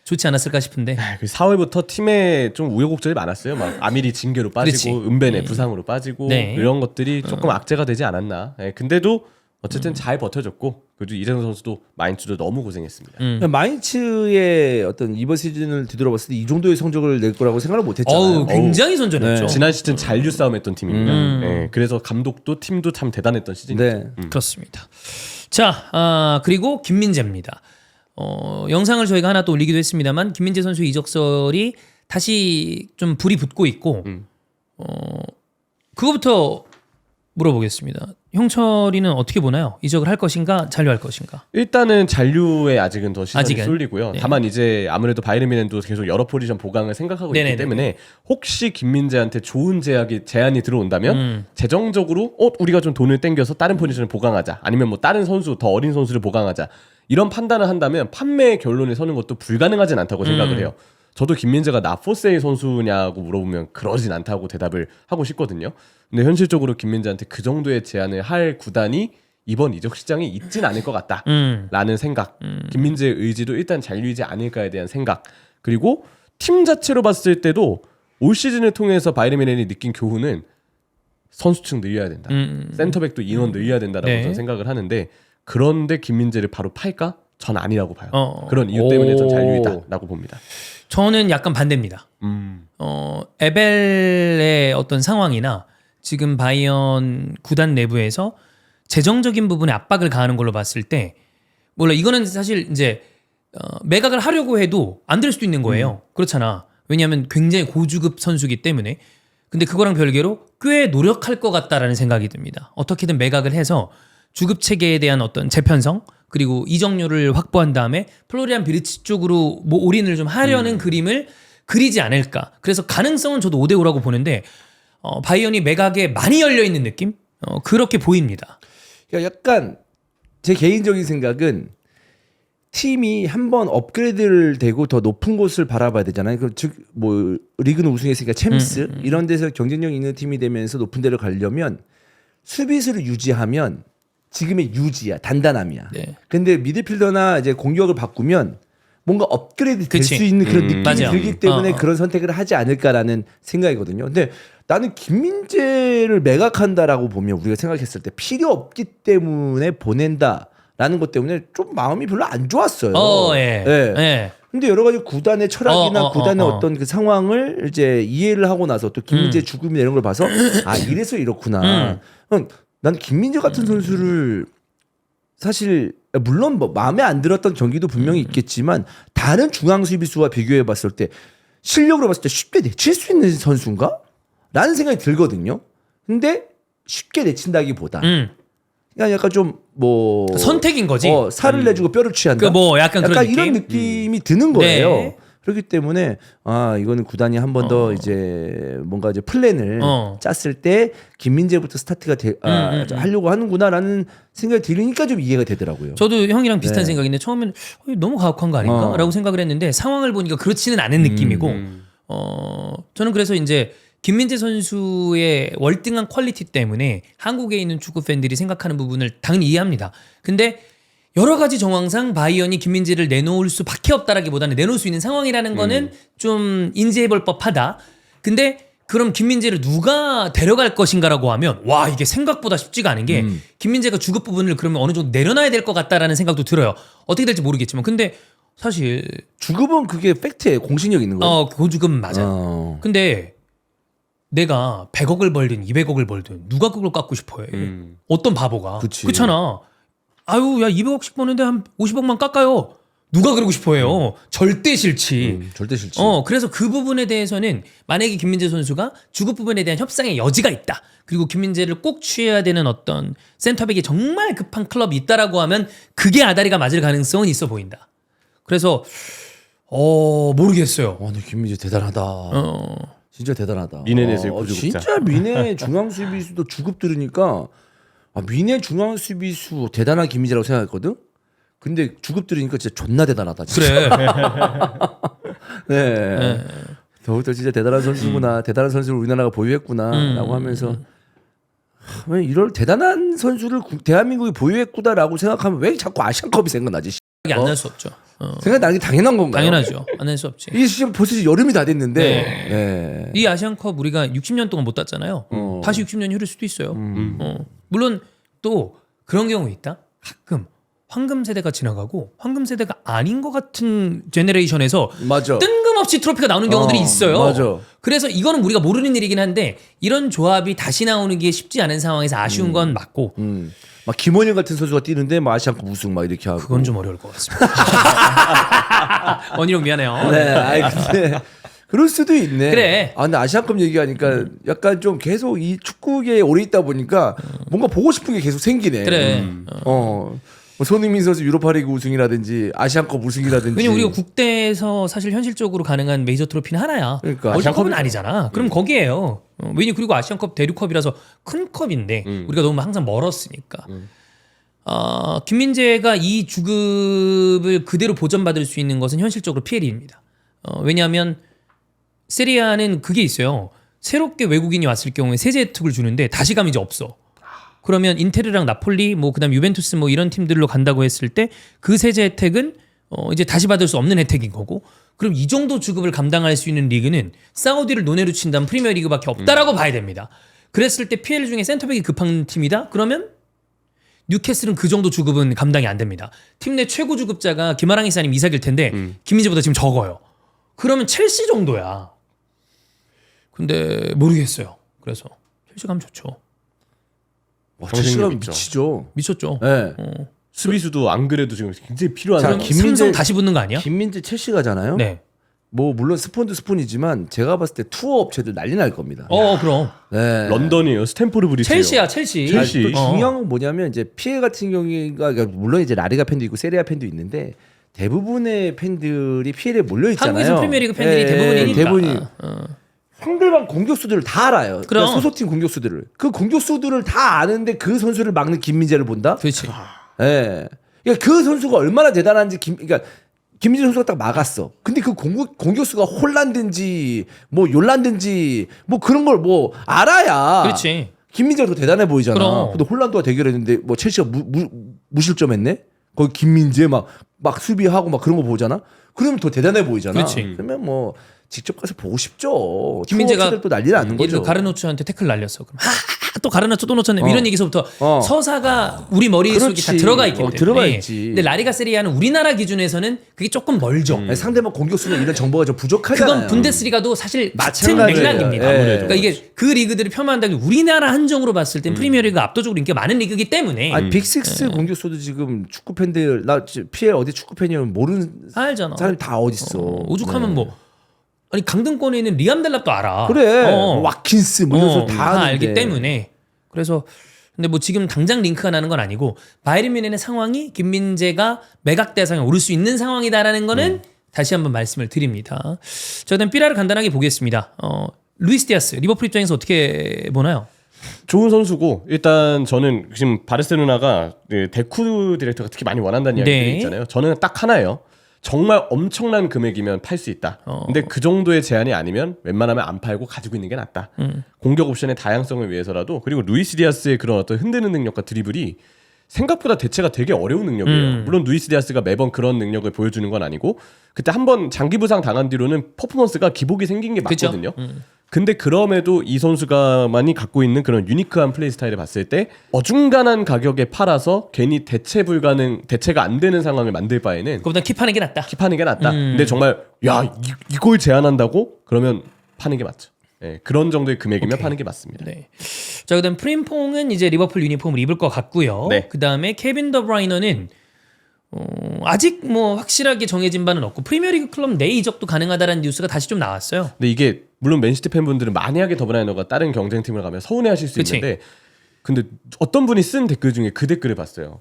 좋지 않았을까 싶은데. 그 4월부터 팀에 좀 우여곡절이 많았어요. 막 아밀이 징계로 빠지고 그렇지. 은벤의 부상으로 빠지고 네. 이런 것들이 조금 악재가 되지 않았나. 근데도 어쨌든 잘 버텨줬고 그리고 이재성 선수도 마인츠도 너무 고생했습니다. 그러니까 마인츠의 어떤 이번 시즌을 뒤돌아봤을 때 이 정도의 성적을 낼 거라고 생각을 못했잖아요. 굉장히 선전했죠. 네. 지난 시즌 잔류 싸움했던 팀입니다. 그래서 감독도 팀도 참 대단했던 시즌이죠. 네. 그렇습니다. 자, 그리고 김민재입니다. 영상을 저희가 하나 또 올리기도 했습니다만 김민재 선수 이적설이 다시 좀 불이 붙고 있고 그거부터 물어보겠습니다. 형철이는 어떻게 보나요? 이적을 할 것인가 잔류할 것인가? 일단은 잔류에 아직은 더 시선이 아직은? 쏠리고요. 네. 다만 이제 아무래도 바이에른 뮌헨도 계속 여러 포지션 보강을 생각하고 네네네. 있기 때문에 혹시 김민재한테 좋은 제안이 들어온다면 재정적으로 우리가 좀 돈을 땡겨서 다른 포지션을 보강하자. 아니면 뭐 다른 선수 더 어린 선수를 보강하자. 이런 판단을 한다면 판매의 결론에 서는 것도 불가능하진 않다고 생각을 해요. 저도 김민재가 나포세이 선수냐고 물어보면 그러진 않다고 대답을 하고 싶거든요. 근데 현실적으로 김민재한테 그 정도의 제안을 할 구단이 이번 이적 시장에 있진 않을 것 같다라는 생각. 김민재의 의지도 일단 잔류이지 않을까에 대한 생각. 그리고 팀 자체로 봤을 때도 올 시즌을 통해서 바이에른 뮌헨이 느낀 교훈은 선수층 늘려야 된다. 센터백도 인원 늘려야 된다라고 네. 저는 생각을 하는데 그런데 김민재를 바로 팔까? 전 아니라고 봐요. 어. 그런 이유 때문에 전 오. 잔류이다라고 봅니다. 저는 약간 반대입니다. 에벨의 어떤 상황이나 지금 바이언 구단 내부에서 재정적인 부분에 압박을 가하는 걸로 봤을 때 몰라 이거는 사실 이제 매각을 하려고 해도 안 될 수도 있는 거예요. 그렇잖아. 왜냐하면 굉장히 고주급 선수기 때문에. 근데 그거랑 별개로 꽤 노력할 것 같다라는 생각이 듭니다. 어떻게든 매각을 해서 주급 체계에 대한 어떤 재편성 그리고 이적료를 확보한 다음에 플로리안 비르치 쪽으로 뭐 올인을 좀 하려는 그림을 그리지 않을까. 그래서 가능성은 저도 5대5라고 보는데 바이언이 매각에 많이 열려 있는 느낌? 그렇게 보입니다. 그러니까 약간 제 개인적인 생각은 팀이 한번 업그레이드를 되고 더 높은 곳을 바라봐야 되잖아요. 즉 뭐 리그는 우승했으니까 챔스 이런 데서 경쟁력 있는 팀이 되면서 높은 데를 가려면 수비수를 유지하면 지금의 유지야, 단단함이야. 네. 근데 미드필더나 이제 공격을 바꾸면 뭔가 업그레이드 될 그치. 수 있는 그런 느낌이 맞아. 들기 때문에 그런 선택을 하지 않을까라는 생각이거든요. 근데 나는 김민재를 매각한다라고 보면 우리가 생각했을 때 필요 없기 때문에 보낸다라는 것 때문에 좀 마음이 별로 안 좋았어요. 예. 예. 예. 근데 여러 가지 구단의 철학이나 구단의 어. 어떤 그 상황을 이제 이해를 하고 나서 또 김민재 죽음이나 이런 걸 봐서 아 이래서 이렇구나. 난 김민재 같은 선수를 사실 물론 뭐 마음에 안 들었던 경기도 분명히 있겠지만 다른 중앙 수비수와 비교해 봤을 때 실력으로 봤을 때 쉽게 내칠 수 있는 선수인가? 라는 생각이 들거든요. 근데 쉽게 내친다기보다 그냥 약간 좀 뭐 선택인 거지. 살을 내주고 뼈를 취한다. 그 뭐 약간 그런 이런 느낌? 느낌이 드는 거예요. 네. 그렇기 때문에 아 이거는 구단이 한 번 더 이제 뭔가 이제 플랜을 짰을 때 김민재부터 스타트가 하려고 하는구나라는 생각이 들으니까 좀 이해가 되더라고요. 저도 형이랑 비슷한 네. 생각인데 처음에는 너무 가혹한 거 아닌가? 라고 생각을 했는데 상황을 보니까 그렇지는 않은 느낌이고 저는 그래서 이제 김민재 선수의 월등한 퀄리티 때문에 한국에 있는 축구 팬들이 생각하는 부분을 당연히 이해합니다. 근데 여러 가지 정황상 바이언이 김민재를 내놓을 수밖에 없다라기보다는 내놓을 수 있는 상황이라는 거는 좀 인지해볼 법하다. 근데 그럼 김민재를 누가 데려갈 것인가라고 하면 와 이게 생각보다 쉽지가 않은 게 김민재가 주급 부분을 그러면 어느 정도 내려놔야 될 것 같다라는 생각도 들어요. 어떻게 될지 모르겠지만 근데 사실 주급은 그게 팩트예요. 공신력 있는 거예요. 고주급 맞아요. 근데 내가 100억을 벌든 200억을 벌든 누가 그걸 깎고 싶어해. 어떤 바보가. 그치. 그렇잖아. 아유 야 200억씩 버는데 한 50억만 깎아요. 누가 그러고 싶어해요. 절대 싫지. 절대 싫지. 그래서 그 부분에 대해서는 만약에 김민재 선수가 주급 부분에 대한 협상의 여지가 있다. 그리고 김민재를 꼭 취해야 되는 어떤 센터백이 정말 급한 클럽이 있다라고 하면 그게 아다리가 맞을 가능성은 있어 보인다. 그래서 모르겠어요. 근데 김민재 대단하다. 진짜 대단하다. 미네넷의 구주국자. 진짜 미네 중앙 수비수도 주급 들으니까 미네 중앙 수비수 대단한 김민재라고 생각했거든. 근데 주급 들으니까 진짜 존나 대단하다. 진짜. 그래. 네. 더욱더 진짜 대단한 선수구나. 대단한 선수를 우리나라가 보유했구나라고 하면서 왜 이럴 대단한 선수를 대한민국이 보유했구나라고 생각하면 왜 자꾸 아시안컵이 생각나지? 생각이 안 날 수 없죠. 생각나는 게 당연한 건가요? 당연하죠. 안 날 수 없지. 이게 지금 벌써 여름이 다 됐는데 네. 이 아시안컵 우리가 60년 동안 못 땄잖아요. 다시 60년이 흐를 수도 있어요. 물론 또 그런 경우 있다. 가끔 황금 세대가 지나가고 황금 세대가 아닌 것 같은 제네레이션에서 맞아. 뜬금없이 트로피가 나오는 경우들이 있어요. 맞아. 그래서 이거는 우리가 모르는 일이긴 한데 이런 조합이 다시 나오는 게 쉽지 않은 상황에서 아쉬운 건 맞고 막 김원영 같은 선수가 뛰는데 뭐 아시안컵 우승 막 이렇게 하고. 그건 좀 어려울 것 같습니다. 원희룡 미안해요. 네, 근데 그럴 수도 있네. 그래. 근데 아시안컵 얘기하니까 약간 좀 계속 이 축구계에 오래 있다 보니까 뭔가 보고 싶은 게 계속 생기네. 그래. 뭐 손흥민 선수 유로파리그 우승이라든지 아시안컵 우승이라든지. 왜냐면 우리가 국대에서 사실 현실적으로 가능한 메이저 트로피는 하나야. 그러니까 월드컵은 아니잖아. 그럼 거기에요. 왜냐 그리고 아시안컵 대륙컵이라서 큰 컵인데 우리가 너무 항상 멀었으니까. 김민재가 이 주급을 그대로 보전받을 수 있는 것은 현실적으로 피해리입니다. 왜냐하면 세리아는 그게 있어요. 새롭게 외국인이 왔을 경우에 세제 혜택을 주는데 다시 가면 이제 없어. 그러면 인테르랑 나폴리 뭐 그다음 유벤투스 뭐 이런 팀들로 간다고 했을 때 그 세제 혜택은 이제 다시 받을 수 없는 혜택인 거고. 그럼 이 정도 주급을 감당할 수 있는 리그는 사우디를 논외로 친다면 프리미어리그밖에 없다라고 봐야 됩니다. 그랬을 때 PL 중에 센터백이 급한 팀이다? 그러면 뉴캐슬은 그 정도 주급은 감당이 안 됩니다. 팀 내 최고 주급자가 김아랑 이사님 이삭일 텐데 김민재보다 지금 적어요. 그러면 첼시 정도야. 근데 모르겠어요. 그래서 첼시 가면 좋죠. 첼시가 있죠. 미치죠. 미쳤죠. 네. 수비수도 안 그래도 지금 굉장히 필요한 자, 상황. 삼성 다시 붙는 거 아니야? 김민재 첼시 가잖아요. 네. 뭐 물론 스폰도 스폰이지만 제가 봤을 때 투어 업체들 난리 날 겁니다. 그럼. 네. 런던이에요. 스탠포드 브리지. 첼시야, 첼시. 첼시. 또 중요한 건 뭐냐면 이제 피해 같은 경우가 그러니까 물론 이제 라리가 팬도 있고 세리아 팬도 있는데 대부분의 팬들이 피해에 몰려 있잖아요. 한국에서 프리미어리그 팬들이 대부분이니까. 대부분이 상대방 공격수들을 다 알아요. 그럼. 그러니까 소속팀 공격수들을 그 공격수들을 다 아는데 그 선수를 막는 김민재를 본다. 그렇지. 예. 그러니까 그 선수가 얼마나 대단한지 그러니까 김민재 선수가 딱 막았어. 근데 그 공격수가 홀란드인지 뭐 욜란드인지 뭐 그런 걸 뭐 알아야. 그렇지. 김민재가 더 대단해 보이잖아. 그럼. 근데 홀란드와 대결했는데 뭐 첼시가 무실점했네. 거기 김민재 막 수비하고 막 그런 거 보잖아. 그러면 더 대단해 보이잖아. 그렇지. 그러면 뭐 직접 가서 보고 싶죠. 김민재가 또 난리 나는 거죠. 가르노츠한테 태클 날렸어. 그럼 또 가르노츠 또 놓쳤네. 이런 얘기서부터 서사가 우리 머릿속에 그렇지. 다 들어가 있기 때문에. 들어가 있지. 근데 라리가 세리아는 우리나라 기준에서는 그게 조금 멀죠. 아니, 상대방 공격수는 이런 정보가 좀 부족하잖아요. 그건 분데스리가도 사실 같은 마찬가지예요. 맥락입니다. 예. 그러니까 이게 그 리그들을 폄하한다면 우리나라 한정으로 봤을 땐 프리미어리그가 압도적으로 인기가 많은 리그이기 때문에 아니 빅식스 공격수도 지금 축구 팬들 나 PL 어디 축구 팬이면 모르는 알잖아. 사람이 다 어디 있어. 오죽하면 네. 뭐 아니 강등권에 있는 리암 델랍도 알아. 그래. 와킨스 뭐 이런 선수 다 아는데. 알기 때문에. 그래서 근데 뭐 지금 당장 링크가 나는 건 아니고 바이에른 뮌헨의 상황이 김민재가 매각 대상에 오를 수 있는 상황이다라는 거는 다시 한번 말씀을 드립니다. 자, 그다음 삐라를 간단하게 보겠습니다. 루이스 디아스 리버풀 입장에서 어떻게 보나요? 좋은 선수고 일단 저는 지금 바르셀로나가 데쿠 디렉터가 특히 많이 원한다는 이야기들이 네. 있잖아요. 저는 딱 하나예요. 정말 엄청난 금액이면 팔 수 있다. 근데 그 정도의 제한이 아니면 웬만하면 안 팔고 가지고 있는 게 낫다. 공격 옵션의 다양성을 위해서라도 그리고 루이스 디아스의 그런 어떤 흔드는 능력과 드리블이 생각보다 대체가 되게 어려운 능력이에요. 물론 루이스 디아스가 매번 그런 능력을 보여주는 건 아니고 그때 한번 장기 부상 당한 뒤로는 퍼포먼스가 기복이 생긴 게 그쵸? 맞거든요. 근데 그럼에도 이 선수가만이 갖고 있는 그런 유니크한 플레이 스타일을 봤을 때 어중간한 가격에 팔아서 괜히 대체가 안 되는 상황을 만들 바에는 그보다 킵하는 게 낫다. 킵하는 게 낫다. 근데 정말 이걸 제한한다고? 그러면 파는 게 맞죠. 예, 그런 정도의 금액이면 오케이. 파는 게 맞습니다. 네. 자, 그다음 프림퐁은 이제 리버풀 유니폼을 입을 것 같고요. 네. 그다음에 케빈 더브라이너는 아직 뭐 확실하게 정해진 바는 없고 프리미어리그 클럽 내 이적도 가능하다라는 뉴스가 다시 좀 나왔어요. 근데 이게 물론 맨시티 팬분들은 만약에 더브라이너가 다른 경쟁팀을 가면 서운해하실 수 그치. 있는데 근데 어떤 분이 쓴 댓글 중에 그 댓글을 봤어요.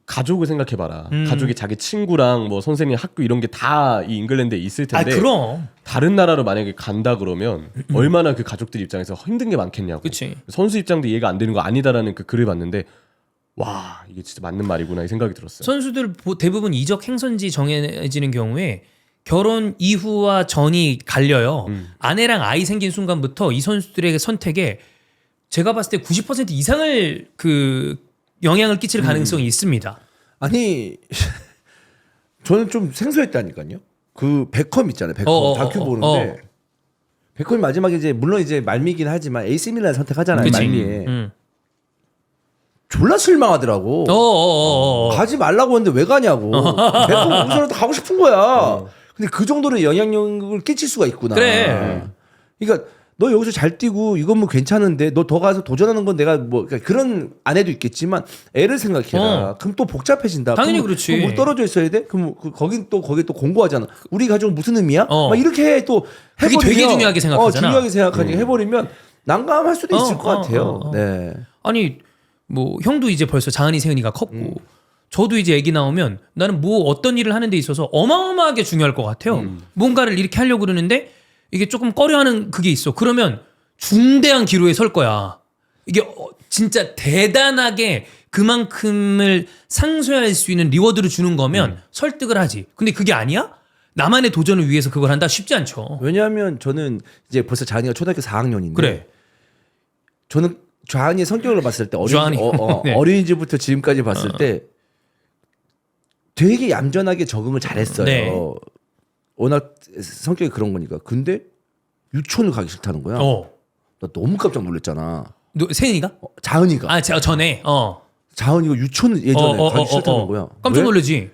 가족을 생각해봐라. 가족이 자기 친구랑 뭐 선생님 학교 이런 게 다 이 잉글랜드에 있을 텐데 그럼. 다른 나라로 만약에 간다 그러면 얼마나 그 가족들 입장에서 힘든 게 많겠냐고. 그치. 선수 입장도 이해가 안 되는 거 아니다라는 그 글을 봤는데 와 이게 진짜 맞는 말이구나 이 생각이 들었어요. 선수들 대부분 이적 행선지 정해지는 경우에 결혼 이후와 전이 갈려요. 아내랑 아이 생긴 순간부터 이 선수들의 선택에 제가 봤을 때 90% 이상을 그 영향을 끼칠 가능성이 있습니다. 아니 저는 좀 생소했다니까요. 그 베컴 있잖아요. 베컴 다큐 보는데 베컴이 마지막에 이제 물론 이제 말미긴 하지만 AC 밀란 선택하잖아요. 그치. 말미에 졸라 실망하더라고. 가지 말라고 했는데 왜 가냐고. 베컴 우선은 가고 싶은 거야. 근데 그 정도로 영향력을 끼칠 수가 있구나. 그래. 그러니까 너 여기서 잘 뛰고 이건 뭐 괜찮은데 너 더 가서 도전하는 건 내가 뭐 그러니까 그런 아내도 있겠지만 애를 생각해라. 그럼 또 복잡해진다. 당연히 그럼 그렇지. 뭐 떨어져 있어야 돼? 그럼 거기 또 공고하잖아. 우리 가족은 무슨 의미야? 막 이렇게 또 그게 해버리면 되게 중요하게 생각하잖아. 중요하게 생각하니까 해버리면 난감할 수도 있을 것 같아요. 네. 아니 뭐 형도 이제 벌써 자은이 세은이가 컸고 저도 이제 애기 나오면 나는 뭐 어떤 일을 하는 데 있어서 어마어마하게 중요할 것 같아요. 뭔가를 이렇게 하려고 그러는데 이게 조금 꺼려하는 그게 있어. 그러면 중대한 기로에 설 거야. 이게 진짜 대단하게 그만큼을 상쇄할 수 있는 리워드를 주는 거면 설득을 하지. 근데 그게 아니야? 나만의 도전을 위해서 그걸 한다? 쉽지 않죠. 왜냐하면 저는 이제 벌써 자은이가 초등학교 4학년인데 그래. 저는 자은이의 성격을 봤을 때 자은이. 네. 어린이집부터 지금까지 봤을 때 되게 얌전하게 적응을 잘했어요. 네. 워낙 성격이 그런 거니까. 근데 유치원을 가기 싫다는 거야. 나 너무 깜짝 놀랐잖아. 세은이가? 자은이가. 아, 전에. 자은이가 유치원 예전에 가기 싫다는 거야. 깜짝 왜? 놀라지.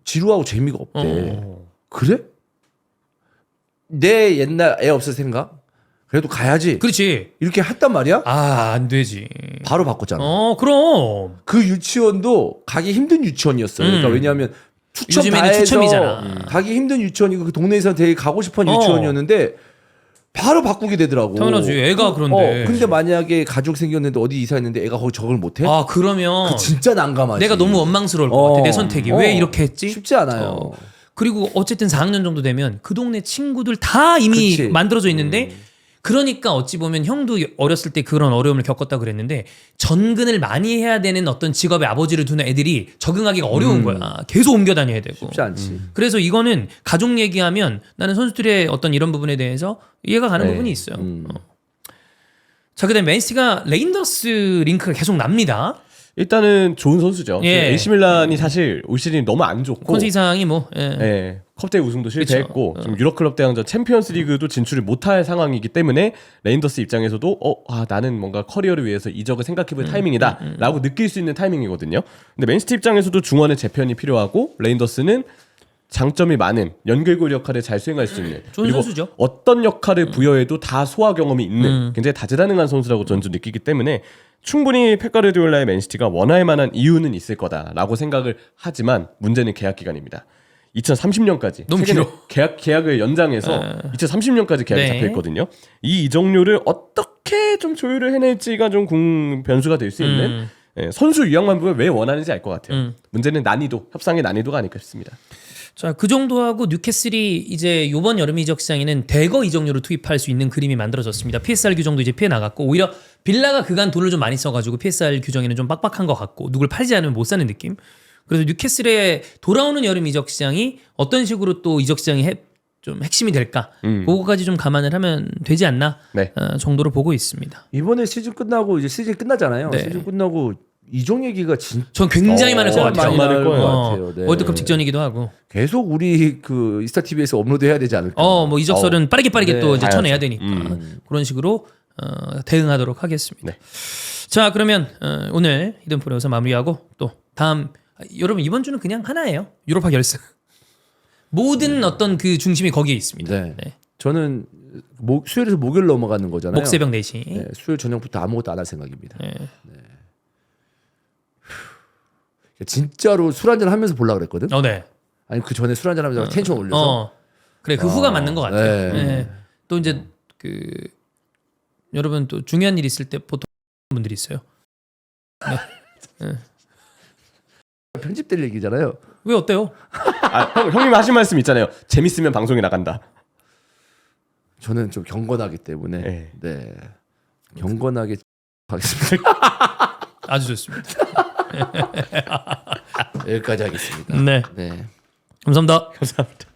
지루하고 재미가 없대. 그래? 내 옛날 애 없을 생각? 그래도 가야지. 그렇지. 이렇게 했단 말이야? 아, 안 되지. 바로 바꿨잖아. 그럼. 그 유치원도 가기 힘든 유치원이었어요. 그러니까 왜냐하면 추첨 다 요즘에는 해서 추첨이잖아. 가기 힘든 유치원이고 그 동네에서 되게 가고 싶은 유치원이었는데 바로 바꾸게 되더라고. 당연하지. 애가 그런데. 근데 만약에 가족 생겼는데 어디 이사했는데 애가 거기 적응을 못해? 아, 그러면 그 진짜 난감하지. 내가 너무 원망스러울 것 같아. 내 선택이. 왜 이렇게 했지? 쉽지 않아요. 그리고 어쨌든 4학년 정도 되면 그 동네 친구들 다 이미 그치. 만들어져 있는데 그러니까 어찌 보면 형도 어렸을 때 그런 어려움을 겪었다 그랬는데 전근을 많이 해야 되는 어떤 직업의 아버지를 두는 애들이 적응하기가 어려운 거야. 계속 옮겨 다녀야 되고. 쉽지 않지. 그래서 이거는 가족 얘기하면 나는 선수들의 어떤 이런 부분에 대해서 이해가 가는 부분이 있어요. 자, 그다음에 맨시티가 레인더스 링크가 계속 납니다. 일단은 좋은 선수죠. 예. AC 밀란이 사실 올 시즌이 너무 안 좋고 콘세 이상이 뭐 예, 컵대회 우승도 실패했고 지금 유럽 클럽 대항전 챔피언스리그도 진출을 못할 상황이기 때문에 레인더스 입장에서도 나는 뭔가 커리어를 위해서 이적을 생각해볼 타이밍이다라고 느낄 수 있는 타이밍이거든요. 근데 맨시티 입장에서도 중원의 재편이 필요하고 레인더스는 장점이 많은 연결골 역할을 잘 수행할 수 있는 좋은 그리고 선수죠. 어떤 역할을 부여해도 다 소화 경험이 있는 굉장히 다재다능한 선수라고 저는 좀 느끼기 때문에 충분히 펩 가르디올라의 맨시티가 원할 만한 이유는 있을 거다라고 생각을 하지만 문제는 계약 기간입니다. 2030년까지 너무 길어. 계약을 연장해서 2030년까지 계약이 네. 잡혀 있거든요. 이 이적료를 어떻게 좀 조율을 해낼지가 좀 변수가 될 수 있는 선수 유형만 보면 왜 원하는지 알 것 같아요. 문제는 난이도, 협상의 난이도가 아닐까 싶습니다. 자, 그 정도하고 뉴캐슬이 이제 이번 여름 이적 시장에는 대거 이적료를 투입할 수 있는 그림이 만들어졌습니다. PSR 규정도 이제 피해 나갔고 오히려 빌라가 그간 돈을 좀 많이 써가지고 PSR 규정에는 좀 빡빡한 것 같고 누굴 팔지 않으면 못 사는 느낌. 그래서 뉴캐슬의 돌아오는 여름 이적 시장이 어떤 식으로 또 이적 시장이 좀 핵심이 될까? 그거까지 좀 감안을 하면 되지 않나 네. 정도로 보고 있습니다. 이번에 시즌 끝나고 이제 시즌 끝나잖아요. 네. 시즌 끝나고 이종 얘기가 진짜 전 굉장히 많을 것 같아요. 많을 것 거예요. 같아요. 네. 월드컵 직전이기도 하고. 계속 우리 그 이스타 TV에서 업로드해야 되지 않을까? 뭐 이적설은 빠르게 네, 또 이제 봐야죠. 쳐내야 되니까 그런 식으로 대응하도록 하겠습니다. 네. 자, 그러면 오늘 히든풀 여기서 마무리하고 또 다음 여러분 이번 주는 그냥 하나예요. 유로파 결승. 모든 어떤 그 중심이 거기에 있습니다. 네. 네. 저는 수요일에서 목요일 넘어가는 거잖아요. 목새벽 4시. 네, 수요일 저녁부터 아무것도 안 할 생각입니다. 네. 진짜로 술 한잔 하면서 보려고 그랬거든. 네. 아니 그 전에 술 한잔 하면서 텐션 올려서. 그래 그 후가 맞는 것 같아요. 네. 네. 또 이제 그 여러분 또 중요한 일 있을 때 보통 분들이 있어요. 편집될 얘기잖아요. 왜 어때요? 형님 하신 말씀 있잖아요. 재밌으면 방송에 나간다. 저는 좀 경건하기 때문에 네. 네. 경건하게 하겠습니다. 아주 좋습니다. 여기까지 하겠습니다. 네. 네. 감사합니다. 감사합니다.